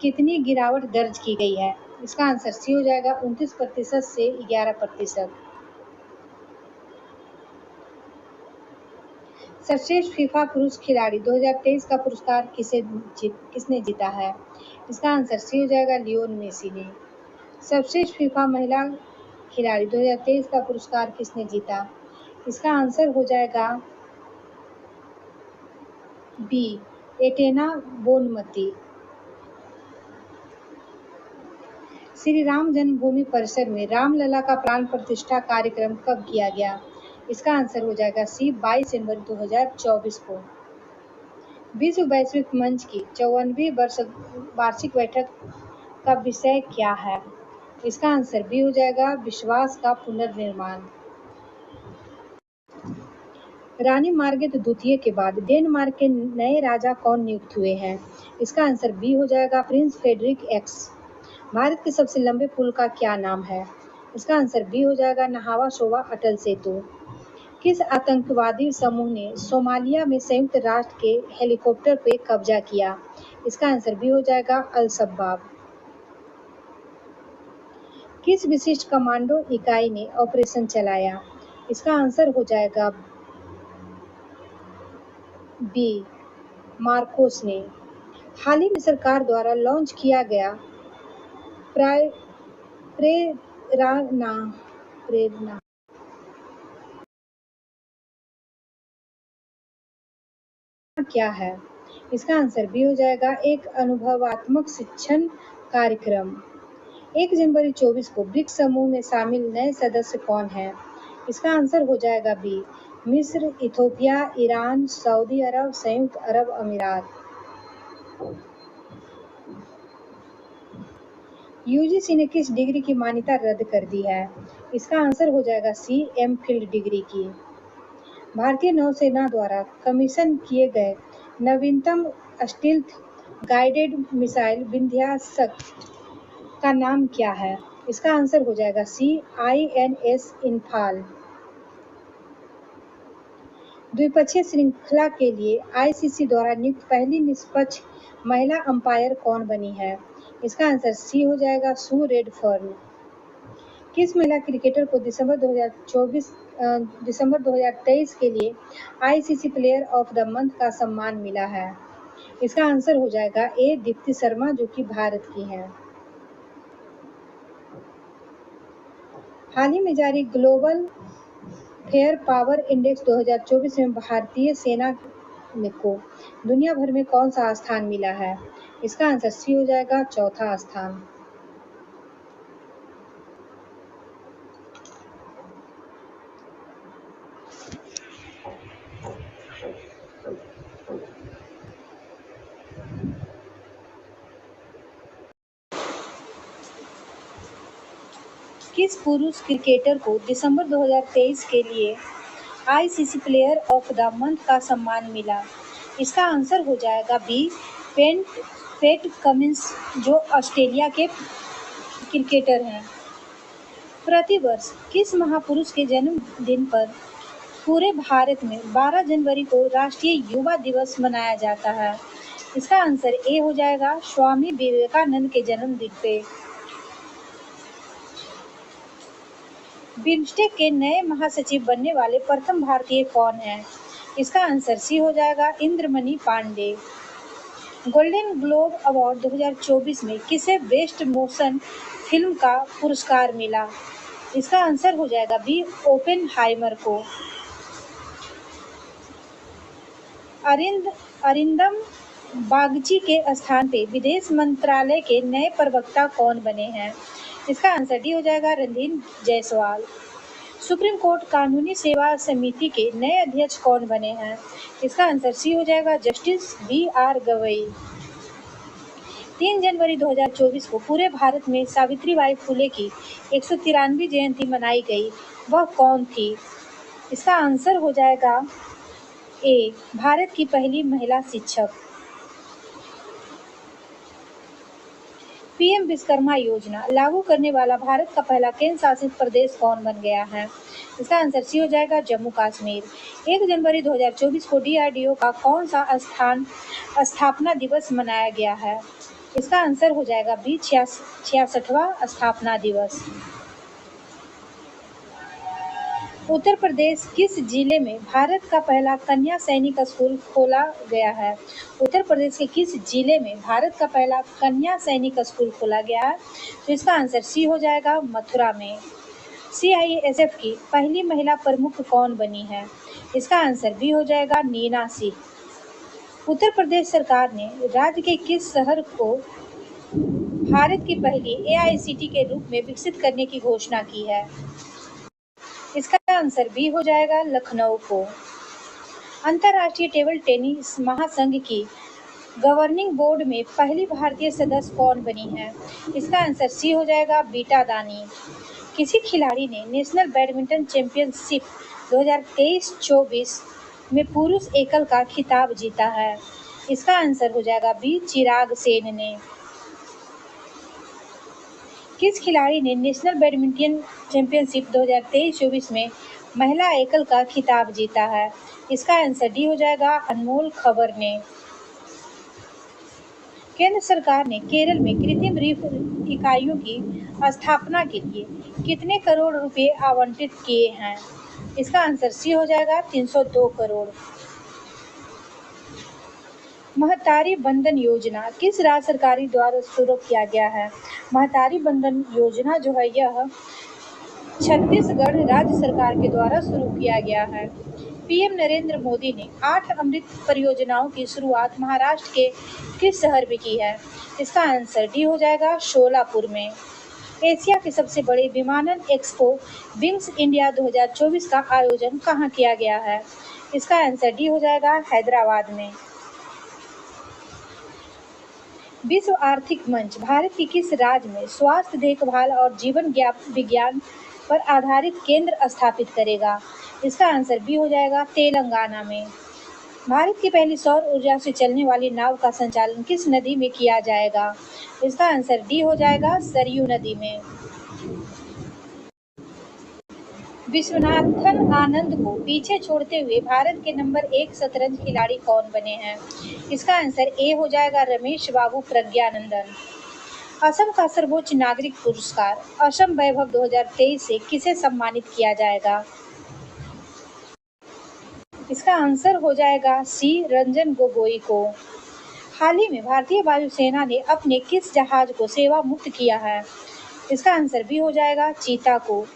कितनी गिरावट दर्ज की गई है? इसका आंसर सी हो जाएगा 29% से 11%। सर्वश्रेष्ठ फीफा पुरुष खिलाड़ी 2023 का पुरस्कार किसने जीता है? इसका आंसर सी हो जाएगा, लियोन मेसी ने। सर्वश्रेष्ठ फीफा महिला खिलाड़ी 2023 का पुरस्कार किसने जीता? इसका आंसर हो जाएगा B, Etna Bonmatí. Shri Ram जन्मभूमि परिसर में रामलला का प्राण प्रतिष्ठा कार्यक्रम कब किया गया? इसका आंसर हो जाएगा सी, 22 जनवरी 2024 को। विश्व वैश्विक मंच की 54वीं वार्षिक बैठक का विषय क्या है? इसका आंसर बी हो जाएगा, विश्वास का पुनर्निर्माण। रानी मार्गरेट द्वितीय के बाद डेनमार्क के नए राजा कौन नियुक्त हुए हैं? इसका आंसर बी हो जाएगा, प्रिंस फ्रेडरिक एक्स। भारत के सबसे लंबे पुल का क्या नाम है? इसका आंसर बी हो जाएगा, नहावा शोवा अटल सेतु। किस आतंकवादी समूह ने सोमालिया में संयुक्त राष्ट्र के हेलीकॉप्टर पे कब्जा किया? इसका आंसर बी हो जाएगा, अल शबाब। किस विशिष्ट कमांडो इकाई ने ऑपरेशन चलाया? इसका आंसर हो जाएगा बी, मार्कोस ने। हाल ही में सरकार द्वारा लॉन्च किया गया प्रेरणा क्या है? इसका आंसर बी हो जाएगा, एक अनुभवात्मक शिक्षण कार्यक्रम। 1 जनवरी 24 को ब्रिक्स समूह में शामिल नए सदस्य कौन हैं? इसका आंसर हो जाएगा बी, मिस्र, इथोपिया, ईरान, सऊदी अरब, संयुक्त अरब अमीरात। यूजीसी ने किस डिग्री की मान्यता रद्द कर दी है? इसका आंसर हो जाएगा सी, एमफिल डिग्री की। भारतीय नौसेना द्वारा कमीशन किए गए नवीनतम स्टील्थ गाइडेड मिसाइल विन्ध्याचल का नाम क्या है? इसका आंसर हो जाएगा सी, INS इम्फाल। द्विपक्षीय श्रृंखला के लिए ICC द्वारा नियुक्त पहली निष्पक्ष महिला अंपायर कौन बनी है? इसका आंसर सी हो जाएगा, सू रेडफर्न। किस महिला क्रिकेटर को दिसंबर 2023 के लिए ICC player of the month का सम्मान मिला है? इसका आंसर हो जाएगा ए, दीप्ति शर्मा, जो कि भारत की हैं। हाल ही में जारी ग्लोबल फेयर पावर इंडेक्स 2024 में भारतीय सेना को दुनिया भर में कौन सा स्थान मिला है? इसका आंसर सी हो जाएगा, चौथा स्थान। किस पुरुष क्रिकेटर को दिसंबर 2023 के लिए ICC player of the month का सम्मान मिला? इसका आंसर हो जाएगा बी, पैट कमिंस, जो ऑस्ट्रेलिया के क्रिकेटर हैं। प्रतिवर्ष किस महापुरुष के जन्मदिन पर पूरे भारत में 12 जनवरी को राष्ट्रीय युवा दिवस मनाया जाता है? इसका आंसर ए हो जाएगा, स्वामी विवेकानंद के जन्मदिन पे। बिम्स्टेक के नए महासचिव बनने वाले प्रथम भारतीय कौन हैं? इसका आंसर सी हो जाएगा, Indramani Pandey. Golden globe award 2024 में किसे बेस्ट मोशन फिल्म का पुरस्कार मिला? इसका आंसर हो जाएगा बी, ओपेनहाइमर को। अरिंदम बागची के स्थान पे विदेश मंत्रालय के नए प्रवक्ता कौन बने हैं? इसका आंसर डी हो जाएगा, रणधीर जायसवाल। सुप्रीम कोर्ट कानूनी सेवा समिति के नए अध्यक्ष कौन बने हैं? इसका आंसर सी हो जाएगा, जस्टिस BR गवई। 3 जनवरी 2024 को पूरे भारत में सावित्रीबाई फुले की 193वीं जयंती मनाई गई, वह कौन थी? इसका आंसर हो जाएगा ए, भारत की पहली महिला शिक्षक। PM विश्वकर्मा योजना लागू करने वाला भारत का पहला केंद्र शासित प्रदेश कौन बन गया है? इसका आंसर सी हो जाएगा, जम्मू कश्मीर। 1 जनवरी 2024 को DRDO का कौन सा स्थापना दिवस मनाया गया है? इसका आंसर हो जाएगा बी, 66वां स्थापना दिवस। उत्तर प्रदेश किस जिले में भारत का पहला कन्या सैनिक स्कूल खोला गया है? उत्तर प्रदेश के किस जिले में भारत का पहला कन्या सैनिक स्कूल खोला गया है? तो इसका आंसर सी हो जाएगा, मथुरा में। CISF की पहली महिला प्रमुख कौन बनी है? इसका आंसर बी हो जाएगा, नीना सिंह। उत्तर प्रदेश सरकार ने राज्य के किस शहर को भारत की पहली AICT के रूप में विकसित करने की घोषणा की है? इसका आंसर बी हो जाएगा, लखनऊ को। अंतर्राष्ट्रीय टेबल टेनिस महासंघ की गवर्निंग बोर्ड में पहली भारतीय सदस्य कौन बनी है? इसका आंसर सी हो जाएगा, बीटा दानी। किसी खिलाड़ी ने नेशनल बैडमिंटन चैंपियनशिप 2023-24 में पुरुष एकल का खिताब जीता है? इसका आंसर हो जाएगा बी, चिराग सेन ने। किस खिलाड़ी ने नेशनल बैडमिंटन चैंपियनशिप 2023-24 में महिला एकल का खिताब जीता है? इसका आंसर डी हो जाएगा, अनमोल खबर ने। केंद्र सरकार ने केरल में कृत्रिम रीफ इकाइयों की स्थापना के लिए कितने करोड़ रुपए आवंटित किए हैं? इसका आंसर सी हो जाएगा, 302 करोड़। महतारी बंधन योजना किस राज्य सरकार द्वारा शुरू किया गया है? महतारी बंधन योजना जो है यह छत्तीसगढ़ राज्य सरकार के द्वारा शुरू किया गया है। पीएम नरेंद्र मोदी ने 8 अमृत परियोजनाओं की शुरुआत महाराष्ट्र के किस शहर में की है? इसका आंसर डी हो जाएगा, शोलापुर में। एशिया के सबसे बड़े विमानन एक्सपो विंग्स इंडिया 2024 का आयोजन कहाँ किया गया है? इसका आंसर डी हो जाएगा, हैदराबाद में। विश्व आर्थिक मंच भारत के किस राज्य में स्वास्थ्य देखभाल और जीवन विज्ञान पर आधारित केंद्र स्थापित करेगा? इसका आंसर बी हो जाएगा, तेलंगाना में। भारत की पहली सौर ऊर्जा से चलने वाली नाव का संचालन किस नदी में किया जाएगा? इसका आंसर डी हो जाएगा, सरयू नदी में। विश्वनाथन आनंद को पीछे छोड़ते हुए भारत के नंबर 1 शतरंज खिलाड़ी कौन बने हैं? इसका आंसर ए हो जाएगा, रमेश बाबू प्रज्ञानंदन। असम का सर्वोच्च नागरिक पुरस्कार असम वैभव 2023 से किसे सम्मानित किया जाएगा? इसका आंसर हो जाएगा सी, रंजन गोगोई को। हाल ही में भारतीय वायुसेना ने अपने किस जहाज को सेवा मुक्त किया है? इसका आंसर भी हो जाएगा, चीता को।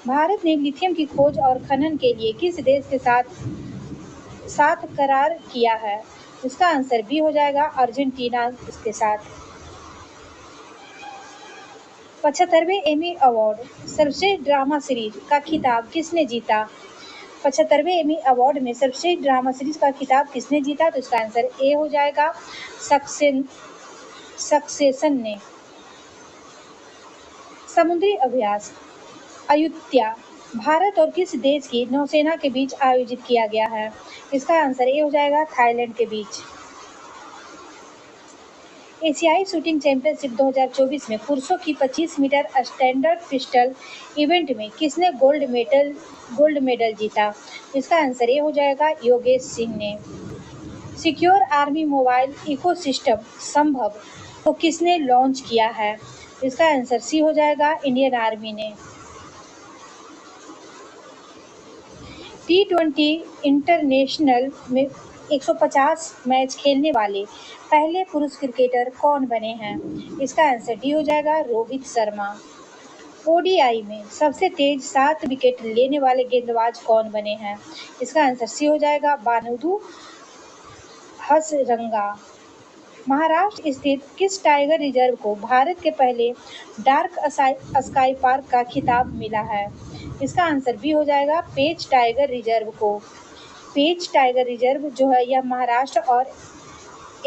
भारत ने लिथियम की खोज और खनन के लिए किस देश के साथ करार किया है? इसका आंसर भी हो जाएगा, अर्जेंटीना के साथ। 75वें एमी अवार्ड सर्वश्रेष्ठ ड्रामा सीरीज का खिताब किसने जीता? 75वें एमी अवार्ड में सर्वश्रेष्ठ ड्रामा सीरीज का खिताब किसने जीता? तो इसका आंसर ए हो जाएगा, सक्सेशन ने। समुद्री अभ्यास अयुत्या भारत और किस देश की नौसेना के बीच आयोजित किया गया है? इसका आंसर ए हो जाएगा, थाईलैंड के बीच। एशियाई शूटिंग चैंपियनशिप 2024 में पुरुषों की 25 मीटर स्टैंडर्ड पिस्टल इवेंट में किसने गोल्ड मेडल जीता? इसका आंसर ए हो जाएगा, योगेश सिंह ने। सिक्योर आर्मी मोबाइल इकोसिस्टम संभव तो किसने लॉन्च किया है? इसका आंसर सी हो जाएगा, इंडियन आर्मी ने। T20 इंटरनेशनल में 150 मैच खेलने वाले पहले पुरुष क्रिकेटर कौन बने हैं? इसका आंसर डी हो जाएगा, रोहित शर्मा। ODI में सबसे तेज 7 विकेट लेने वाले गेंदबाज कौन बने हैं? इसका आंसर सी हो जाएगा, बानुदू हसरंगा। महाराष्ट्र स्थित किस टाइगर रिजर्व को भारत के पहले डार्क स्काई पार्क का खिताब मिला है? इसका आंसर भी हो जाएगा, पेंच टाइगर रिजर्व को। पेंच टाइगर रिजर्व जो है यह महाराष्ट्र और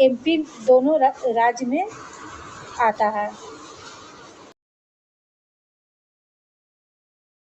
MP दोनों राज्य में आता है।